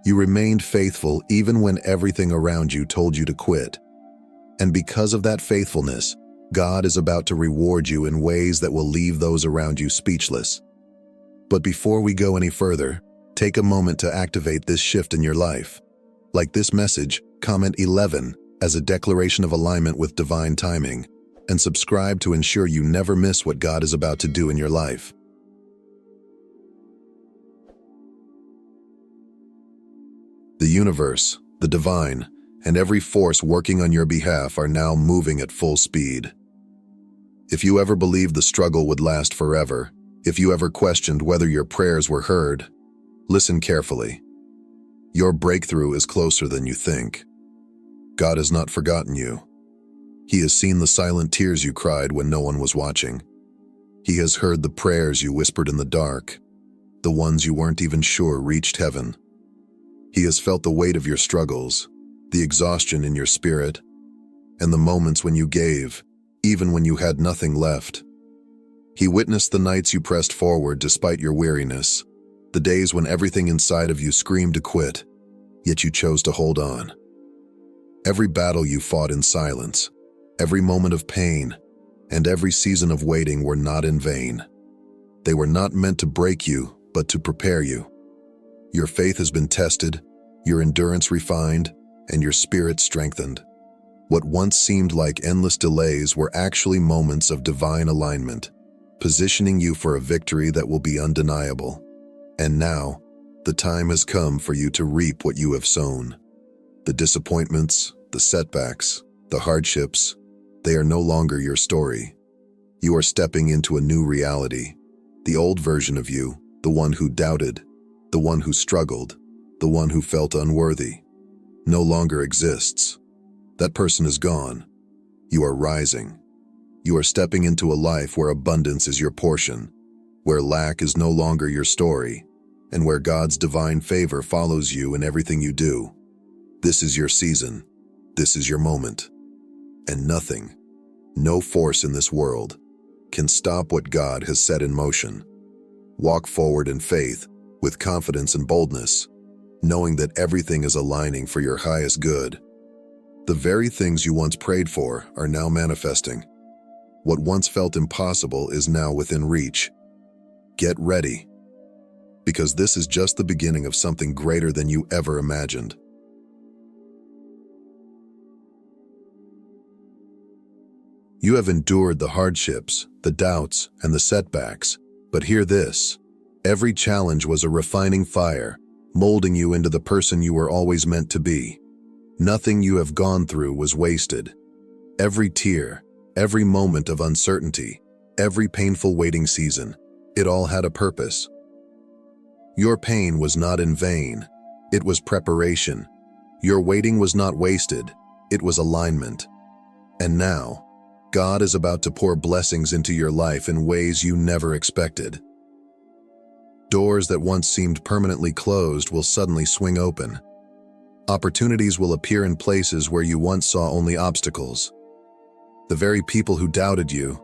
You remained faithful even when everything around you told you to quit. And because of that faithfulness, God is about to reward you in ways that will leave those around you speechless. But before we go any further, take a moment to activate this shift in your life. Like this message, comment 11 as a declaration of alignment with divine timing, and subscribe to ensure you never miss what God is about to do in your life. The universe, the divine, and every force working on your behalf are now moving at full speed. If you ever believed the struggle would last forever, if you ever questioned whether your prayers were heard, listen carefully. Your breakthrough is closer than you think. God has not forgotten you. He has seen the silent tears you cried when no one was watching. He has heard the prayers you whispered in the dark, the ones you weren't even sure reached heaven. He has felt the weight of your struggles, the exhaustion in your spirit, and the moments when you gave, even when you had nothing left. He witnessed the nights you pressed forward despite your weariness, the days when everything inside of you screamed to quit, yet you chose to hold on. Every battle you fought in silence, every moment of pain, and every season of waiting were not in vain. They were not meant to break you, but to prepare you. Your faith has been tested, your endurance refined, and your spirit strengthened. What once seemed like endless delays were actually moments of divine alignment, positioning you for a victory that will be undeniable. And now, the time has come for you to reap what you have sown. The disappointments, the setbacks, the hardships, they are no longer your story. You are stepping into a new reality. The old version of you, the one who doubted, the one who struggled, the one who felt unworthy, no longer exists. That person is gone. You are rising. You are stepping into a life where abundance is your portion, where lack is no longer your story, and where God's divine favor follows you in everything you do. This is your season. This is your moment. And nothing, no force in this world, can stop what God has set in motion. Walk forward in faith, with confidence and boldness, knowing that everything is aligning for your highest good. The very things you once prayed for are now manifesting. What once felt impossible is now within reach. Get ready, because this is just the beginning of something greater than you ever imagined. You have endured the hardships, the doubts, and the setbacks, but hear this: every challenge was a refining fire, molding you into the person you were always meant to be. Nothing you have gone through was wasted. Every tear, every moment of uncertainty, every painful waiting season, it all had a purpose. Your pain was not in vain. It was preparation. Your waiting was not wasted. It was alignment. And now, God is about to pour blessings into your life in ways you never expected. Doors that once seemed permanently closed will suddenly swing open. Opportunities will appear in places where you once saw only obstacles. The very people who doubted you,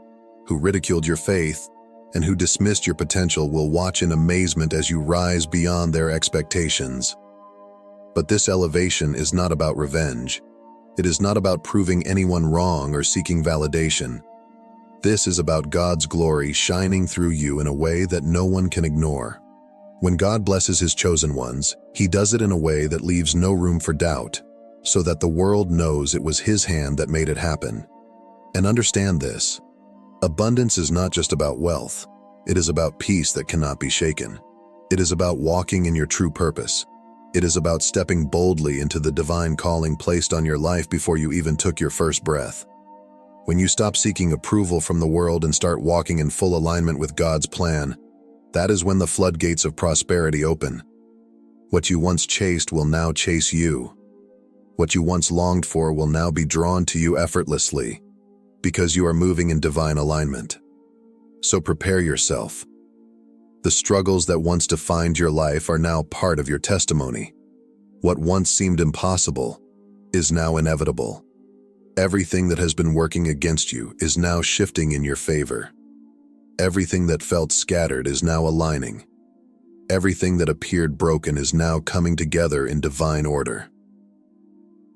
who ridiculed your faith, and who dismissed your potential will watch in amazement as you rise beyond their expectations. But this elevation is not about revenge. It is not about proving anyone wrong or seeking validation. This is about God's glory shining through you in a way that no one can ignore. When God blesses His chosen ones, He does it in a way that leaves no room for doubt, so that the world knows it was His hand that made it happen. And understand this: abundance is not just about wealth. It is about peace that cannot be shaken. It is about walking in your true purpose. It is about stepping boldly into the divine calling placed on your life before you even took your first breath. When you stop seeking approval from the world and start walking in full alignment with God's plan, that is when the floodgates of prosperity open. What you once chased will now chase you. What you once longed for will now be drawn to you effortlessly, because you are moving in divine alignment. So prepare yourself. The struggles that once defined your life are now part of your testimony. What once seemed impossible is now inevitable. Everything that has been working against you is now shifting in your favor. Everything that felt scattered is now aligning. Everything that appeared broken is now coming together in divine order.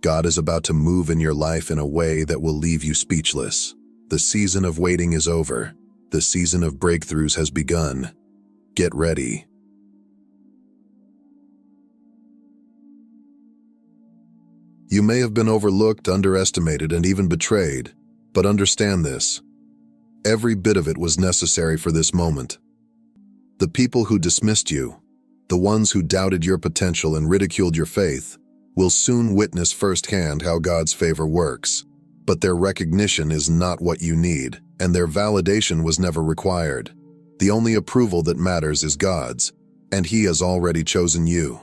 God is about to move in your life in a way that will leave you speechless. The season of waiting is over. The season of breakthroughs has begun. Get ready. You may have been overlooked, underestimated, and even betrayed, but understand this: every bit of it was necessary for this moment. The people who dismissed you, the ones who doubted your potential and ridiculed your faith, will soon witness firsthand how God's favor works. But their recognition is not what you need, and their validation was never required. The only approval that matters is God's, and He has already chosen you.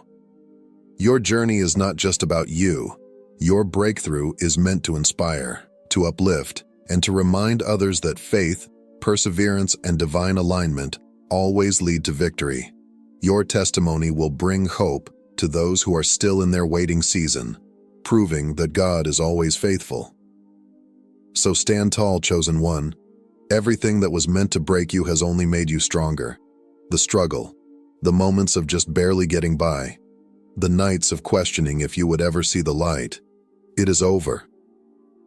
Your journey is not just about you. Your breakthrough is meant to inspire, to uplift, and to remind others that faith, perseverance, and divine alignment always lead to victory. Your testimony will bring hope to those who are still in their waiting season, proving that God is always faithful. So stand tall, chosen one. Everything that was meant to break you has only made you stronger. The struggle, the moments of just barely getting by, the nights of questioning if you would ever see the light, it is over.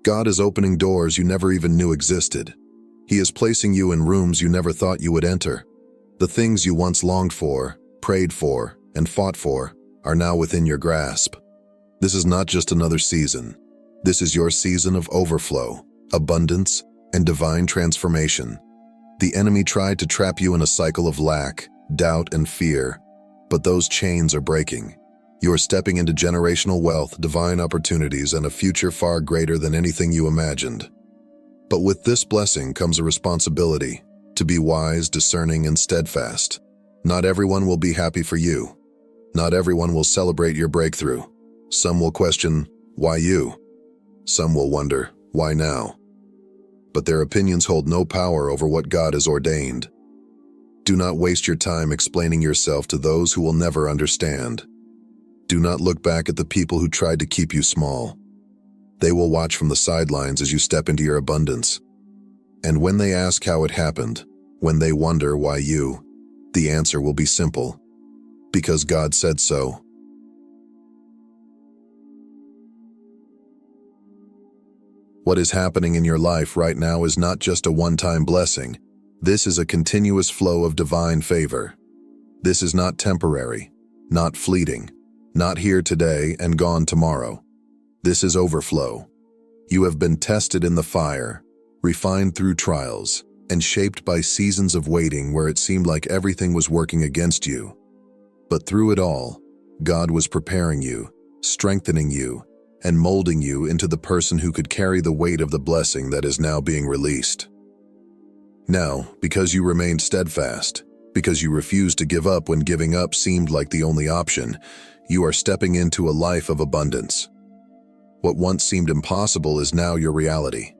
God is opening doors you never even knew existed. He is placing you in rooms you never thought you would enter. The things you once longed for, prayed for, and fought for are now within your grasp. This is not just another season. This is your season of overflow, abundance, and divine transformation. The enemy tried to trap you in a cycle of lack, doubt, and fear, but those chains are breaking. You are stepping into generational wealth, divine opportunities, and a future far greater than anything you imagined. But with this blessing comes a responsibility to be wise, discerning, and steadfast. Not everyone will be happy for you. Not everyone will celebrate your breakthrough. Some will question, why you? Some will wonder, why now? But their opinions hold no power over what God has ordained. Do not waste your time explaining yourself to those who will never understand. Do not look back at the people who tried to keep you small. They will watch from the sidelines as you step into your abundance. And when they ask how it happened, when they wonder why you, the answer will be simple. Because God said so. What is happening in your life right now is not just a one-time blessing. This is a continuous flow of divine favor. This is not temporary, not fleeting, not here today and gone tomorrow. This is overflow. You have been tested in the fire, refined through trials, and shaped by seasons of waiting where it seemed like everything was working against you. But through it all, God was preparing you, strengthening you, and molding you into the person who could carry the weight of the blessing that is now being released. Now, because you remained steadfast, because you refused to give up when giving up seemed like the only option, you are stepping into a life of abundance. What once seemed impossible is now your reality.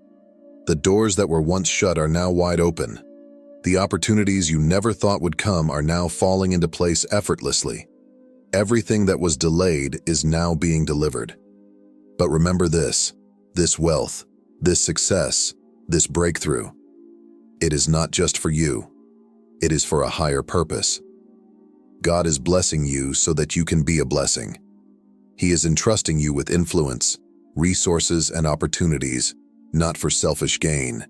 The doors that were once shut are now wide open. The opportunities you never thought would come are now falling into place effortlessly. Everything that was delayed is now being delivered. But remember this wealth, this success, this breakthrough. It is not just for you. It is for a higher purpose. God is blessing you so that you can be a blessing. He is entrusting you with influence, resources, and opportunities, not for selfish gain,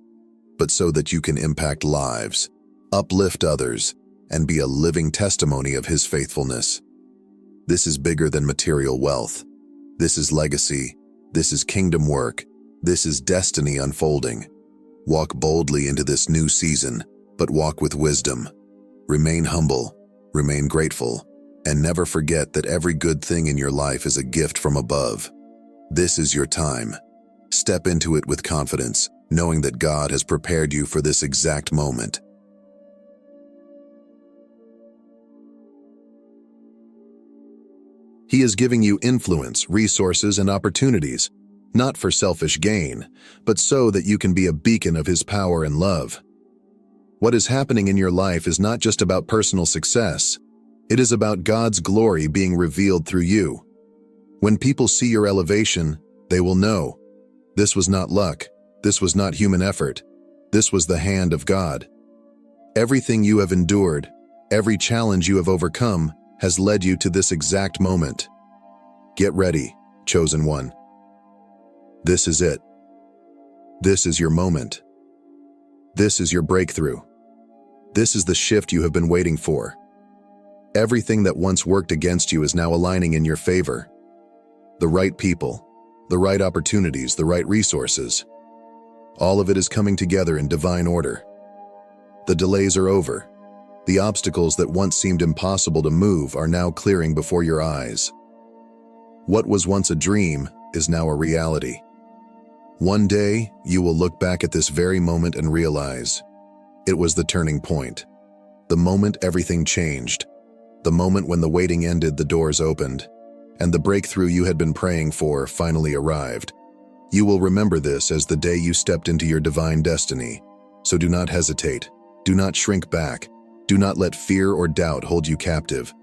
but so that you can impact lives, uplift others, and be a living testimony of His faithfulness. This is bigger than material wealth. This is legacy. This is kingdom work. This is destiny unfolding. Walk boldly into this new season, but walk with wisdom. Remain humble, remain grateful, and never forget that every good thing in your life is a gift from above. This is your time. Step into it with confidence, knowing that God has prepared you for this exact moment. He is giving you influence, resources, and opportunities, not for selfish gain, but so that you can be a beacon of His power and love. What is happening in your life is not just about personal success. It is about God's glory being revealed through you. When people see your elevation, they will know. This was not luck. This was not human effort. This was the hand of God. Everything you have endured, every challenge you have overcome, has led you to this exact moment. Get ready, chosen one. This is it. This is your moment. This is your breakthrough. This is the shift you have been waiting for. Everything that once worked against you is now aligning in your favor. The right people, the right opportunities, the right resources. All of it is coming together in divine order. The delays are over. The obstacles that once seemed impossible to move are now clearing before your eyes. What was once a dream is now a reality. One day, you will look back at this very moment and realize it was the turning point. The moment everything changed. The moment when the waiting ended, the doors opened, and the breakthrough you had been praying for finally arrived. You will remember this as the day you stepped into your divine destiny. So do not hesitate. Do not shrink back. Do not let fear or doubt hold you captive.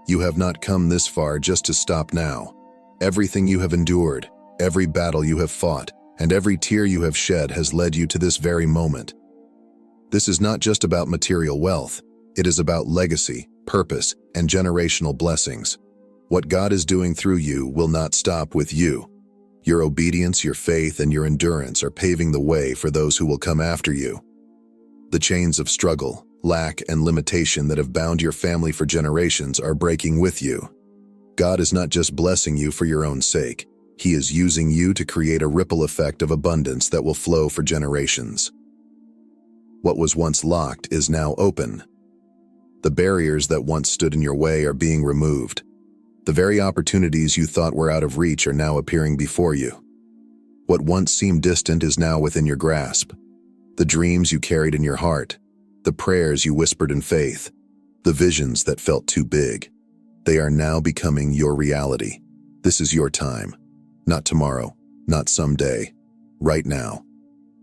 You have not come this far just to stop now. Everything you have endured, every battle you have fought, and every tear you have shed has led you to this very moment. This is not just about material wealth. It is about legacy, purpose, and generational blessings. What God is doing through you will not stop with you. Your obedience, your faith, and your endurance are paving the way for those who will come after you. The chains of struggle, lack, and limitation that have bound your family for generations are breaking with you. God is not just blessing you for your own sake. He is using you to create a ripple effect of abundance that will flow for generations. What was once locked is now open. The barriers that once stood in your way are being removed. The very opportunities you thought were out of reach are now appearing before you. What once seemed distant is now within your grasp. The dreams you carried in your heart, the prayers you whispered in faith, the visions that felt too big, they are now becoming your reality. This is your time. Not tomorrow, not someday, right now.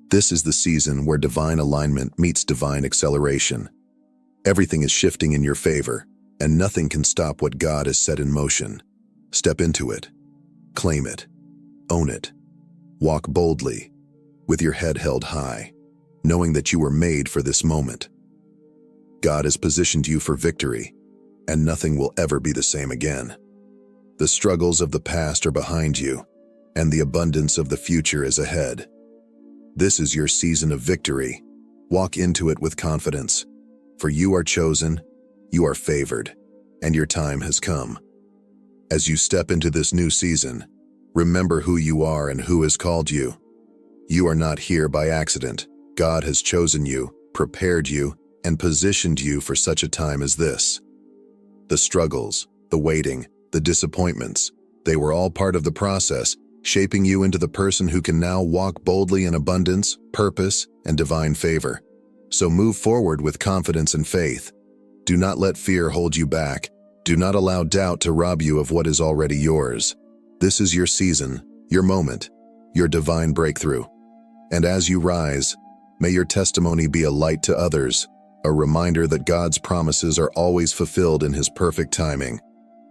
This is the season where divine alignment meets divine acceleration. Everything is shifting in your favor, and nothing can stop what God has set in motion. Step into it. Claim it. Own it. Walk boldly, with your head held high, knowing that you were made for this moment. God has positioned you for victory, and nothing will ever be the same again. The struggles of the past are behind you, and the abundance of the future is ahead. This is your season of victory. Walk into it with confidence, for you are chosen, you are favored, and your time has come. As you step into this new season, remember who you are and who has called you. You are not here by accident. God has chosen you, prepared you, and positioned you for such a time as this. The struggles, the waiting, the disappointments, they were all part of the process, shaping you into the person who can now walk boldly in abundance, purpose, and divine favor. So move forward with confidence and faith. Do not let fear hold you back. Do not allow doubt to rob you of what is already yours. This is your season, your moment, your divine breakthrough. And as you rise, may your testimony be a light to others, a reminder that God's promises are always fulfilled in His perfect timing.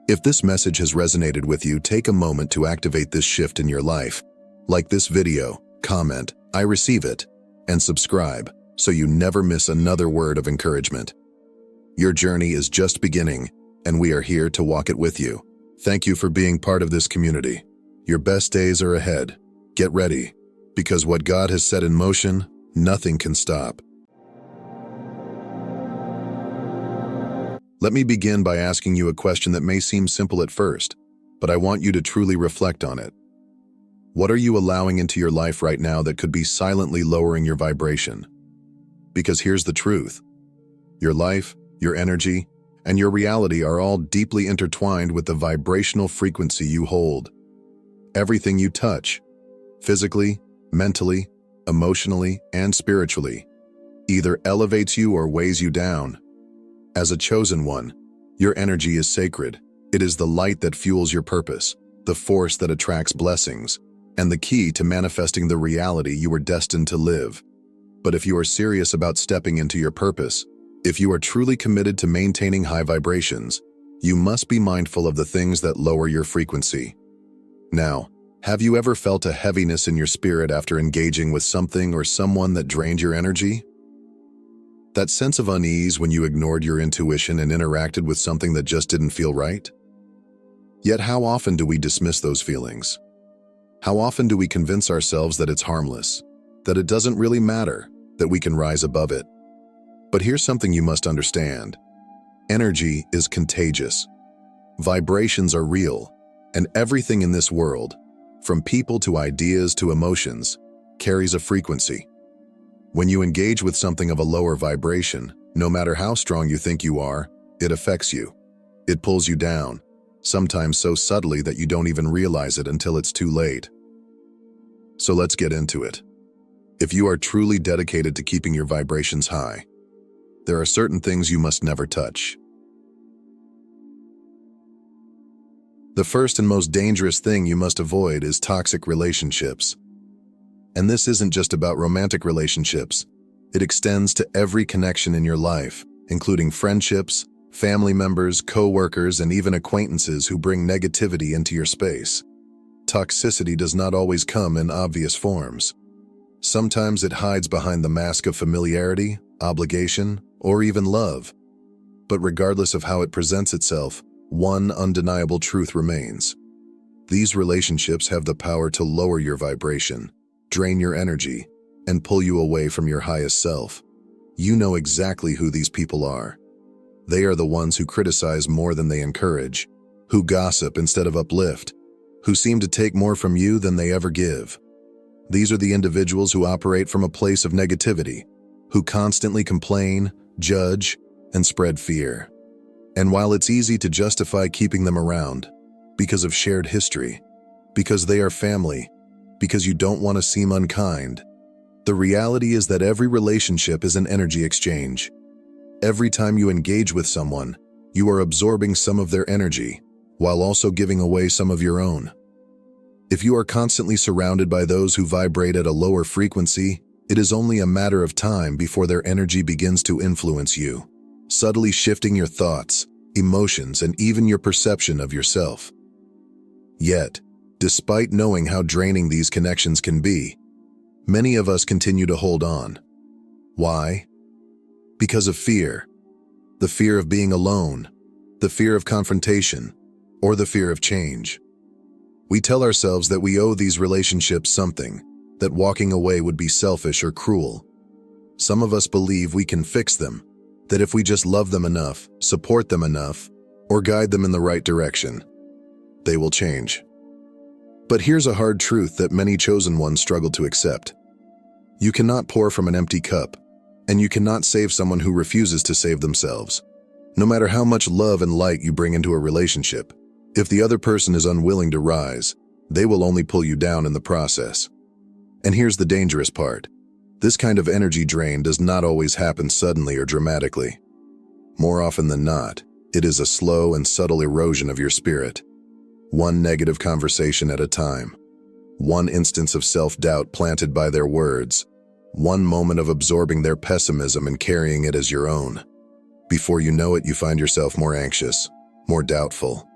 If this message has resonated with you, take a moment to activate this shift in your life. Like this video, comment, "I receive it," and subscribe so you never miss another word of encouragement. Your journey is just beginning, and we are here to walk it with you. Thank you for being part of this community. Your best days are ahead. Get ready, because what God has set in motion, nothing can stop. Let me begin by asking you a question that may seem simple at first, but I want you to truly reflect on it. What are you allowing into your life right now that could be silently lowering your vibration? Because here's the truth. Your life, your energy, and your reality are all deeply intertwined with the vibrational frequency you hold. Everything you touch, physically, mentally, emotionally, and spiritually, either elevates you or weighs you down. As a chosen one, your energy is sacred. It is the light that fuels your purpose, the force that attracts blessings, and the key to manifesting the reality you were destined to live. But if you are serious about stepping into your purpose, if you are truly committed to maintaining high vibrations, you must be mindful of the things that lower your frequency. Now, have you ever felt a heaviness in your spirit after engaging with something or someone that drained your energy? That sense of unease when you ignored your intuition and interacted with something that just didn't feel right? Yet how often do we dismiss those feelings? How often do we convince ourselves that it's harmless, that it doesn't really matter, that we can rise above it? But here's something you must understand. Energy is contagious. Vibrations are real, and everything in this world, from people to ideas to emotions, carries a frequency. When you engage with something of a lower vibration, no matter how strong you think you are, it affects you. It pulls you down, sometimes so subtly that you don't even realize it until it's too late. So let's get into it. If you are truly dedicated to keeping your vibrations high, there are certain things you must never touch. The first and most dangerous thing you must avoid is toxic relationships. And this isn't just about romantic relationships. It extends to every connection in your life, including friendships, family members, co-workers, and even acquaintances who bring negativity into your space. Toxicity does not always come in obvious forms. Sometimes it hides behind the mask of familiarity, obligation, or even love. But regardless of how it presents itself, one undeniable truth remains. These relationships have the power to lower your vibration, drain your energy, and pull you away from your highest self. You know exactly who these people are. They are the ones who criticize more than they encourage, who gossip instead of uplift, who seem to take more from you than they ever give. These are the individuals who operate from a place of negativity, who constantly complain, judge, and spread fear. And while it's easy to justify keeping them around, because of shared history, because they are family, because you don't want to seem unkind, the reality is that every relationship is an energy exchange. Every time you engage with someone, you are absorbing some of their energy, while also giving away some of your own. If you are constantly surrounded by those who vibrate at a lower frequency, it is only a matter of time before their energy begins to influence you. subtly shifting your thoughts, emotions, and even your perception of yourself. Yet, despite knowing how draining these connections can be, many of us continue to hold on. Why? Because of fear. The fear of being alone, the fear of confrontation, or the fear of change. We tell ourselves that we owe these relationships something, that walking away would be selfish or cruel. Some of us believe we can fix them, that if we just love them enough, support them enough, or guide them in the right direction, they will change. But here's a hard truth that many chosen ones struggle to accept. You cannot pour from an empty cup, and you cannot save someone who refuses to save themselves. No matter how much love and light you bring into a relationship, if the other person is unwilling to rise, they will only pull you down in the process. And here's the dangerous part. This kind of energy drain does not always happen suddenly or dramatically. More often than not, it is a slow and subtle erosion of your spirit. One negative conversation at a time. One instance of self-doubt planted by their words. One moment of absorbing their pessimism and carrying it as your own. Before you know it, you find yourself more anxious, more doubtful,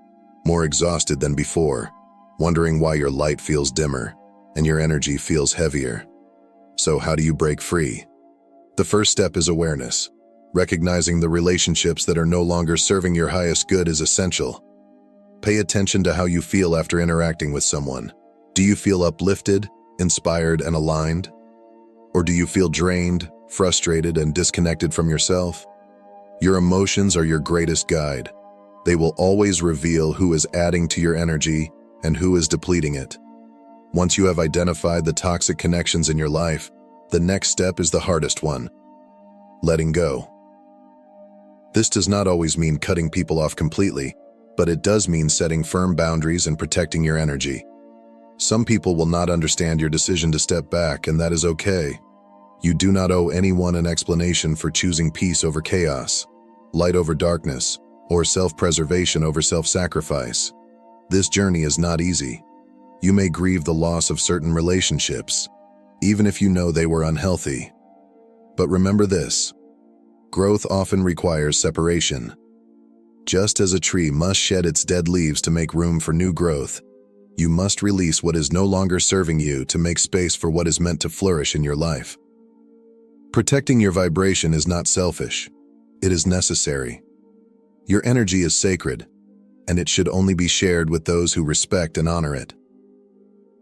more exhausted than before, wondering why your light feels dimmer and your energy feels heavier. So how do you break free? The first step is awareness. Recognizing the relationships that are no longer serving your highest good is essential. Pay attention to how you feel after interacting with someone. Do you feel uplifted, inspired, and aligned? Or do you feel drained, frustrated, and disconnected from yourself? Your emotions are your greatest guide. They will always reveal who is adding to your energy and who is depleting it. Once you have identified the toxic connections in your life, the next step is the hardest one: letting go. This does not always mean cutting people off completely, but it does mean setting firm boundaries and protecting your energy. Some people will not understand your decision to step back, and that is okay. You do not owe anyone an explanation for choosing peace over chaos, light over darkness, or self-preservation over self-sacrifice. This journey is not easy. You may grieve the loss of certain relationships, even if you know they were unhealthy. But remember this: growth often requires separation. Just as a tree must shed its dead leaves to make room for new growth, you must release what is no longer serving you to make space for what is meant to flourish in your life. Protecting your vibration is not selfish. It is necessary. Your energy is sacred, and it should only be shared with those who respect and honor it.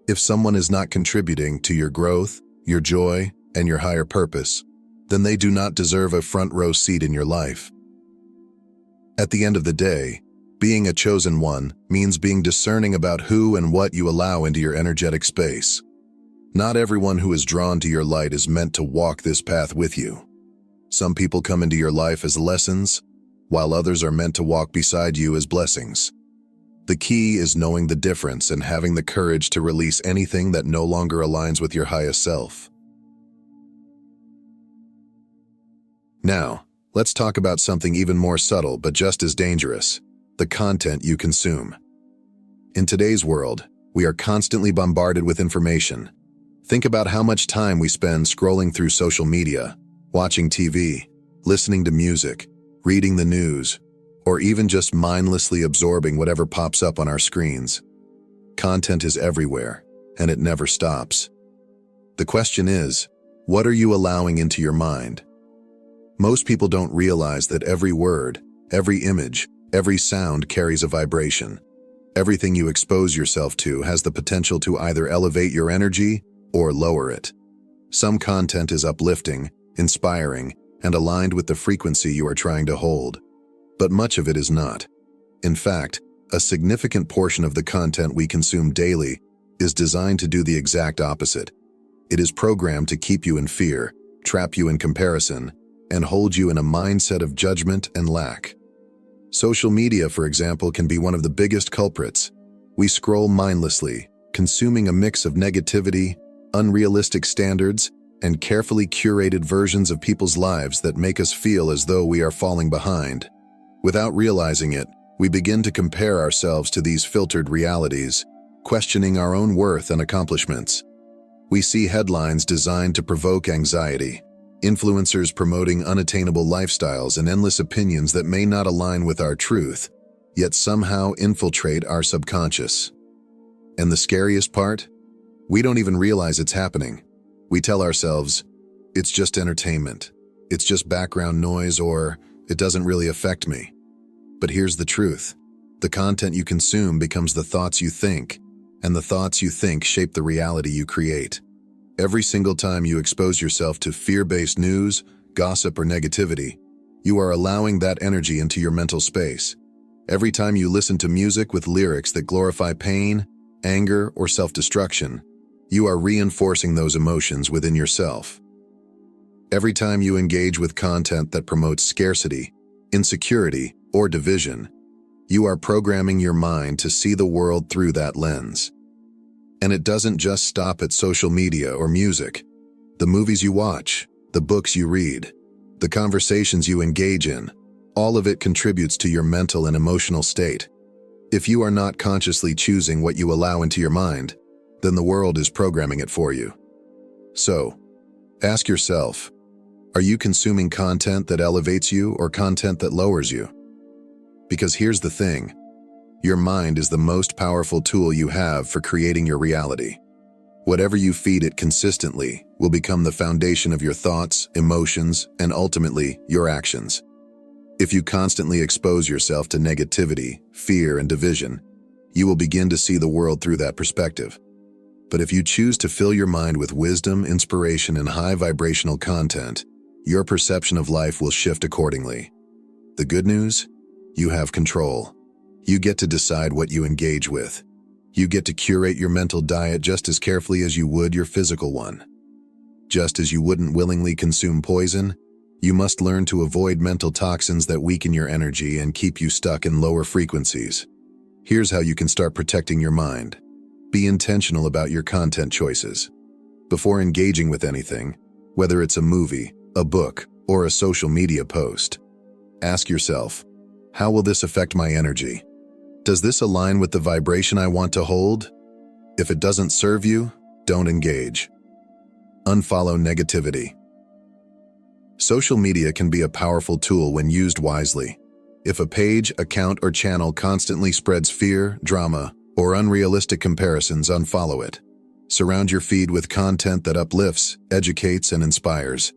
If someone is not contributing to your growth, your joy, and your higher purpose, then they do not deserve a front row seat in your life. At the end of the day, being a chosen one means being discerning about who and what you allow into your energetic space. Not everyone who is drawn to your light is meant to walk this path with you. Some people come into your life as lessons, while others are meant to walk beside you as blessings. The key is knowing the difference and having the courage to release anything that no longer aligns with your highest self. Now, let's talk about something even more subtle but just as dangerous: the content you consume. In today's world, we are constantly bombarded with information. Think about how much time we spend scrolling through social media, watching TV, listening to music, reading the news, or even just mindlessly absorbing whatever pops up on our screens. Content is everywhere, and it never stops. The question is, what are you allowing into your mind? Most people don't realize that every word, every image, every sound carries a vibration. Everything you expose yourself to has the potential to either elevate your energy or lower it. Some content is uplifting, inspiring, and aligned with the frequency you are trying to hold. But much of it is not. In fact, a significant portion of the content we consume daily is designed to do the exact opposite. It is programmed to keep you in fear, trap you in comparison, and hold you in a mindset of judgment and lack. Social media, for example, can be one of the biggest culprits. We scroll mindlessly, consuming a mix of negativity, unrealistic standards, and carefully curated versions of people's lives that make us feel as though we are falling behind. Without realizing it, we begin to compare ourselves to these filtered realities, questioning our own worth and accomplishments. We see headlines designed to provoke anxiety, Influencers promoting unattainable lifestyles and endless opinions that may not align with our truth, yet somehow infiltrate our subconscious. And the scariest part? We don't even realize it's happening. We tell ourselves, it's just entertainment, it's just background noise, or it doesn't really affect me. But here's the truth. The content you consume becomes the thoughts you think, and the thoughts you think shape the reality you create. Every single time you expose yourself to fear-based news, gossip, or negativity, you are allowing that energy into your mental space. Every time you listen to music with lyrics that glorify pain, anger, or self-destruction, you are reinforcing those emotions within yourself. Every time you engage with content that promotes scarcity, insecurity, or division, you are programming your mind to see the world through that lens. And it doesn't just stop at social media or music. The movies you watch, the books you read, the conversations you engage in, all of it contributes to your mental and emotional state. If you are not consciously choosing what you allow into your mind, then the world is programming it for you. So, ask yourself, are you consuming content that elevates you or content that lowers you? Because here's the thing. Your mind is the most powerful tool you have for creating your reality. Whatever you feed it consistently will become the foundation of your thoughts, emotions, and ultimately, your actions. If you constantly expose yourself to negativity, fear, and division, you will begin to see the world through that perspective. But if you choose to fill your mind with wisdom, inspiration, and high vibrational content, your perception of life will shift accordingly. The good news? You have control. You get to decide what you engage with. You get to curate your mental diet just as carefully as you would your physical one. Just as you wouldn't willingly consume poison, you must learn to avoid mental toxins that weaken your energy and keep you stuck in lower frequencies. Here's how you can start protecting your mind. Be intentional about your content choices. Before engaging with anything, whether it's a movie, a book, or a social media post, ask yourself, how will this affect my energy? Does this align with the vibration I want to hold? If it doesn't serve you, don't engage. Unfollow negativity. Social media can be a powerful tool when used wisely. If a page, account, or channel constantly spreads fear, drama, or unrealistic comparisons, unfollow it. Surround your feed with content that uplifts, educates, and inspires.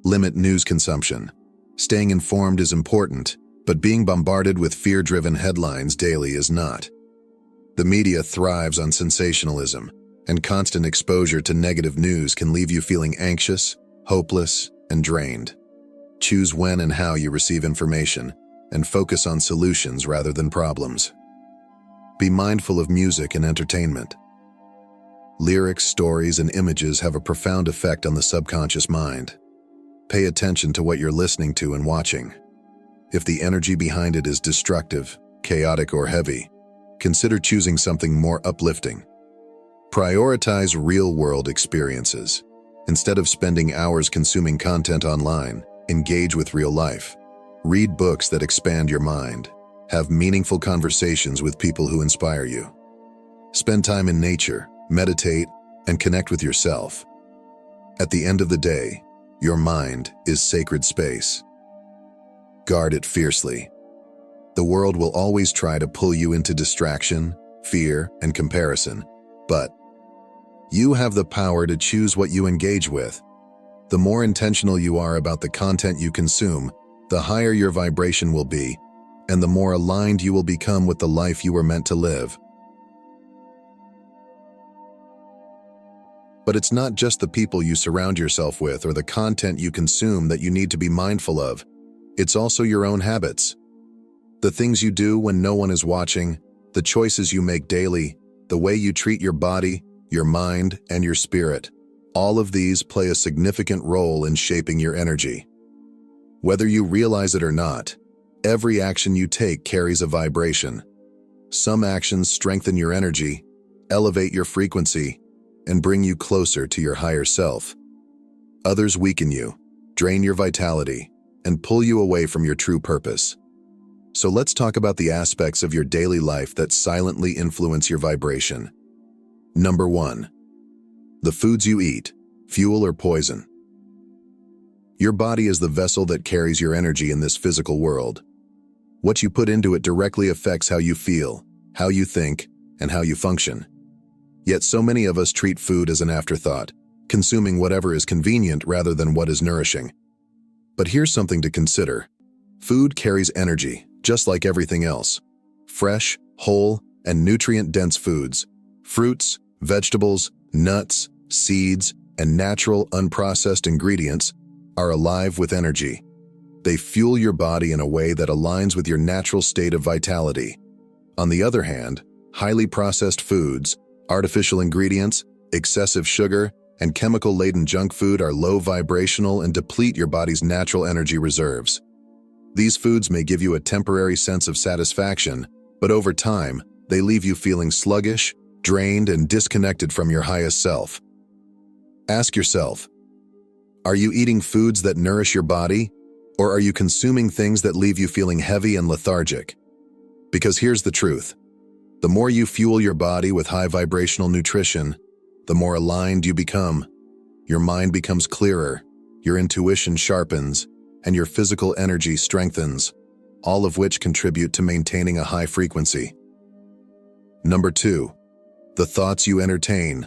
Limit news consumption. Staying informed is important, but being bombarded with fear-driven headlines daily is not. The media thrives on sensationalism, and constant exposure to negative news can leave you feeling anxious, hopeless, and drained. Choose when and how you receive information, and focus on solutions rather than problems. Be mindful of music and entertainment. Lyrics, stories, and images have a profound effect on the subconscious mind. Pay attention to what you're listening to and watching. If the energy behind it is destructive, chaotic, or heavy, consider choosing something more uplifting. Prioritize real-world experiences. Instead of spending hours consuming content online, engage with real life. Read books that expand your mind. Have meaningful conversations with people who inspire you. Spend time in nature, meditate, and connect with yourself. At the end of the day, your mind is sacred space. Guard it fiercely. The world will always try to pull you into distraction, fear, and comparison, but you have the power to choose what you engage with. The more intentional you are about the content you consume, the higher your vibration will be, and the more aligned you will become with the life you were meant to live. But it's not just the people you surround yourself with or the content you consume that you need to be mindful of. It's also your own habits. The things you do when no one is watching, the choices you make daily, the way you treat your body, your mind, and your spirit. All of these play a significant role in shaping your energy. Whether you realize it or not, every action you take carries a vibration. Some actions strengthen your energy, elevate your frequency, and bring you closer to your higher self. Others weaken you, drain your vitality, and pull you away from your true purpose. So let's talk about the aspects of your daily life that silently influence your vibration. Number 1. The foods you eat, fuel or poison. Your body is the vessel that carries your energy in this physical world. What you put into it directly affects how you feel, how you think, and how you function. Yet so many of us treat food as an afterthought, consuming whatever is convenient rather than what is nourishing. But here's something to consider. Food carries energy, just like everything else. Fresh, whole, and nutrient-dense foods, fruits, vegetables, nuts, seeds, and natural, unprocessed ingredients are alive with energy. They fuel your body in a way that aligns with your natural state of vitality. On the other hand, highly processed foods, artificial ingredients, excessive sugar, and chemical-laden junk food are low vibrational and deplete your body's natural energy reserves. These foods may give you a temporary sense of satisfaction, but over time, they leave you feeling sluggish, drained, and disconnected from your highest self. Ask yourself, are you eating foods that nourish your body, or are you consuming things that leave you feeling heavy and lethargic? Because here's the truth. The more you fuel your body with high vibrational nutrition, the more aligned you become. Your mind becomes clearer, your intuition sharpens, and your physical energy strengthens, all of which contribute to maintaining a high frequency. Number 2, the thoughts you entertain.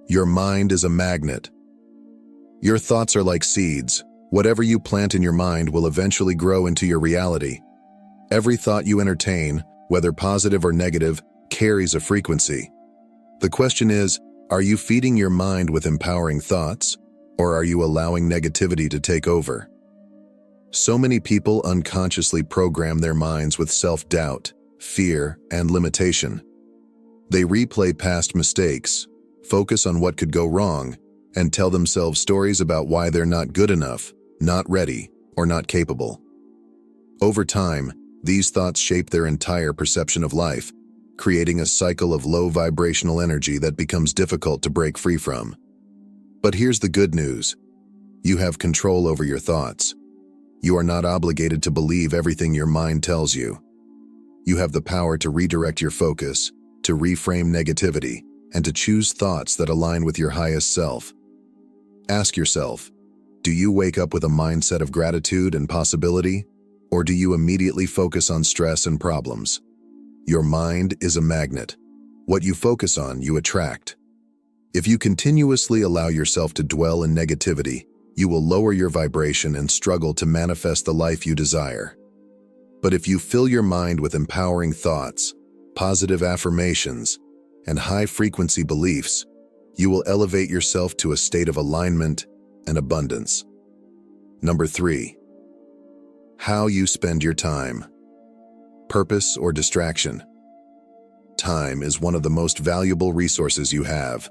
Your mind is a magnet. Your thoughts are like seeds. Whatever you plant in your mind will eventually grow into your reality. Every thought you entertain, whether positive or negative, carries a frequency. The question is, are you feeding your mind with empowering thoughts, or are you allowing negativity to take over? So many people unconsciously program their minds with self-doubt, fear, and limitation. They replay past mistakes, focus on what could go wrong, and tell themselves stories about why they're not good enough, not ready, or not capable. Over time, these thoughts shape their entire perception of life, creating a cycle of low vibrational energy that becomes difficult to break free from. But here's the good news. You have control over your thoughts. You are not obligated to believe everything your mind tells you. You have the power to redirect your focus, to reframe negativity, and to choose thoughts that align with your highest self. Ask yourself, do you wake up with a mindset of gratitude and possibility, or do you immediately focus on stress and problems? Your mind is a magnet. What you focus on, you attract. If you continuously allow yourself to dwell in negativity, you will lower your vibration and struggle to manifest the life you desire. But if you fill your mind with empowering thoughts, positive affirmations, and high-frequency beliefs, you will elevate yourself to a state of alignment and abundance. Number 3, how you spend your time. Purpose or distraction. Time is one of the most valuable resources you have,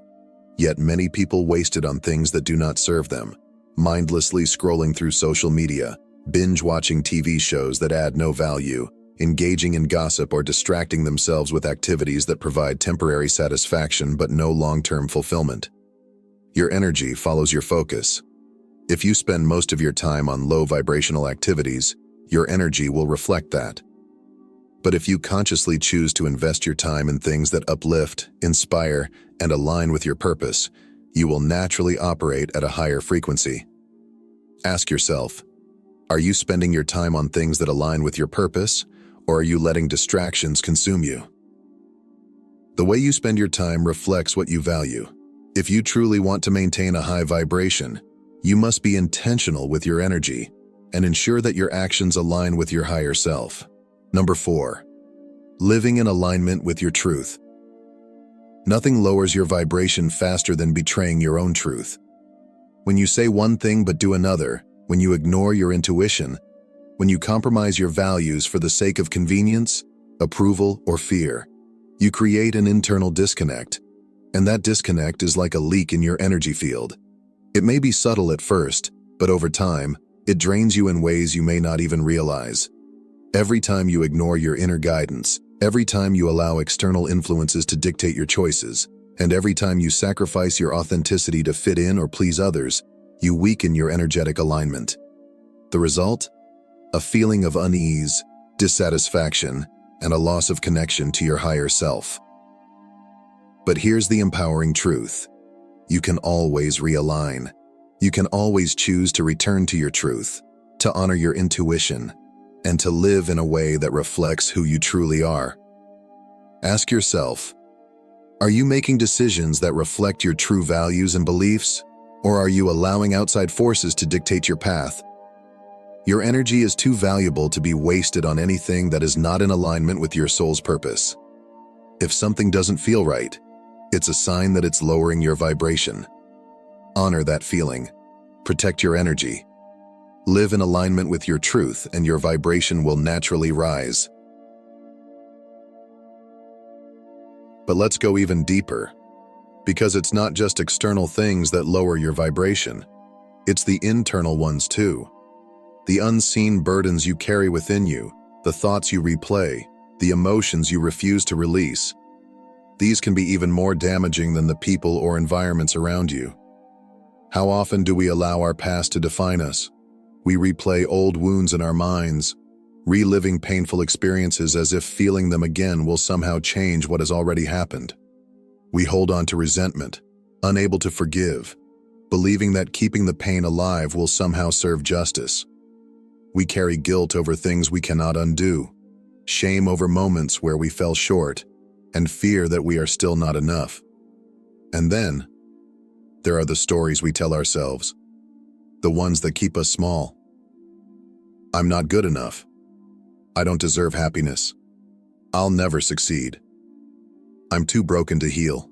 yet many people waste it on things that do not serve them, mindlessly scrolling through social media, binge-watching TV shows that add no value, engaging in gossip, or distracting themselves with activities that provide temporary satisfaction but no long-term fulfillment. Your energy follows your focus. If you spend most of your time on low vibrational activities, your energy will reflect that. But if you consciously choose to invest your time in things that uplift, inspire, and align with your purpose, you will naturally operate at a higher frequency. Ask yourself, are you spending your time on things that align with your purpose, or are you letting distractions consume you? The way you spend your time reflects what you value. If you truly want to maintain a high vibration, you must be intentional with your energy and ensure that your actions align with your higher self. Number 4, living in alignment with your truth. Nothing lowers your vibration faster than betraying your own truth. When you say one thing but do another, when you ignore your intuition, when you compromise your values for the sake of convenience, approval, or fear, you create an internal disconnect. And that disconnect is like a leak in your energy field. It may be subtle at first, but over time, it drains you in ways you may not even realize. Every time you ignore your inner guidance, every time you allow external influences to dictate your choices, and every time you sacrifice your authenticity to fit in or please others, you weaken your energetic alignment. The result? A feeling of unease, dissatisfaction, and a loss of connection to your higher self. But here's the empowering truth. You can always realign. You can always choose to return to your truth, to honor your intuition, and to live in a way that reflects who you truly are. Ask yourself, are you making decisions that reflect your true values and beliefs, or are you allowing outside forces to dictate your path? Your energy is too valuable to be wasted on anything that is not in alignment with your soul's purpose. If something doesn't feel right, it's a sign that it's lowering your vibration. Honor that feeling. Protect your energy. Live in alignment with your truth, and your vibration will naturally rise. But let's go even deeper, because it's not just external things that lower your vibration. It's the internal ones too. The unseen burdens you carry within you, the thoughts you replay, the emotions you refuse to release. These can be even more damaging than the people or environments around you. How often do we allow our past to define us? We replay old wounds in our minds, reliving painful experiences as if feeling them again will somehow change what has already happened. We hold on to resentment, unable to forgive, believing that keeping the pain alive will somehow serve justice. We carry guilt over things we cannot undo, shame over moments where we fell short, and fear that we are still not enough. And then, there are the stories we tell ourselves, the ones that keep us small. I'm not good enough. I don't deserve happiness. I'll never succeed. I'm too broken to heal.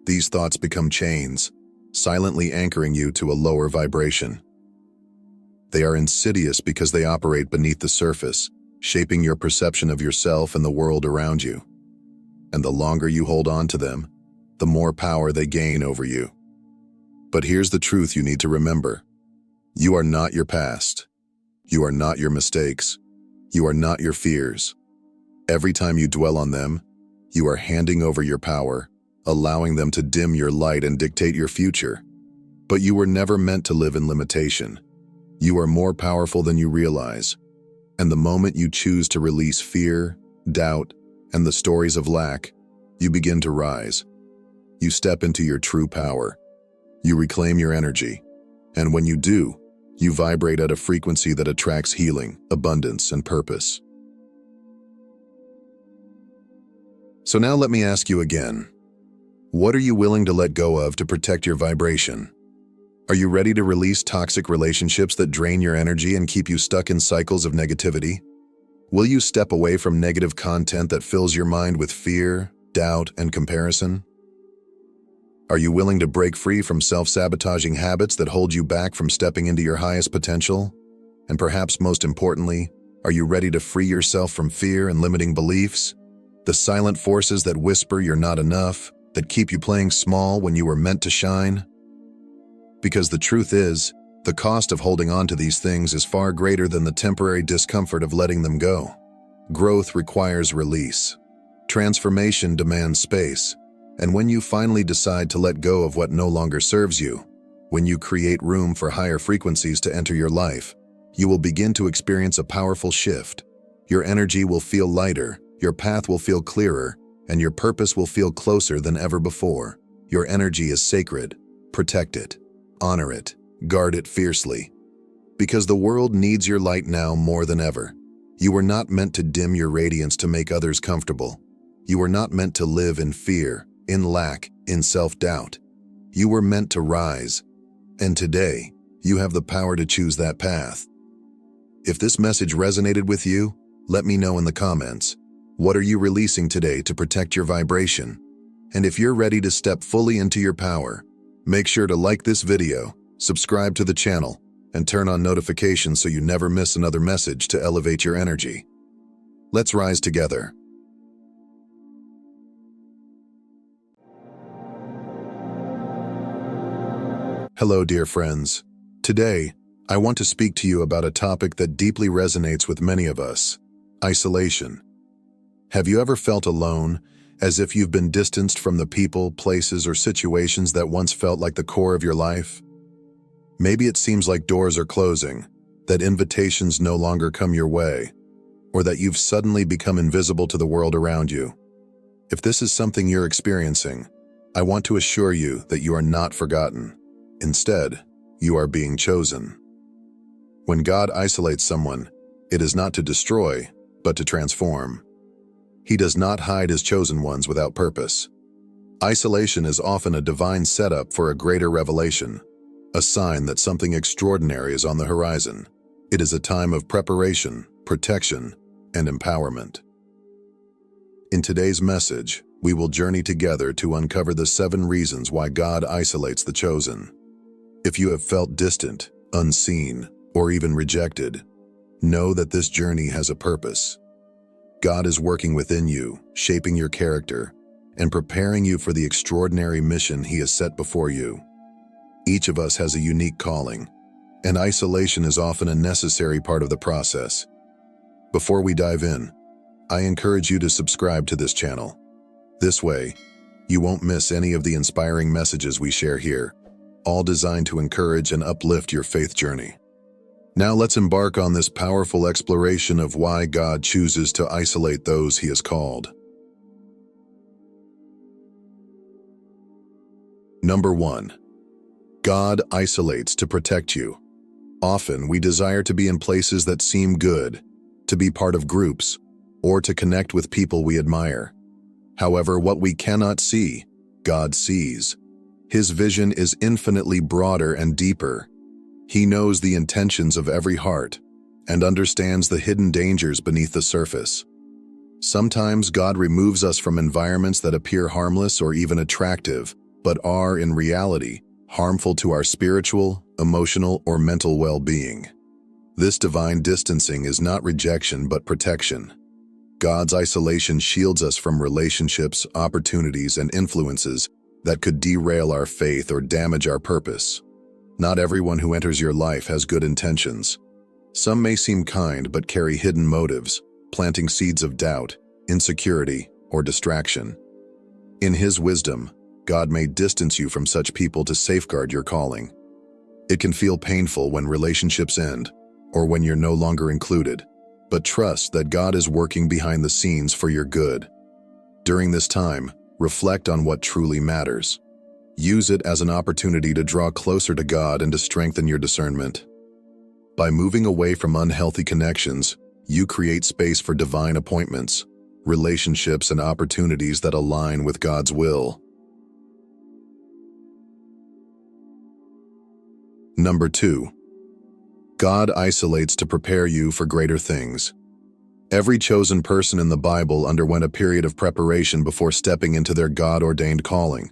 These thoughts become chains, silently anchoring you to a lower vibration. They are insidious because they operate beneath the surface, shaping your perception of yourself and the world around you. And the longer you hold on to them, the more power they gain over you. But here's the truth you need to remember. You are not your past. You are not your mistakes. You are not your fears. Every time you dwell on them, you are handing over your power, allowing them to dim your light and dictate your future. But you were never meant to live in limitation. You are more powerful than you realize. And the moment you choose to release fear, doubt, and the stories of lack, you begin to rise. You step into your true power. You reclaim your energy. And when you do, you vibrate at a frequency that attracts healing, abundance, and purpose. So now let me ask you again. What are you willing to let go of to protect your vibration? Are you ready to release toxic relationships that drain your energy and keep you stuck in cycles of negativity? Will you step away from negative content that fills your mind with fear, doubt, and comparison? Are you willing to break free from self-sabotaging habits that hold you back from stepping into your highest potential? And perhaps most importantly, are you ready to free yourself from fear and limiting beliefs? The silent forces that whisper you're not enough, that keep you playing small when you were meant to shine? Because the truth is, the cost of holding on to these things is far greater than the temporary discomfort of letting them go. Growth requires release. Transformation demands space. And when you finally decide to let go of what no longer serves you, when you create room for higher frequencies to enter your life, you will begin to experience a powerful shift. Your energy will feel lighter, your path will feel clearer, and your purpose will feel closer than ever before. Your energy is sacred. Protect it. Honor it. Guard it fiercely. Because the world needs your light now more than ever. You were not meant to dim your radiance to make others comfortable. You were not meant to live in fear, in lack, in self-doubt. You were meant to rise. And today, you have the power to choose that path. If this message resonated with you, let me know in the comments. What are you releasing today to protect your vibration? And if you're ready to step fully into your power, make sure to like this video, subscribe to the channel, and turn on notifications so you never miss another message to elevate your energy. Let's rise together. Hello, dear friends. Today, I want to speak to you about a topic that deeply resonates with many of us: isolation. Have you ever felt alone, as if you've been distanced from the people, places, or situations that once felt like the core of your life? Maybe it seems like doors are closing, that invitations no longer come your way, or that you've suddenly become invisible to the world around you. If this is something you're experiencing, I want to assure you that you are not forgotten. Instead, you are being chosen. When God isolates someone, it is not to destroy, but to transform. He does not hide his chosen ones without purpose. Isolation is often a divine setup for a greater revelation, a sign that something extraordinary is on the horizon. It is a time of preparation, protection, and empowerment. In today's message, we will journey together to uncover the 7 reasons why God isolates the chosen. If you have felt distant, unseen, or even rejected, know that this journey has a purpose. God is working within you, shaping your character, and preparing you for the extraordinary mission He has set before you. Each of us has a unique calling, and isolation is often a necessary part of the process. Before we dive in, I encourage you to subscribe to this channel. This way, you won't miss any of the inspiring messages we share here, all designed to encourage and uplift your faith journey. Now let's embark on this powerful exploration of why God chooses to isolate those He has called. Number 1. God isolates to protect you. Often we desire to be in places that seem good, to be part of groups, or to connect with people we admire. However, what we cannot see, God sees. His vision is infinitely broader and deeper. He knows the intentions of every heart and understands the hidden dangers beneath the surface. Sometimes God removes us from environments that appear harmless or even attractive, but are, in reality, harmful to our spiritual, emotional, or mental well-being. This divine distancing is not rejection but protection. God's isolation shields us from relationships, opportunities, and influences that could derail our faith or damage our purpose. Not everyone who enters your life has good intentions. Some may seem kind but carry hidden motives, planting seeds of doubt, insecurity, or distraction. In His wisdom, God may distance you from such people to safeguard your calling. It can feel painful when relationships end, or when you're no longer included, but trust that God is working behind the scenes for your good. During this time, reflect on what truly matters. Use it as an opportunity to draw closer to God and to strengthen your discernment. By moving away from unhealthy connections, you create space for divine appointments, relationships, and opportunities that align with God's will. Number 2. God isolates to prepare you for greater things. Every chosen person in the Bible underwent a period of preparation before stepping into their God-ordained calling.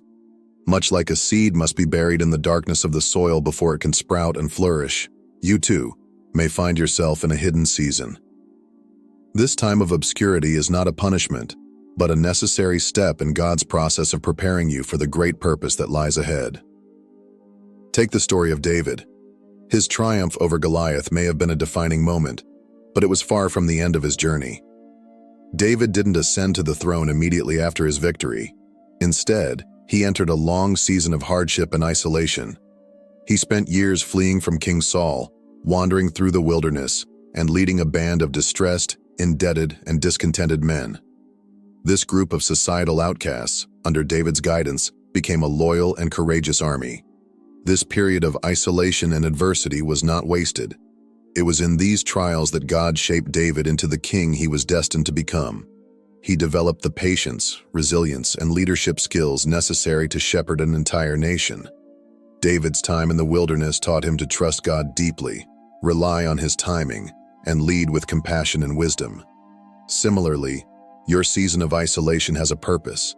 Much like a seed must be buried in the darkness of the soil before it can sprout and flourish, you too may find yourself in a hidden season. This time of obscurity is not a punishment, but a necessary step in God's process of preparing you for the great purpose that lies ahead. Take the story of David. His triumph over Goliath may have been a defining moment, but it was far from the end of his journey. David didn't ascend to the throne immediately after his victory. Instead, he entered a long season of hardship and isolation. He spent years fleeing from King Saul, wandering through the wilderness, and leading a band of distressed, indebted, and discontented men. This group of societal outcasts, under David's guidance, became a loyal and courageous army. This period of isolation and adversity was not wasted. It was in these trials that God shaped David into the king he was destined to become. He developed the patience, resilience, and leadership skills necessary to shepherd an entire nation. David's time in the wilderness taught him to trust God deeply, rely on His timing, and lead with compassion and wisdom. Similarly, your season of isolation has a purpose.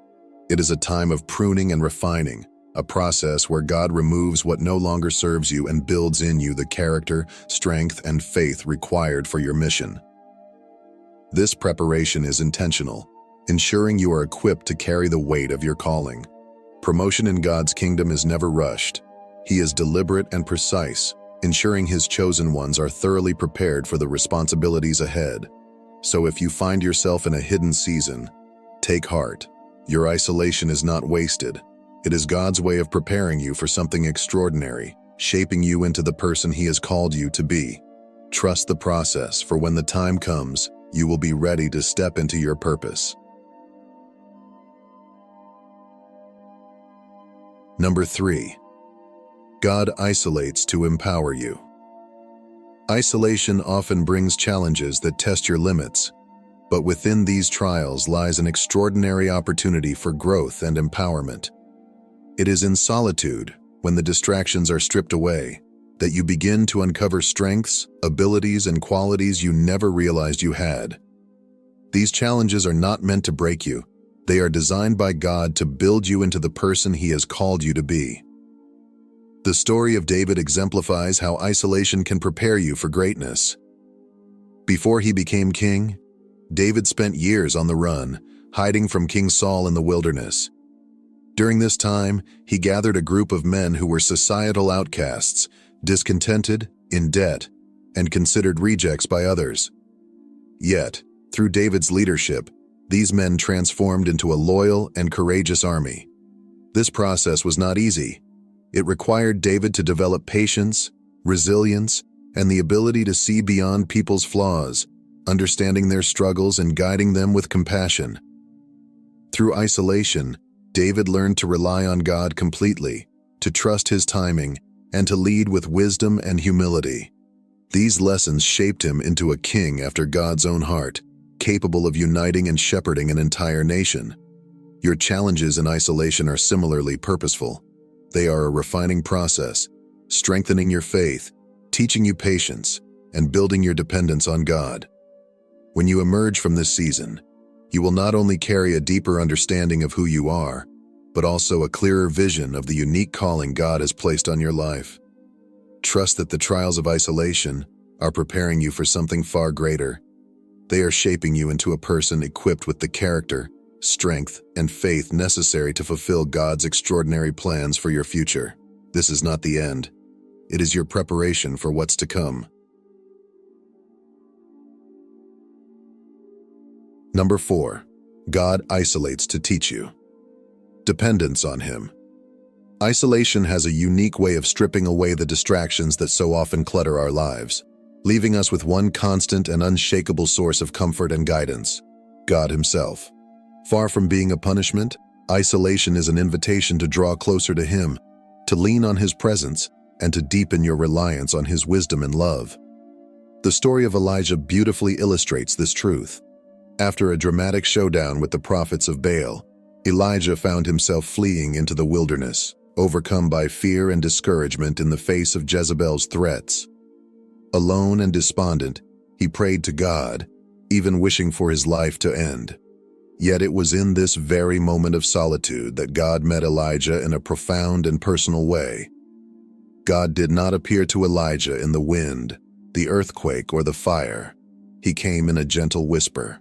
It is a time of pruning and refining, a process where God removes what no longer serves you and builds in you the character, strength, and faith required for your mission. This preparation is intentional, ensuring you are equipped to carry the weight of your calling. Promotion in God's kingdom is never rushed. He is deliberate and precise, ensuring His chosen ones are thoroughly prepared for the responsibilities ahead. So if you find yourself in a hidden season, take heart. Your isolation is not wasted. It is God's way of preparing you for something extraordinary, shaping you into the person He has called you to be. Trust the process, for when the time comes, you will be ready to step into your purpose. Number 3. God isolates to empower you. Isolation often brings challenges that test your limits, but within these trials lies an extraordinary opportunity for growth and empowerment. It is in solitude, when the distractions are stripped away, that you begin to uncover strengths, abilities, and qualities you never realized you had. These challenges are not meant to break you. They are designed by God to build you into the person He has called you to be. The story of David exemplifies how isolation can prepare you for greatness. Before he became king, David spent years on the run, hiding from King Saul in the wilderness. During this time, he gathered a group of men who were societal outcasts, discontented, in debt, and considered rejects by others. Yet, through David's leadership, these men transformed into a loyal and courageous army. This process was not easy. It required David to develop patience, resilience, and the ability to see beyond people's flaws, understanding their struggles and guiding them with compassion. Through isolation, David learned to rely on God completely, to trust His timing, and to lead with wisdom and humility. These lessons shaped him into a king after God's own heart, capable of uniting and shepherding an entire nation. Your challenges in isolation are similarly purposeful. They are a refining process, strengthening your faith, teaching you patience, and building your dependence on God. When you emerge from this season, you will not only carry a deeper understanding of who you are, but also a clearer vision of the unique calling God has placed on your life. Trust that the trials of isolation are preparing you for something far greater. They are shaping you into a person equipped with the character, strength, and faith necessary to fulfill God's extraordinary plans for your future. This is not the end. It is your preparation for what's to come. Number 4. God isolates to teach you. Dependence on Him. Isolation has a unique way of stripping away the distractions that so often clutter our lives, leaving us with one constant and unshakable source of comfort and guidance: God Himself. Far from being a punishment, isolation is an invitation to draw closer to Him, to lean on His presence, and to deepen your reliance on His wisdom and love. The story of Elijah beautifully illustrates this truth. After a dramatic showdown with the prophets of Baal, Elijah found himself fleeing into the wilderness, overcome by fear and discouragement in the face of Jezebel's threats. Alone and despondent, he prayed to God, even wishing for his life to end. Yet it was in this very moment of solitude that God met Elijah in a profound and personal way. God did not appear to Elijah in the wind, the earthquake, or the fire. He came in a gentle whisper.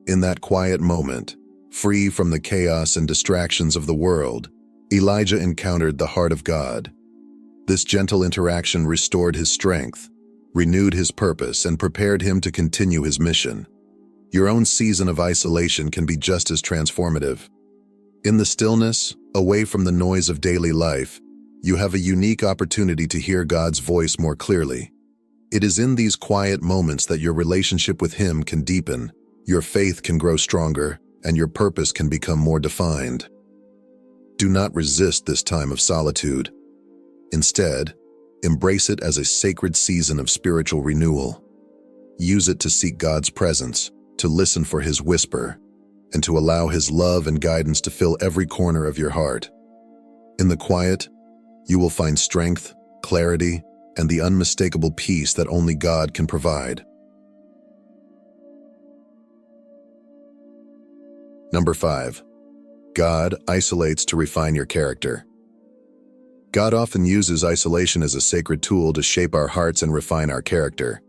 In that quiet moment, free from the chaos and distractions of the world, Elijah encountered the heart of God. This gentle interaction restored his strength, renewed his purpose, and prepared him to continue his mission. Your own season of isolation can be just as transformative. In the stillness, away from the noise of daily life, you have a unique opportunity to hear God's voice more clearly. It is in these quiet moments that your relationship with Him can deepen, your faith can grow stronger, and your purpose can become more defined. Do not resist this time of solitude. Instead, embrace it as a sacred season of spiritual renewal. Use it to seek God's presence, to listen for His whisper, and to allow His love and guidance to fill every corner of your heart. In the quiet, you will find strength, clarity, and the unmistakable peace that only God can provide. Number 5. God isolates to refine your character. God often uses isolation as a sacred tool to shape our hearts and refine our character.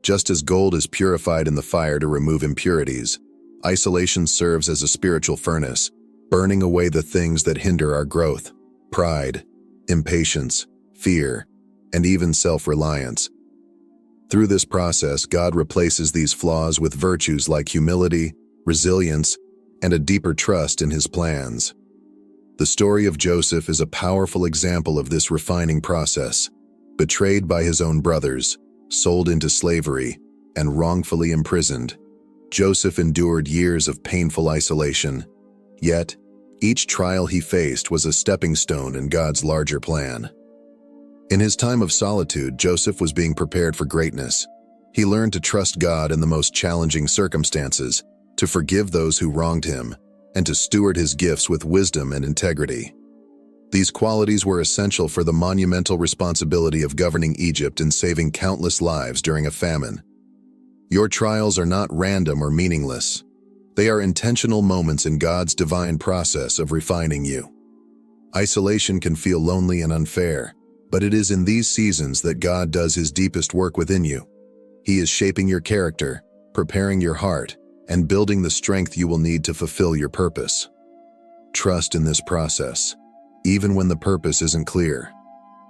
Just as gold is purified in the fire to remove impurities, isolation serves as a spiritual furnace, burning away the things that hinder our growth: pride, impatience, fear, and even self-reliance. Through this process, God replaces these flaws with virtues like humility, resilience, and a deeper trust in His plans. The story of Joseph is a powerful example of this refining process. Betrayed by his own brothers, sold into slavery, and wrongfully imprisoned, Joseph endured years of painful isolation. Yet, each trial he faced was a stepping stone in God's larger plan. In his time of solitude, Joseph was being prepared for greatness. He learned to trust God in the most challenging circumstances, to forgive those who wronged him, and to steward his gifts with wisdom and integrity. These qualities were essential for the monumental responsibility of governing Egypt and saving countless lives during a famine. Your trials are not random or meaningless. They are intentional moments in God's divine process of refining you. Isolation can feel lonely and unfair, but it is in these seasons that God does his deepest work within you. He is shaping your character, preparing your heart, and building the strength you will need to fulfill your purpose. Trust in this process, even when the purpose isn't clear.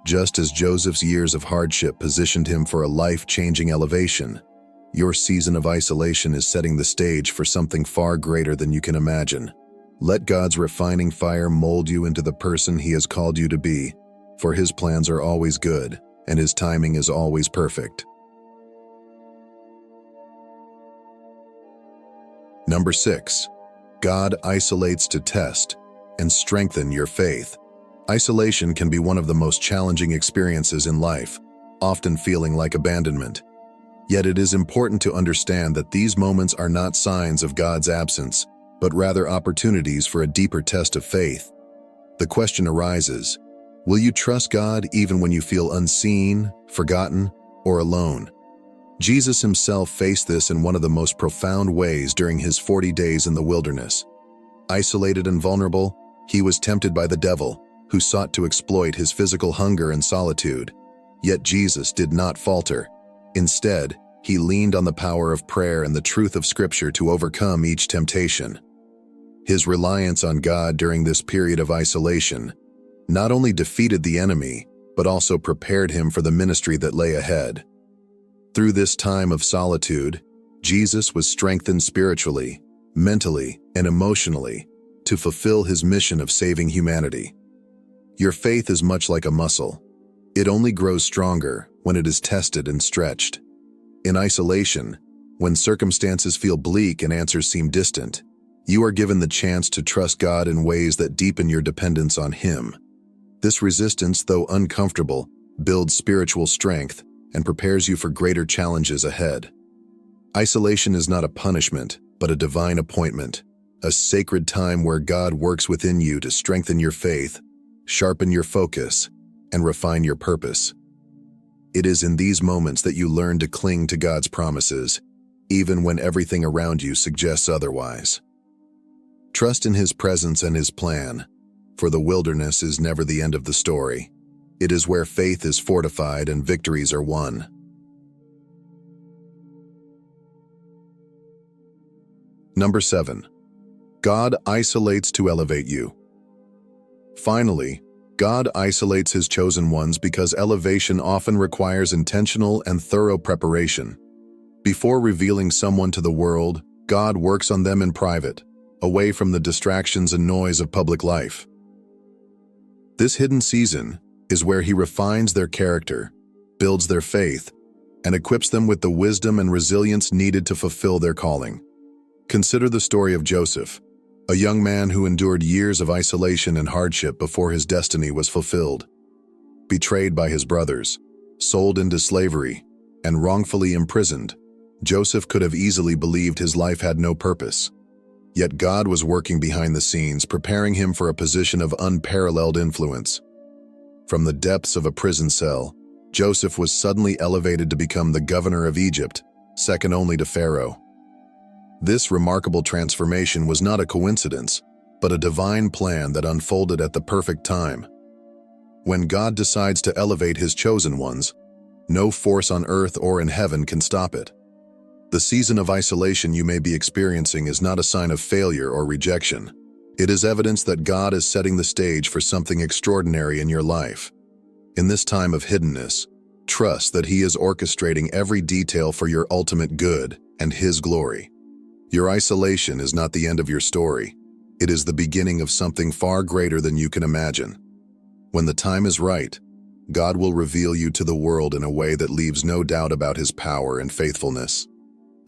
Just as Joseph's years of hardship positioned him for a life-changing elevation, your season of isolation is setting the stage for something far greater than you can imagine. Let God's refining fire mold you into the person he has called you to be, for his plans are always good, and his timing is always perfect. Number 6. God isolates to test and strengthen your faith. Isolation can be one of the most challenging experiences in life, often feeling like abandonment. Yet it is important to understand that these moments are not signs of God's absence, but rather opportunities for a deeper test of faith. The question arises, will you trust God even when you feel unseen, forgotten, or alone? Jesus himself faced this in one of the most profound ways during his 40 days in the wilderness. Isolated and vulnerable, he was tempted by the devil, who sought to exploit his physical hunger and solitude. Yet Jesus did not falter. Instead, he leaned on the power of prayer and the truth of Scripture to overcome each temptation. His reliance on God during this period of isolation not only defeated the enemy, but also prepared him for the ministry that lay ahead. Through this time of solitude, Jesus was strengthened spiritually, mentally, and emotionally to fulfill his mission of saving humanity. Your faith is much like a muscle. It only grows stronger when it is tested and stretched. In isolation, when circumstances feel bleak and answers seem distant, you are given the chance to trust God in ways that deepen your dependence on him. This resistance, though uncomfortable, builds spiritual strength and prepares you for greater challenges ahead. Isolation is not a punishment, but a divine appointment, a sacred time where God works within you to strengthen your faith, sharpen your focus, and refine your purpose. It is in these moments that you learn to cling to God's promises, even when everything around you suggests otherwise. Trust in his presence and his plan, for the wilderness is never the end of the story. It is where faith is fortified and victories are won. Number 7. God isolates to elevate you. Finally, God isolates his chosen ones because elevation often requires intentional and thorough preparation. Before revealing someone to the world, God works on them in private, away from the distractions and noise of public life. This hidden season is where he refines their character, builds their faith, and equips them with the wisdom and resilience needed to fulfill their calling. Consider the story of Joseph, a young man who endured years of isolation and hardship before his destiny was fulfilled. Betrayed by his brothers, sold into slavery, and wrongfully imprisoned, Joseph could have easily believed his life had no purpose. Yet God was working behind the scenes, preparing him for a position of unparalleled influence. From the depths of a prison cell, Joseph was suddenly elevated to become the governor of Egypt, second only to Pharaoh. This remarkable transformation was not a coincidence, but a divine plan that unfolded at the perfect time. When God decides to elevate his chosen ones, no force on earth or in heaven can stop it. The season of isolation you may be experiencing is not a sign of failure or rejection. It is evidence that God is setting the stage for something extraordinary in your life. In this time of hiddenness, trust that he is orchestrating every detail for your ultimate good and his glory. Your isolation is not the end of your story. It is the beginning of something far greater than you can imagine. When the time is right, God will reveal you to the world in a way that leaves no doubt about his power and faithfulness.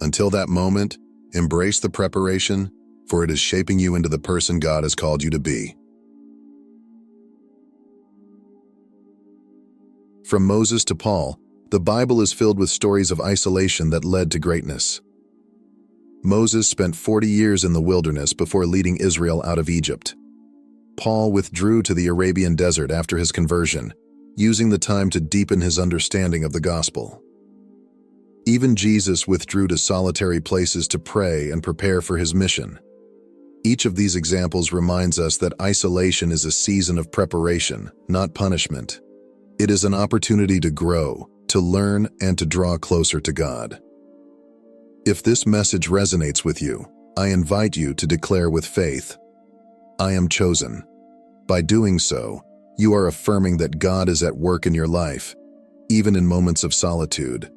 Until that moment, embrace the preparation, for it is shaping you into the person God has called you to be. From Moses to Paul, the Bible is filled with stories of isolation that led to greatness. Moses spent 40 years in the wilderness before leading Israel out of Egypt. Paul withdrew to the Arabian desert after his conversion, using the time to deepen his understanding of the gospel. Even Jesus withdrew to solitary places to pray and prepare for his mission. Each of these examples reminds us that isolation is a season of preparation, not punishment. It is an opportunity to grow, to learn, and to draw closer to God. If this message resonates with you, I invite you to declare with faith, "I am chosen." By doing so, you are affirming that God is at work in your life, even in moments of solitude.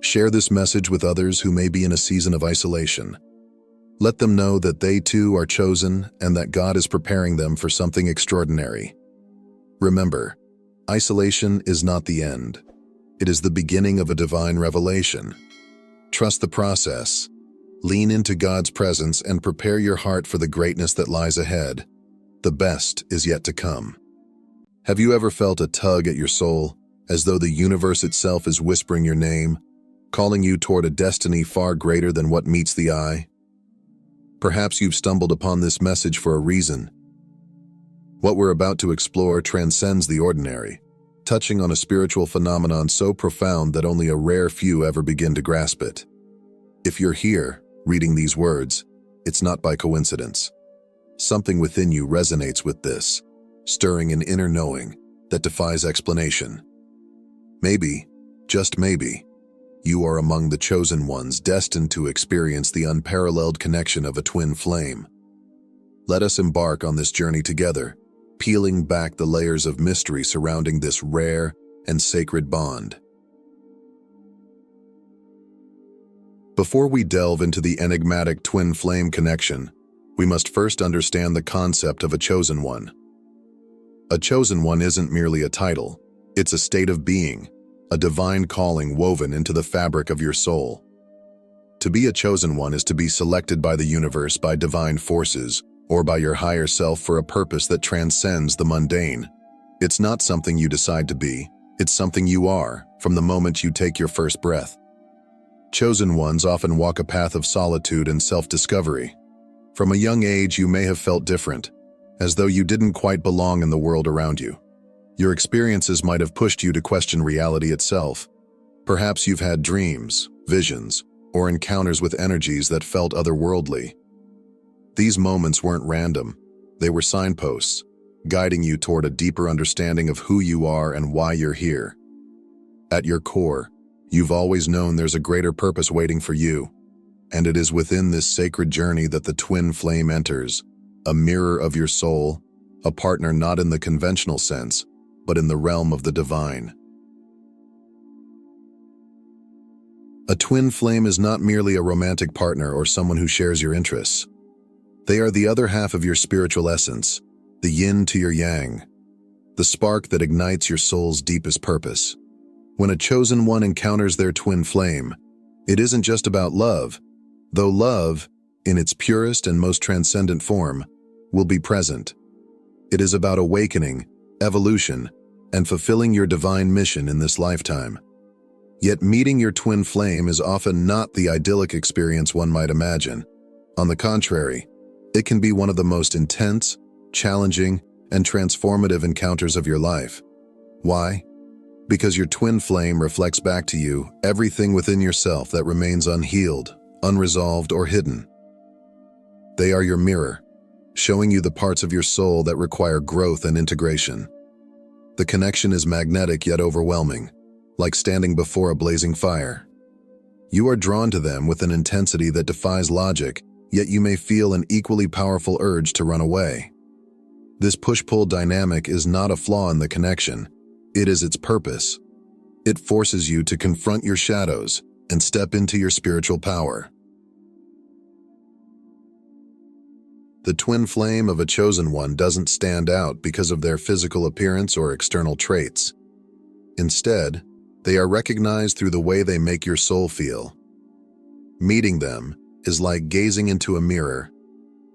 Share this message with others who may be in a season of isolation. Let them know that they too are chosen and that God is preparing them for something extraordinary. Remember, isolation is not the end. It is the beginning of a divine revelation. Trust the process. Lean into God's presence and prepare your heart for the greatness that lies ahead. The best is yet to come. Have you ever felt a tug at your soul, as though the universe itself is whispering your name, calling you toward a destiny far greater than what meets the eye? Perhaps you've stumbled upon this message for a reason. What we're about to explore transcends the ordinary, touching on a spiritual phenomenon so profound that only a rare few ever begin to grasp it. If you're here, reading these words, it's not by coincidence. Something within you resonates with this, stirring an inner knowing that defies explanation. Maybe, just maybe, you are among the chosen ones destined to experience the unparalleled connection of a twin flame. Let us embark on this journey together, peeling back the layers of mystery surrounding this rare and sacred bond. Before we delve into the enigmatic twin flame connection, we must first understand the concept of a chosen one. A chosen one isn't merely a title, it's a state of being, a divine calling woven into the fabric of your soul. To be a chosen one is to be selected by the universe, by divine forces, or by your higher self for a purpose that transcends the mundane. It's not something you decide to be, it's something you are, from the moment you take your first breath. Chosen ones often walk a path of solitude and self-discovery. From a young age, you may have felt different, as though you didn't quite belong in the world around you. Your experiences might have pushed you to question reality itself. Perhaps you've had dreams, visions, or encounters with energies that felt otherworldly. These moments weren't random. They were signposts, guiding you toward a deeper understanding of who you are and why you're here. At your core, you've always known there's a greater purpose waiting for you, and it is within this sacred journey that the twin flame enters, a mirror of your soul, a partner not in the conventional sense, but in the realm of the divine. A twin flame is not merely a romantic partner or someone who shares your interests. They are the other half of your spiritual essence, the yin to your yang, the spark that ignites your soul's deepest purpose. When a chosen one encounters their twin flame, it isn't just about love, though love, in its purest and most transcendent form, will be present. It is about awakening, evolution, and fulfilling your divine mission in this lifetime. Yet meeting your twin flame is often not the idyllic experience one might imagine. On the contrary, it can be one of the most intense, challenging, and transformative encounters of your life. Why? Because your twin flame reflects back to you everything within yourself that remains unhealed, unresolved, or hidden. They are your mirror, showing you the parts of your soul that require growth and integration. The connection is magnetic yet overwhelming, like standing before a blazing fire. You are drawn to them with an intensity that defies logic, yet you may feel an equally powerful urge to run away. This push-pull dynamic is not a flaw in the connection, it is its purpose. It forces you to confront your shadows and step into your spiritual power. The twin flame of a chosen one doesn't stand out because of their physical appearance or external traits. Instead, they are recognized through the way they make your soul feel. Meeting them is like gazing into a mirror,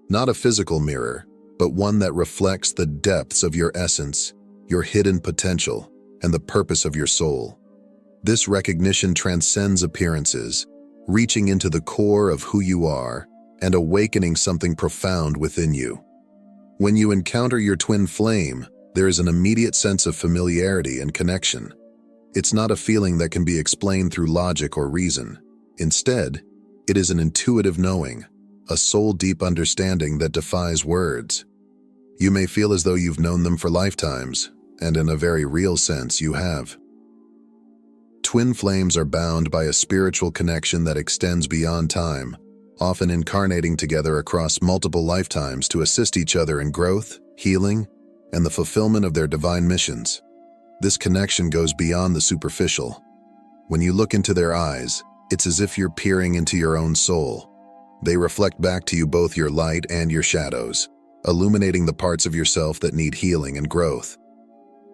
not a physical mirror, but one that reflects the depths of your essence, your hidden potential, and the purpose of your soul. This recognition transcends appearances, reaching into the core of who you are and awakening something profound within you. When you encounter your twin flame, there is an immediate sense of familiarity and connection. It's not a feeling that can be explained through logic or reason. Instead, it is an intuitive knowing, a soul-deep understanding that defies words. You may feel as though you've known them for lifetimes, and in a very real sense, you have. Twin flames are bound by a spiritual connection that extends beyond time, often incarnating together across multiple lifetimes to assist each other in growth, healing, and the fulfillment of their divine missions. This connection goes beyond the superficial. When you look into their eyes, it's as if you're peering into your own soul. They reflect back to you both your light and your shadows, illuminating the parts of yourself that need healing and growth.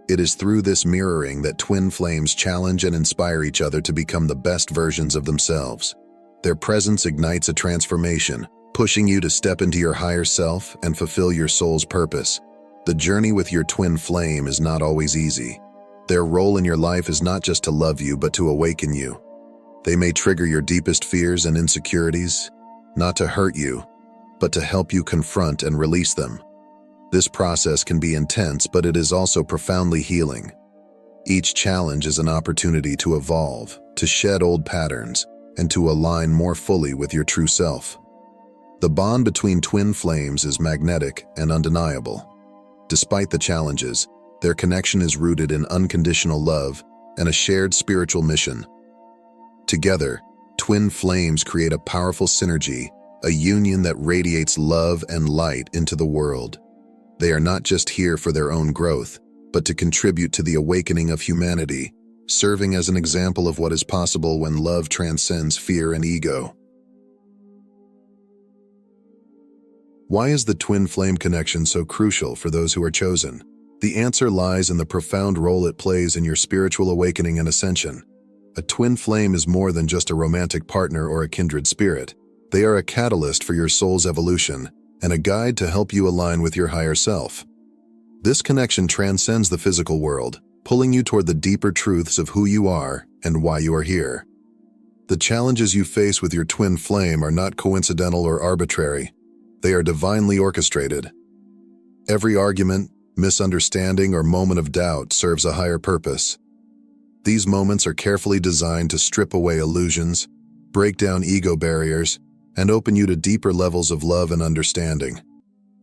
It is through this mirroring that twin flames challenge and inspire each other to become the best versions of themselves. Their presence ignites a transformation, pushing you to step into your higher self and fulfill your soul's purpose. The journey with your twin flame is not always easy. Their role in your life is not just to love you, but to awaken you. They may trigger your deepest fears and insecurities, not to hurt you, but to help you confront and release them. This process can be intense, but it is also profoundly healing. Each challenge is an opportunity to evolve, to shed old patterns, and to align more fully with your true self. The bond between twin flames is magnetic and undeniable. Despite the challenges, their connection is rooted in unconditional love and a shared spiritual mission. Together, twin flames create a powerful synergy, a union that radiates love and light into the world. They are not just here for their own growth, but to contribute to the awakening of humanity, serving as an example of what is possible when love transcends fear and ego. Why is the twin flame connection so crucial for those who are chosen? The answer lies in the profound role it plays in your spiritual awakening and ascension. A twin flame is more than just a romantic partner or a kindred spirit. They are a catalyst for your soul's evolution and a guide to help you align with your higher self. This connection transcends the physical world, pulling you toward the deeper truths of who you are and why you are here. The challenges you face with your twin flame are not coincidental or arbitrary. They are divinely orchestrated. Every argument, misunderstanding, or moment of doubt serves a higher purpose. These moments are carefully designed to strip away illusions, break down ego barriers, and open you to deeper levels of love and understanding.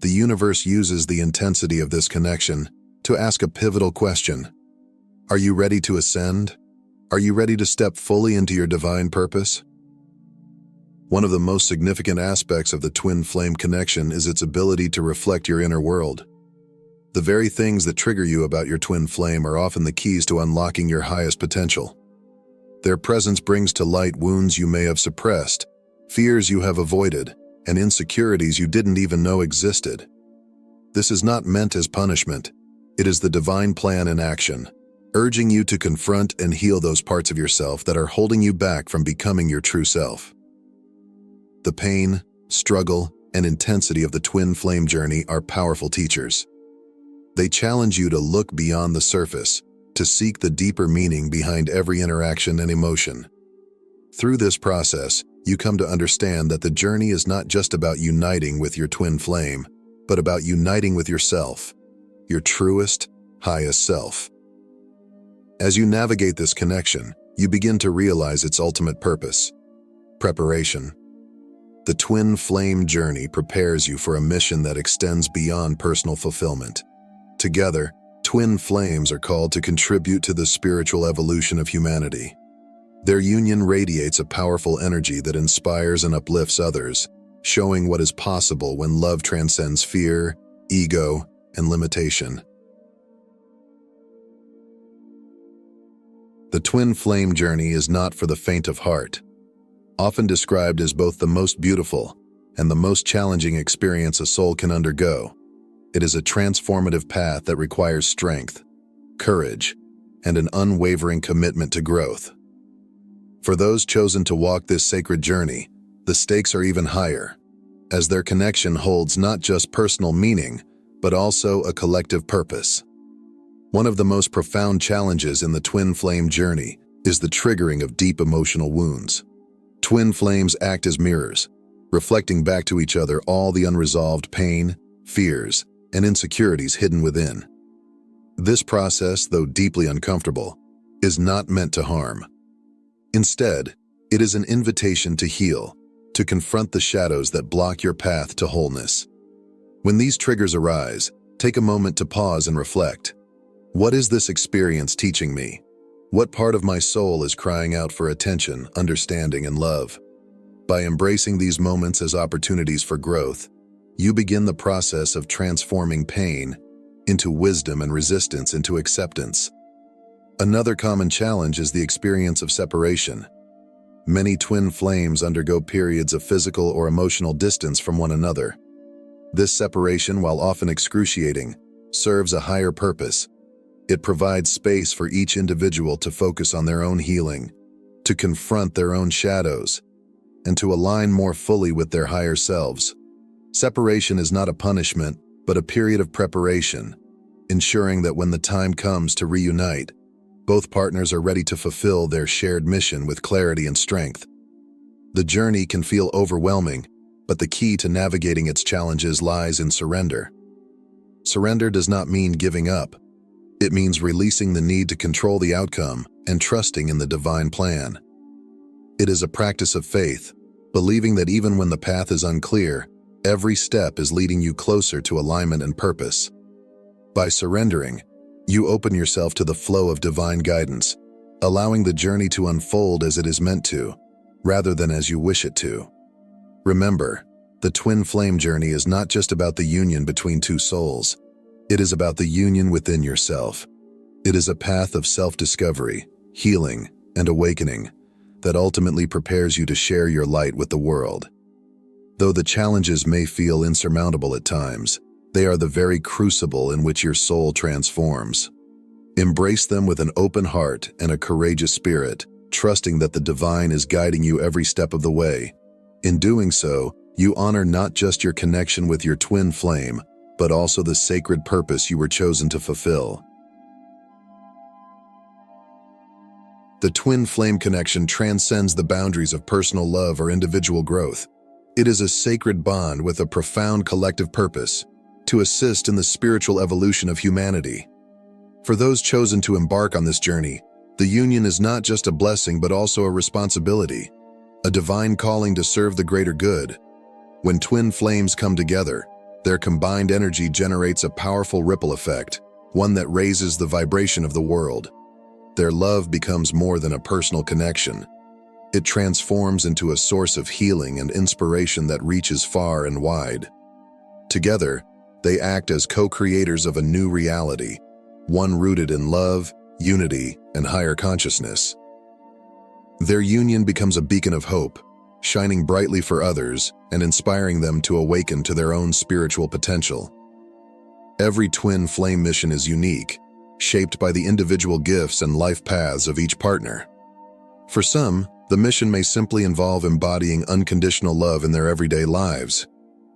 The universe uses the intensity of this connection to ask a pivotal question. Are you ready to ascend? Are you ready to step fully into your divine purpose? One of the most significant aspects of the twin flame connection is its ability to reflect your inner world. The very things that trigger you about your twin flame are often the keys to unlocking your highest potential. Their presence brings to light wounds you may have suppressed, fears you have avoided, and insecurities you didn't even know existed. This is not meant as punishment. It is the divine plan in action, urging you to confront and heal those parts of yourself that are holding you back from becoming your true self. The pain, struggle, and intensity of the twin flame journey are powerful teachers. They challenge you to look beyond the surface, to seek the deeper meaning behind every interaction and emotion. Through this process, you come to understand that the journey is not just about uniting with your twin flame, but about uniting with yourself, your truest, highest self. As you navigate this connection, you begin to realize its ultimate purpose: preparation. The twin flame journey prepares you for a mission that extends beyond personal fulfillment. Together, twin flames are called to contribute to the spiritual evolution of humanity. Their union radiates a powerful energy that inspires and uplifts others, showing what is possible when love transcends fear, ego, and limitation. The twin flame journey is not for the faint of heart. Often described as both the most beautiful and the most challenging experience a soul can undergo, it is a transformative path that requires strength, courage, and an unwavering commitment to growth. For those chosen to walk this sacred journey, the stakes are even higher, as their connection holds not just personal meaning, but also a collective purpose. One of the most profound challenges in the twin flame journey is the triggering of deep emotional wounds. Twin flames act as mirrors, reflecting back to each other all the unresolved pain, fears, and insecurities hidden within. This process, though deeply uncomfortable, is not meant to harm. Instead, it is an invitation to heal, to confront the shadows that block your path to wholeness. When these triggers arise, take a moment to pause and reflect. What is this experience teaching me? What part of my soul is crying out for attention, understanding, and love? By embracing these moments as opportunities for growth, you begin the process of transforming pain into wisdom and resistance into acceptance. Another common challenge is the experience of separation. Many twin flames undergo periods of physical or emotional distance from one another. This separation, while often excruciating, serves a higher purpose. It provides space for each individual to focus on their own healing, to confront their own shadows, and to align more fully with their higher selves. Separation is not a punishment, but a period of preparation, ensuring that when the time comes to reunite, both partners are ready to fulfill their shared mission with clarity and strength. The journey can feel overwhelming, but the key to navigating its challenges lies in surrender. Surrender does not mean giving up. It means releasing the need to control the outcome and trusting in the divine plan. It is a practice of faith, believing that even when the path is unclear, every step is leading you closer to alignment and purpose. By surrendering, you open yourself to the flow of divine guidance, allowing the journey to unfold as it is meant to, rather than as you wish it to. Remember, the twin flame journey is not just about the union between two souls. It is about the union within yourself. It is a path of self-discovery, healing, and awakening that ultimately prepares you to share your light with the world. Though the challenges may feel insurmountable at times, they are the very crucible in which your soul transforms. Embrace them with an open heart and a courageous spirit, trusting that the divine is guiding you every step of the way. In doing so, you honor not just your connection with your twin flame, but also the sacred purpose you were chosen to fulfill. The twin flame connection transcends the boundaries of personal love or individual growth. It is a sacred bond with a profound collective purpose to assist in the spiritual evolution of humanity. For those chosen to embark on this journey, the union is not just a blessing but also a responsibility, a divine calling to serve the greater good. When twin flames come together, their combined energy generates a powerful ripple effect, one that raises the vibration of the world. Their love becomes more than a personal connection. It transforms into a source of healing and inspiration that reaches far and wide. Together, they act as co-creators of a new reality, one rooted in love, unity, and higher consciousness. Their union becomes a beacon of hope, shining brightly for others and inspiring them to awaken to their own spiritual potential. Every twin flame mission is unique, shaped by the individual gifts and life paths of each partner. For some, the mission may simply involve embodying unconditional love in their everyday lives,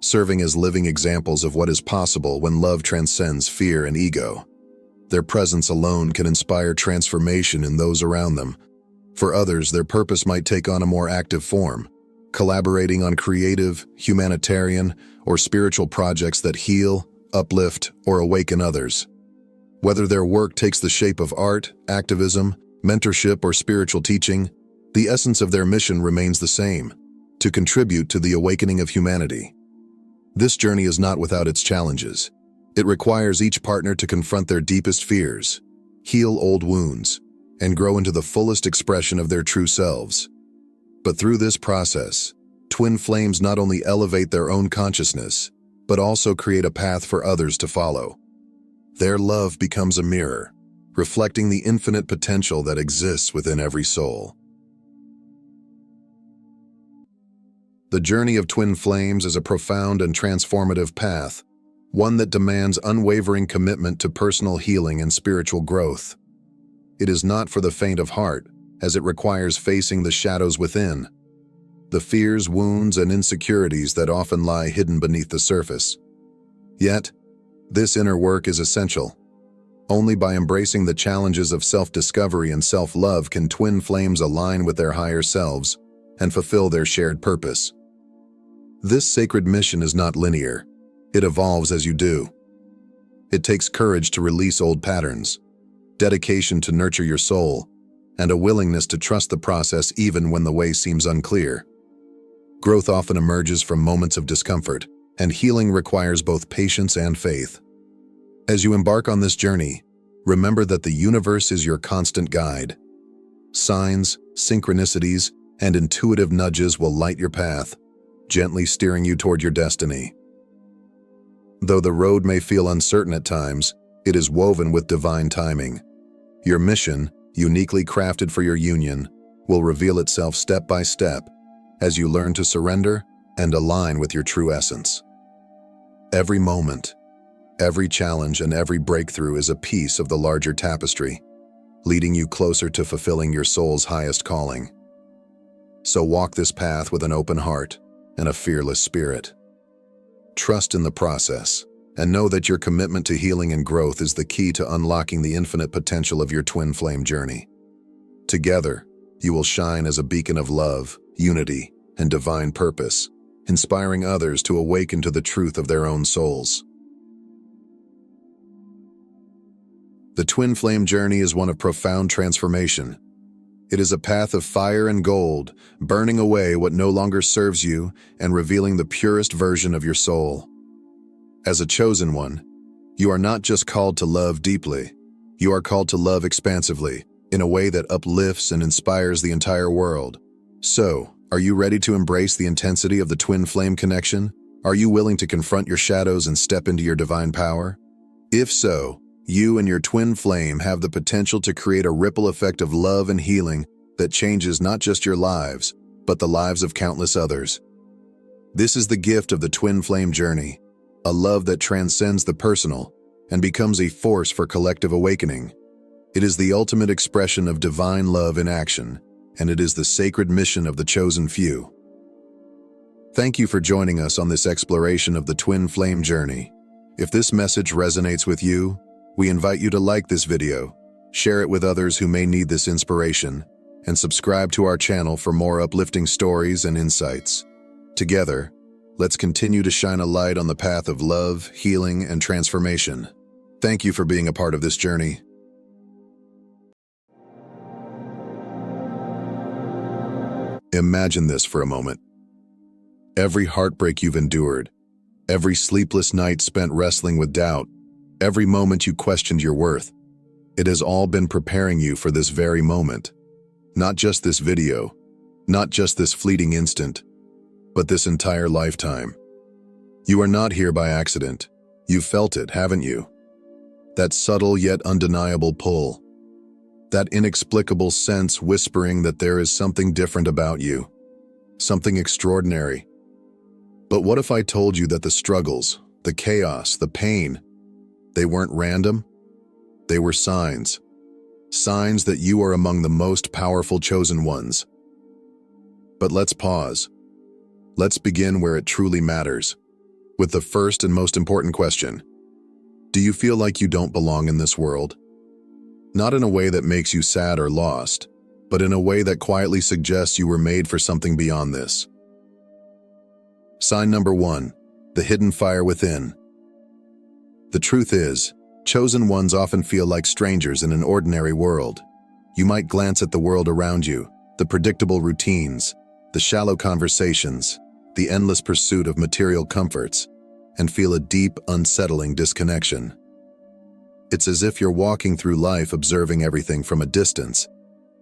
serving as living examples of what is possible when love transcends fear and ego. Their presence alone can inspire transformation in those around them. For others, their purpose might take on a more active form, collaborating on creative, humanitarian, or spiritual projects that heal, uplift, or awaken others. Whether their work takes the shape of art, activism, mentorship, or spiritual teaching, the essence of their mission remains the same: to contribute to the awakening of humanity. This journey is not without its challenges. It requires each partner to confront their deepest fears, heal old wounds, and grow into the fullest expression of their true selves. But through this process, twin flames not only elevate their own consciousness, but also create a path for others to follow. Their love becomes a mirror, reflecting the infinite potential that exists within every soul. The journey of twin flames is a profound and transformative path, one that demands unwavering commitment to personal healing and spiritual growth. It is not for the faint of heart, as it requires facing the shadows within, the fears, wounds, and insecurities that often lie hidden beneath the surface. Yet, this inner work is essential. Only by embracing the challenges of self-discovery and self-love can twin flames align with their higher selves and fulfill their shared purpose. This sacred mission is not linear. It evolves as you do. It takes courage to release old patterns, dedication to nurture your soul, and a willingness to trust the process even when the way seems unclear. Growth often emerges from moments of discomfort, and healing requires both patience and faith. As you embark on this journey, remember that the universe is your constant guide. Signs, synchronicities, and intuitive nudges will light your path, gently steering you toward your destiny. Though the road may feel uncertain at times, it is woven with divine timing. Your mission, uniquely crafted for your union, will reveal itself step by step as you learn to surrender and align with your true essence. Every moment, every challenge, and every breakthrough is a piece of the larger tapestry, leading you closer to fulfilling your soul's highest calling. So walk this path with an open heart and a fearless spirit. Trust in the process, and know that your commitment to healing and growth is the key to unlocking the infinite potential of your twin flame journey. Together, you will shine as a beacon of love, unity, and divine purpose, inspiring others to awaken to the truth of their own souls. The twin flame journey is one of profound transformation. It is a path of fire and gold, burning away what no longer serves you and revealing the purest version of your soul. As a chosen one, you are not just called to love deeply, you are called to love expansively, in a way that uplifts and inspires the entire world. So, are you ready to embrace the intensity of the twin flame connection? Are you willing to confront your shadows and step into your divine power? If so, you and your twin flame have the potential to create a ripple effect of love and healing that changes not just your lives, but the lives of countless others. This is the gift of the twin flame journey, a love that transcends the personal and becomes a force for collective awakening. It is the ultimate expression of divine love in action, and it is the sacred mission of the chosen few. Thank you for joining us on this exploration of the twin flame journey. If this message resonates with you, we invite you to like this video, share it with others who may need this inspiration, and subscribe to our channel for more uplifting stories and insights. Together, let's continue to shine a light on the path of love, healing, and transformation. Thank you for being a part of this journey. Imagine this for a moment. Every heartbreak you've endured, every sleepless night spent wrestling with doubt, every moment you questioned your worth, it has all been preparing you for this very moment. Not just this video, not just this fleeting instant, but this entire lifetime. You are not here by accident. You've felt it, haven't you? That subtle yet undeniable pull. That inexplicable sense whispering that there is something different about you. Something extraordinary. But what if I told you that the struggles, the chaos, the pain, they weren't random? They were signs. Signs that you are among the most powerful chosen ones. But let's pause. Let's begin where it truly matters, with the first and most important question. Do you feel like you don't belong in this world? Not in a way that makes you sad or lost, but in a way that quietly suggests you were made for something beyond this. Sign number 1, the hidden fire within. The truth is, chosen ones often feel like strangers in an ordinary world. You might glance at the world around you, the predictable routines, the shallow conversations, the endless pursuit of material comforts, and feel a deep, unsettling disconnection. It's as if you're walking through life observing everything from a distance,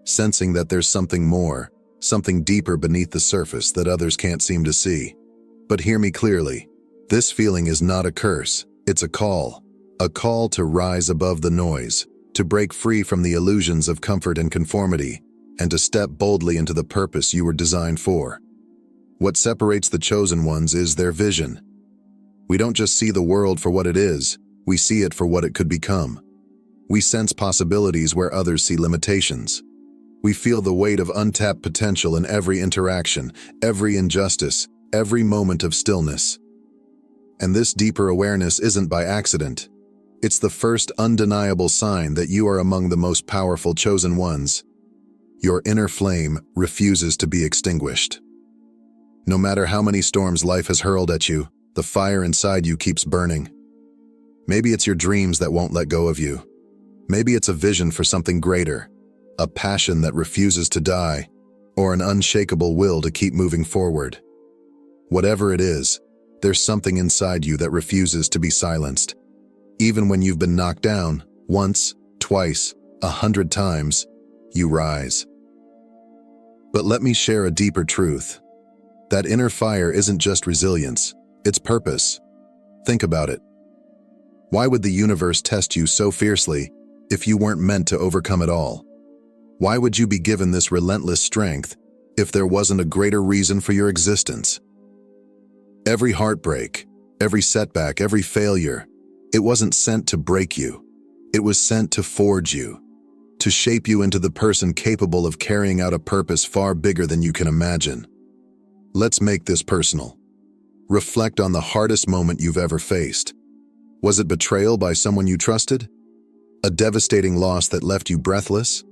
sensing that there's something more, something deeper beneath the surface that others can't seem to see. But hear me clearly, this feeling is not a curse, it's a call to rise above the noise, to break free from the illusions of comfort and conformity, and to step boldly into the purpose you were designed for. What separates the chosen ones is their vision. We don't just see the world for what it is, we see it for what it could become. We sense possibilities where others see limitations. We feel the weight of untapped potential in every interaction, every injustice, every moment of stillness. And this deeper awareness isn't by accident. It's the first undeniable sign that you are among the most powerful chosen ones. Your inner flame refuses to be extinguished. No matter how many storms life has hurled at you, the fire inside you keeps burning. Maybe it's your dreams that won't let go of you. Maybe it's a vision for something greater, a passion that refuses to die, or an unshakable will to keep moving forward. Whatever it is, there's something inside you that refuses to be silenced. Even when you've been knocked down, once, twice, 100 times, you rise. But let me share a deeper truth. That inner fire isn't just resilience, it's purpose. Think about it. Why would the universe test you so fiercely if you weren't meant to overcome it all? Why would you be given this relentless strength if there wasn't a greater reason for your existence? Every heartbreak, every setback, every failure, it wasn't sent to break you. It was sent to forge you, to shape you into the person capable of carrying out a purpose far bigger than you can imagine. Let's make this personal. Reflect on the hardest moment you've ever faced. Was it betrayal by someone you trusted? A devastating loss that left you breathless?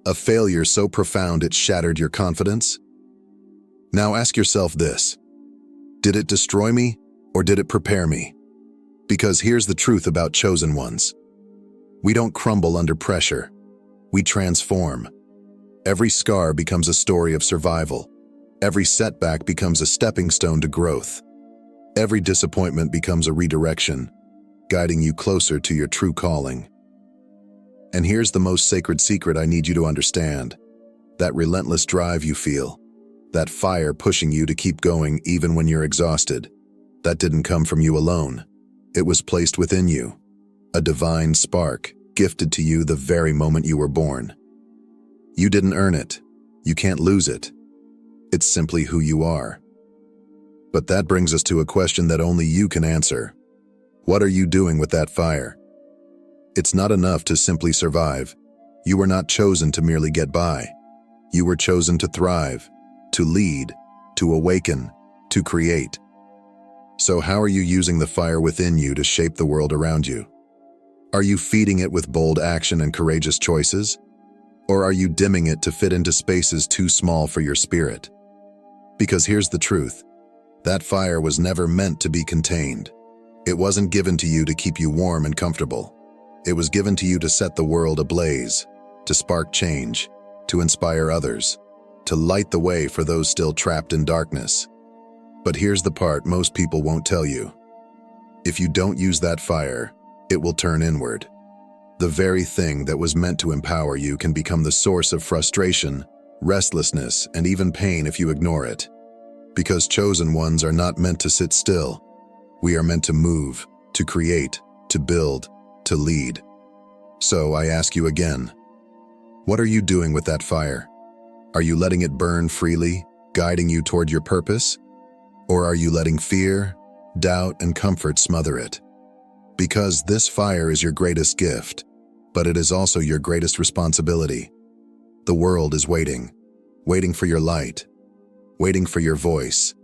A failure so profound it shattered your confidence? Now ask yourself this. Did it destroy me, or did it prepare me? Because here's the truth about chosen ones. We don't crumble under pressure. We transform. Every scar becomes a story of survival. Every setback becomes a stepping stone to growth. Every disappointment becomes a redirection, guiding you closer to your true calling. And here's the most sacred secret I need you to understand. That relentless drive you feel, that fire pushing you to keep going even when you're exhausted, that didn't come from you alone. It was placed within you, a divine spark gifted to you the very moment you were born. You didn't earn it. You can't lose it. It's simply who you are. But that brings us to a question that only you can answer. What are you doing with that fire? It's not enough to simply survive. You were not chosen to merely get by. You were chosen to thrive, to lead, to awaken, to create. So how are you using the fire within you to shape the world around you? Are you feeding it with bold action and courageous choices? Or are you dimming it to fit into spaces too small for your spirit? Because here's the truth. That fire was never meant to be contained. It wasn't given to you to keep you warm and comfortable. It was given to you to set the world ablaze, to spark change, to inspire others, to light the way for those still trapped in darkness. But here's the part most people won't tell you. If you don't use that fire, it will turn inward. The very thing that was meant to empower you can become the source of frustration, restlessness, and even pain if you ignore it. Because chosen ones are not meant to sit still. We are meant to move, to create, to build, to lead. So I ask you again, what are you doing with that fire? Are you letting it burn freely, guiding you toward your purpose? Or are you letting fear, doubt, and comfort smother it? Because this fire is your greatest gift, but it is also your greatest responsibility. The world is waiting for your light, waiting for your voice,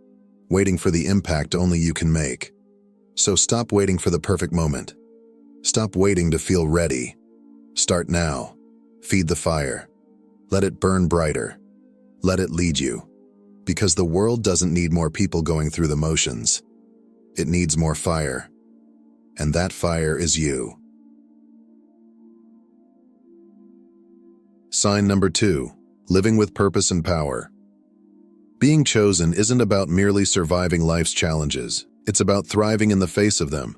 waiting for the impact only you can make. So stop waiting for the perfect moment. Stop waiting to feel ready. Start now. Feed the fire. Let it burn brighter. Let it lead you. Because the world doesn't need more people going through the motions. It needs more fire. And that fire is you. Sign number 2, living with purpose and power. Being chosen isn't about merely surviving life's challenges. It's about thriving in the face of them.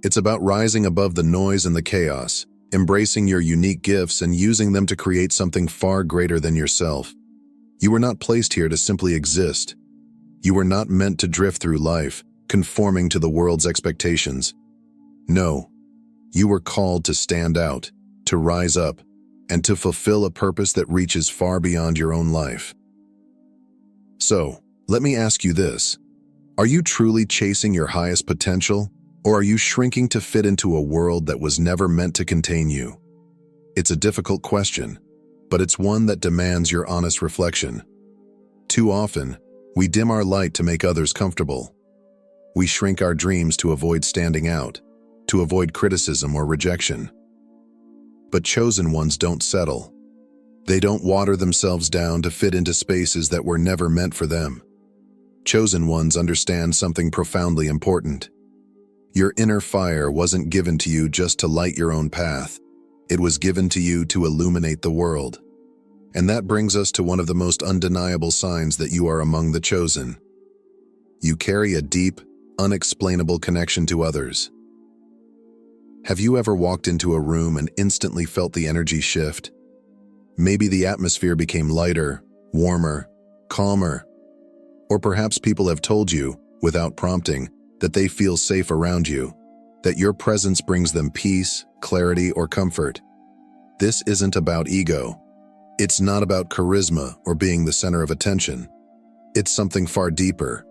It's about rising above the noise and the chaos, embracing your unique gifts and using them to create something far greater than yourself. You were not placed here to simply exist. You were not meant to drift through life, conforming to the world's expectations. No, you were called to stand out, to rise up, and to fulfill a purpose that reaches far beyond your own life. So, let me ask you this. Are you truly chasing your highest potential, or are you shrinking to fit into a world that was never meant to contain you? It's a difficult question, but it's one that demands your honest reflection. Too often, we dim our light to make others comfortable. We shrink our dreams to avoid standing out, to avoid criticism or rejection. But chosen ones don't settle. They don't water themselves down to fit into spaces that were never meant for them. Chosen ones understand something profoundly important. Your inner fire wasn't given to you just to light your own path. It was given to you to illuminate the world. And that brings us to one of the most undeniable signs that you are among the chosen. You carry a deep, unexplainable connection to others. Have you ever walked into a room and instantly felt the energy shift? Maybe the atmosphere became lighter, warmer, calmer. Or perhaps people have told you, without prompting, that they feel safe around you, that your presence brings them peace, clarity, or comfort. This isn't about ego. It's not about charisma or being the center of attention. It's something far deeper.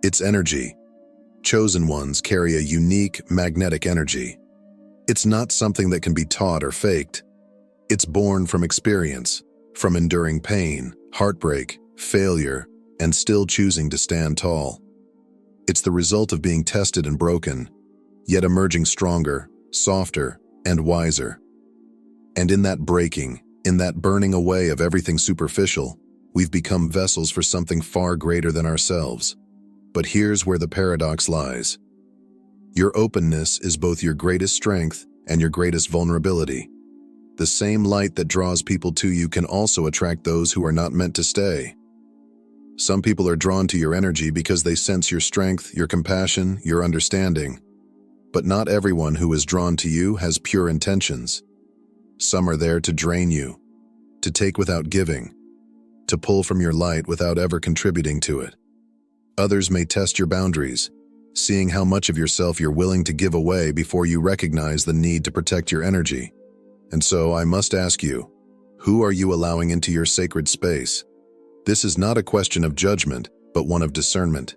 It's energy. Chosen ones carry a unique, magnetic energy. It's not something that can be taught or faked. It's born from experience, from enduring pain, heartbreak, failure, and still choosing to stand tall. It's the result of being tested and broken, yet emerging stronger, softer, and wiser. And in that breaking, in that burning away of everything superficial, we've become vessels for something far greater than ourselves. But here's where the paradox lies. Your openness is both your greatest strength and your greatest vulnerability. The same light that draws people to you can also attract those who are not meant to stay. Some people are drawn to your energy because they sense your strength, your compassion, your understanding. But not everyone who is drawn to you has pure intentions. Some are there to drain you, to take without giving, to pull from your light without ever contributing to it. Others may test your boundaries, seeing how much of yourself you're willing to give away before you recognize the need to protect your energy. And so I must ask you, who are you allowing into your sacred space? This is not a question of judgment, but one of discernment.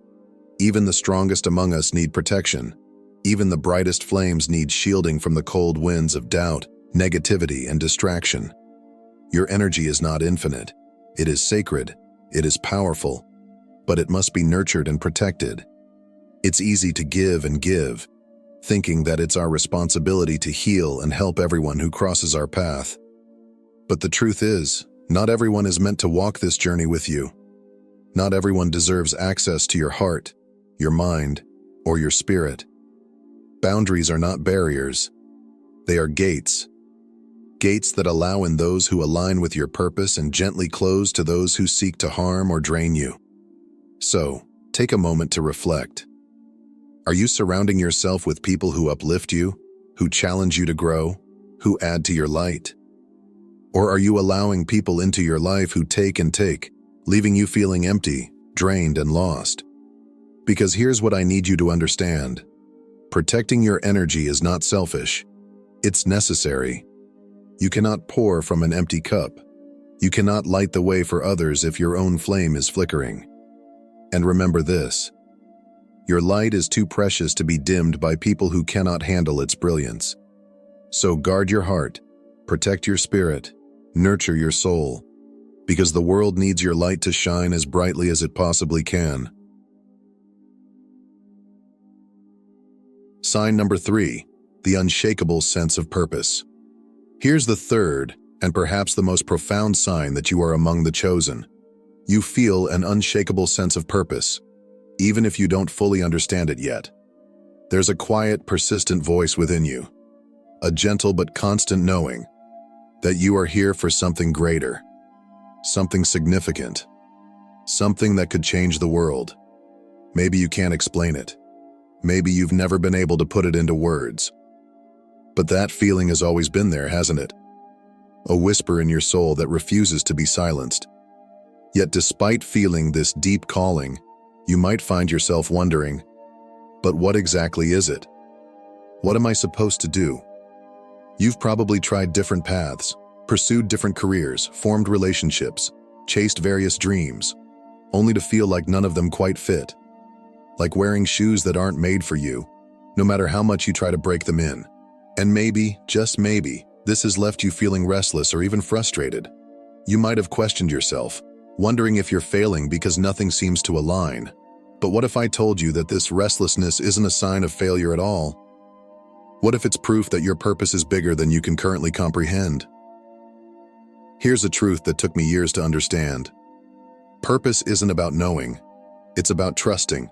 Even the strongest among us need protection. Even the brightest flames need shielding from the cold winds of doubt, negativity, and distraction. Your energy is not infinite. It is sacred. It is powerful. But it must be nurtured and protected. It's easy to give and give, thinking that it's our responsibility to heal and help everyone who crosses our path. But the truth is, not everyone is meant to walk this journey with you. Not everyone deserves access to your heart, your mind, or your spirit. Boundaries are not barriers. They are gates. Gates that allow in those who align with your purpose and gently close to those who seek to harm or drain you. So, take a moment to reflect. Are you surrounding yourself with people who uplift you, who challenge you to grow, who add to your light? Or are you allowing people into your life who take and take, leaving you feeling empty, drained, and lost? Because here's what I need you to understand. Protecting your energy is not selfish. It's necessary. You cannot pour from an empty cup. You cannot light the way for others if your own flame is flickering. And remember this. Your light is too precious to be dimmed by people who cannot handle its brilliance. So guard your heart, protect your spirit, nurture your soul, because the world needs your light to shine as brightly as it possibly can. Sign number 3, the unshakable sense of purpose. Here's the third, and perhaps the most profound sign that you are among the chosen. You feel an unshakable sense of purpose, even if you don't fully understand it yet. There's a quiet, persistent voice within you, a gentle but constant knowing that you are here for something greater, something significant, something that could change the world. Maybe you can't explain it. Maybe you've never been able to put it into words. But that feeling has always been there, hasn't it? A whisper in your soul that refuses to be silenced. Yet despite feeling this deep calling, you might find yourself wondering, but what exactly is it? What am I supposed to do? You've probably tried different paths, pursued different careers, formed relationships, chased various dreams, only to feel like none of them quite fit. Like wearing shoes that aren't made for you, no matter how much you try to break them in. And maybe, just maybe, this has left you feeling restless or even frustrated. You might have questioned yourself, wondering if you're failing because nothing seems to align. But what if I told you that this restlessness isn't a sign of failure at all? What if it's proof that your purpose is bigger than you can currently comprehend? Here's a truth that took me years to understand. Purpose isn't about knowing, it's about trusting.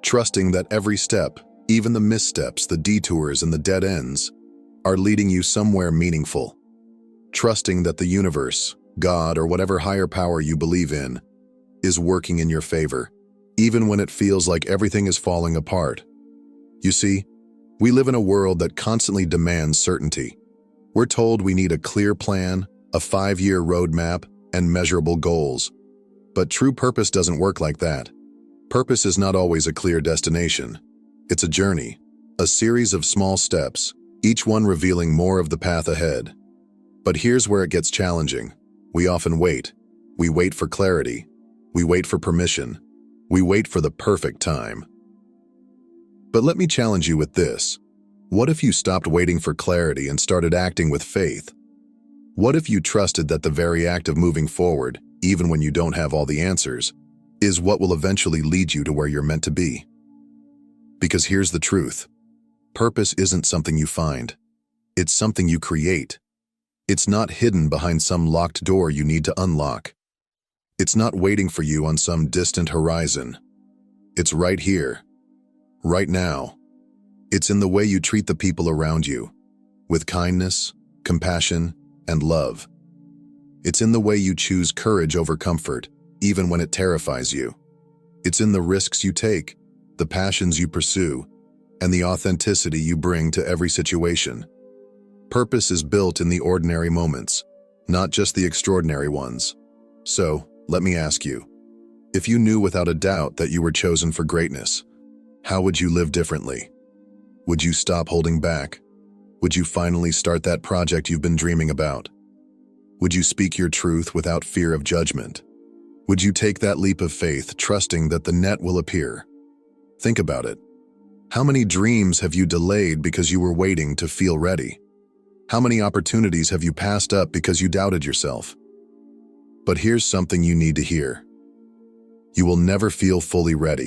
Trusting that every step, even the missteps, the detours, and the dead ends, are leading you somewhere meaningful. Trusting that the universe, God, or whatever higher power you believe in, is working in your favor, even when it feels like everything is falling apart. You see, we live in a world that constantly demands certainty. We're told we need a clear plan, a 5-year roadmap, and measurable goals. But true purpose doesn't work like that. Purpose is not always a clear destination. It's a journey, a series of small steps, each one revealing more of the path ahead. But here's where it gets challenging. We often wait. We wait for clarity. We wait for permission. We wait for the perfect time. But let me challenge you with this. What if you stopped waiting for clarity and started acting with faith? What if you trusted that the very act of moving forward, even when you don't have all the answers, is what will eventually lead you to where you're meant to be? Because here's the truth. Purpose isn't something you find. It's something you create. It's not hidden behind some locked door you need to unlock. It's not waiting for you on some distant horizon. It's right here, right now. It's in the way you treat the people around you, with kindness, compassion, and love. It's in the way you choose courage over comfort, even when it terrifies you. It's in the risks you take, the passions you pursue, and the authenticity you bring to every situation. Purpose is built in the ordinary moments, not just the extraordinary ones. So, let me ask you, if you knew without a doubt that you were chosen for greatness, how would you live differently? Would you stop holding back? Would you finally start that project you've been dreaming about? Would you speak your truth without fear of judgment? Would you take that leap of faith, trusting that the net will appear? Think about it. How many dreams have you delayed because you were waiting to feel ready? How many opportunities have you passed up because you doubted yourself? But here's something you need to hear. You will never feel fully ready.